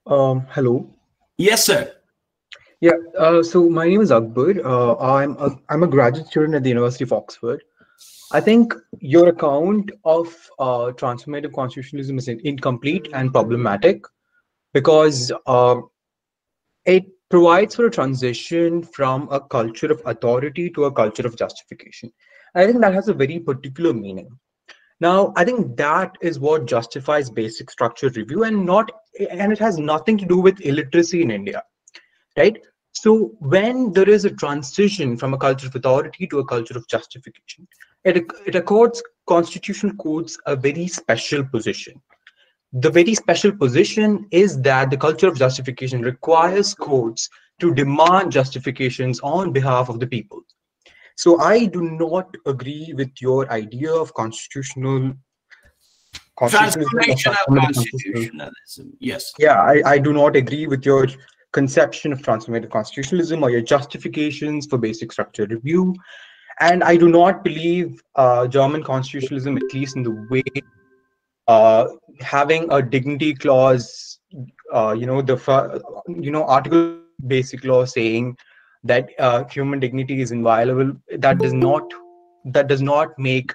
Hello.
Yes, sir.
Yeah, so my name is Akbar. I'm a graduate student at the University of Oxford. I think your account of transformative constitutionalism is incomplete and problematic because it provides for a transition from a culture of authority to a culture of justification. I think that has a very particular meaning. Now, I think that is what justifies basic structure review, and it has nothing to do with illiteracy in India, right? So when there is a transition from a culture of authority to a culture of justification, it accords constitutional codes a very special position. The very special position is that the culture of justification requires courts to demand justifications on behalf of the people. So I do not agree with your idea of
Transformational constitutionalism. Yes.
Yeah, I do not agree with your conception of transformative constitutionalism or your justifications for basic structure review. And I do not believe German constitutionalism, at least in the way having a dignity clause, article basic law saying that human dignity is inviolable. That does not make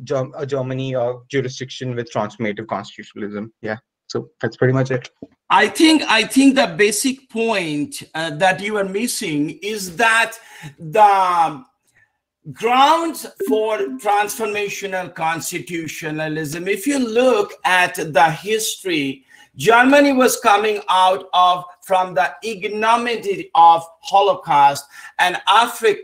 Germany a jurisdiction with transformative constitutionalism. Yeah, so that's pretty much it.
I think the basic point that you are missing is that the grounds for transformational constitutionalism, if you look at the history, Germany was coming out from the ignominy of Holocaust, and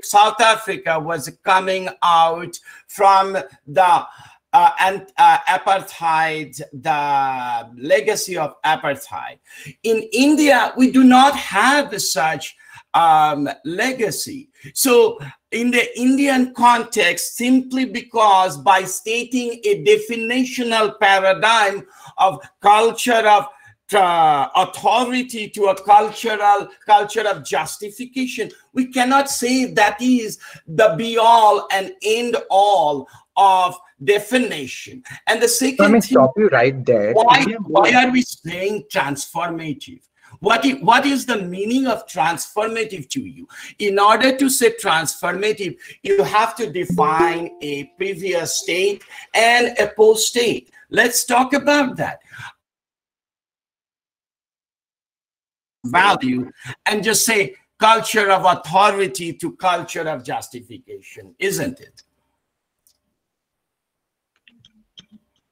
South Africa was coming out from the apartheid, the legacy of apartheid. In India, we do not have such legacy. So in the Indian context, simply because by stating a definitional paradigm of culture of authority to a culture of justification, we cannot say that is the be-all and end-all of definition. And the second
Let me
thing,
stop you right there.
Why are we saying transformative? What is the meaning of transformative to you? In order to say transformative, you have to define a previous state and a post state. Let's talk about that. Value and just say culture of authority to culture of justification, isn't it?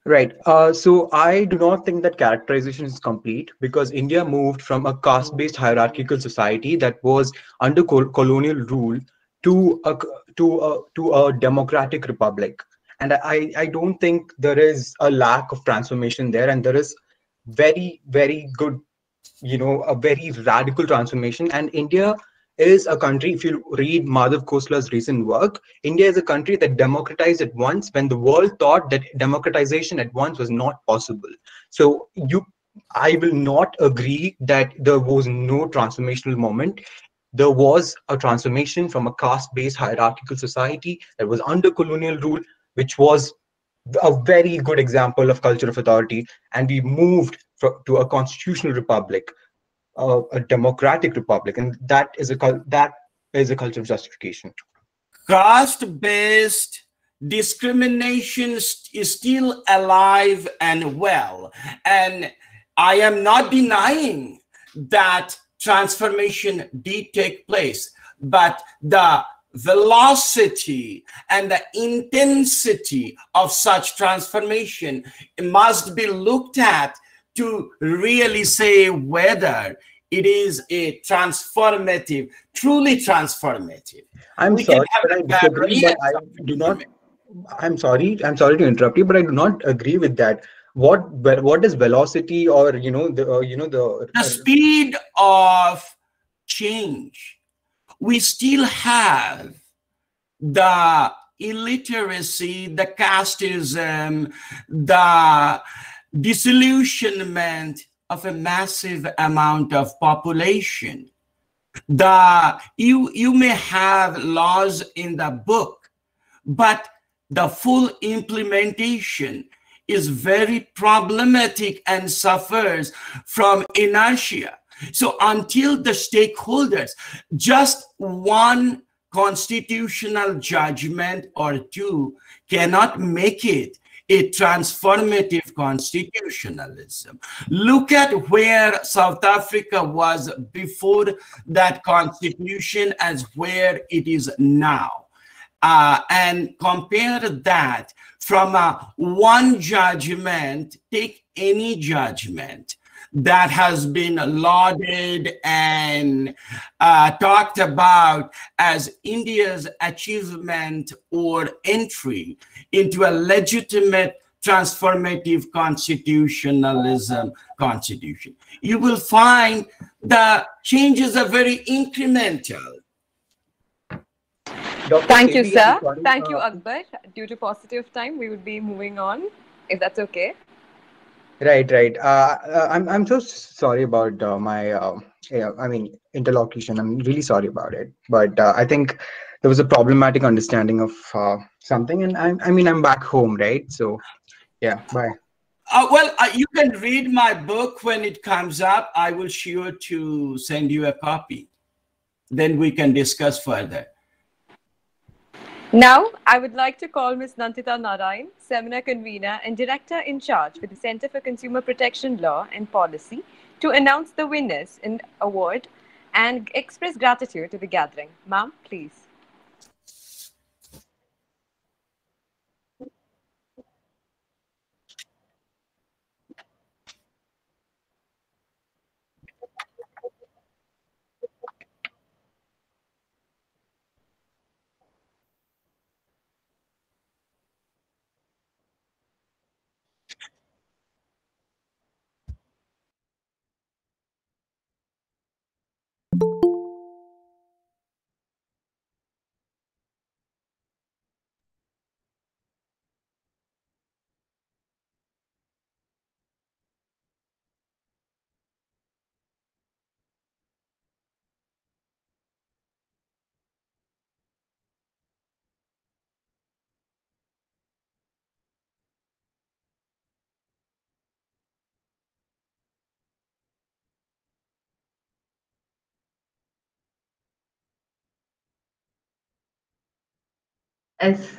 Right. So I do not think that characterization is complete because India moved from a caste-based hierarchical society that was under colonial rule to a democratic republic. And I don't think there is a lack of transformation there, and there is very, very good, a very radical transformation. And India is a country, if you read Madhav Khosla's recent work, India is a country that democratized at once when the world thought that democratization at once was not possible. So I will not agree that there was no transformational moment. There was a transformation from a caste-based hierarchical society that was under colonial rule, which was a very good example of culture of authority, and we moved to a constitutional republic, a democratic republic, and that is a culture of justification.
Caste-based discrimination is still alive and well, and I am not denying that transformation did take place, but the velocity and the intensity of such transformation must be looked at to really say whether it is a transformative, truly transformative.
I'm
We can
sorry,
have
but I
a
disagree. But
variance
I do not. I'm sorry to interrupt you, but I do not agree with that. What is velocity, or
the speed of change. We still have the illiteracy, the casteism, the disillusionment of a massive amount of population. You may have laws in the book, but the full implementation is very problematic and suffers from inertia. So until the stakeholders, just one constitutional judgment or two cannot make it a transformative constitutionalism. Look at where South Africa was before that constitution as where it is now. And compare that from one judgment, take any judgment that has been lauded and talked about as India's achievement or entry into a legitimate transformative constitutionalism constitution. You will find the changes are very incremental.
Thank you, sir. Thank you, Akbar. Due to paucity of time, we would be moving on, if that's okay.
Right. I'm so sorry about my interlocution. I'm really sorry about it. But I think there was a problematic understanding of something, and I'm back home, right? So yeah, bye.
You can read my book when it comes up. I will sure to send you a copy. Then we can discuss further.
Now, I would like to call Ms. Nandita Narayan, Seminar Convener and Director in Charge with the Center for Consumer Protection Law and Policy, to announce the winners in award and express gratitude to the gathering. Ma'am, please.
Yes.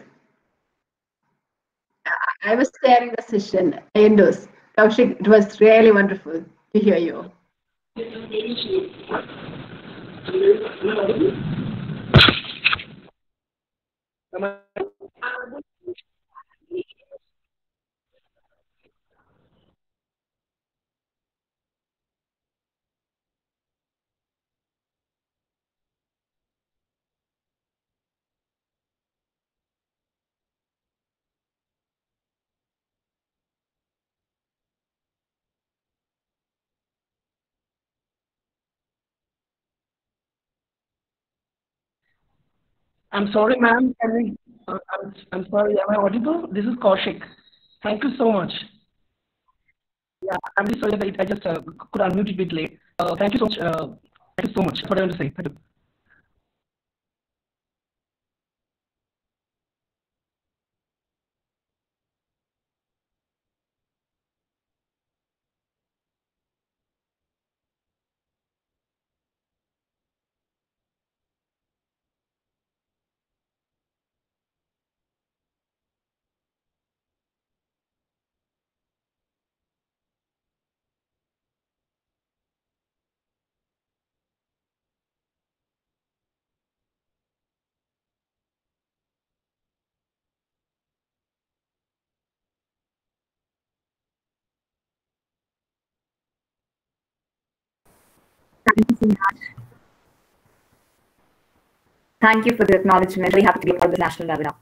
I was chairing the session. I endorse. Kaushik, it was really wonderful to hear you.
I'm sorry, ma'am. I'm sorry. Am I audible? This is Kaushik. Thank you so much. Yeah, I'm really sorry that I just could unmute it a bit late. Thank you so much. Thank you so much. That's what I want to say. Thank you.
Thank you so much. Thank you for the acknowledgement. Very happy to be a part of the national webinar.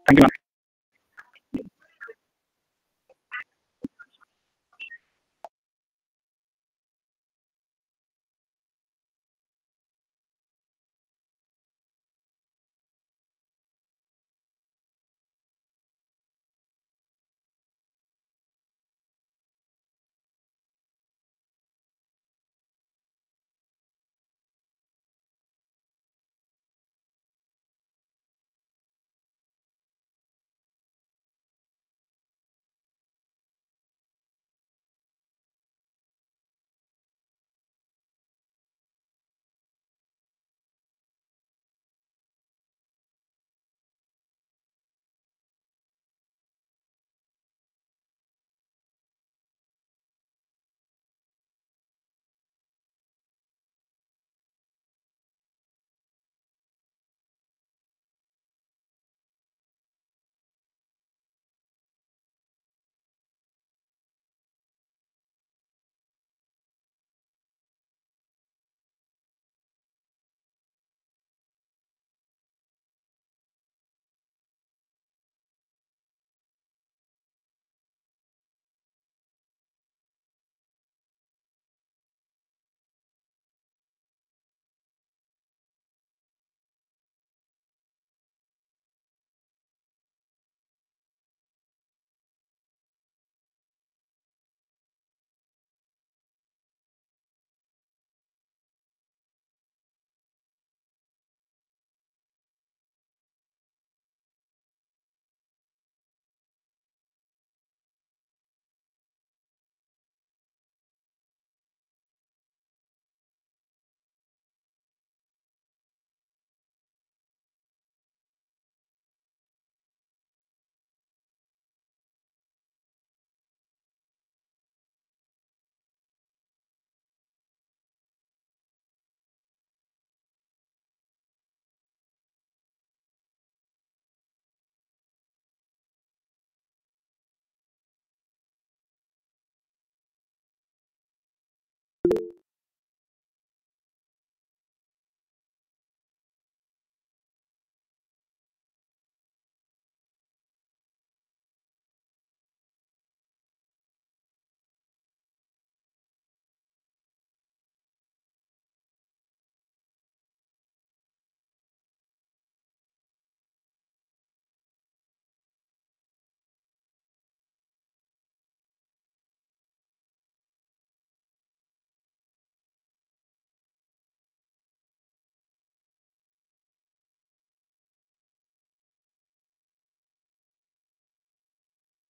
Thank you, ma'am.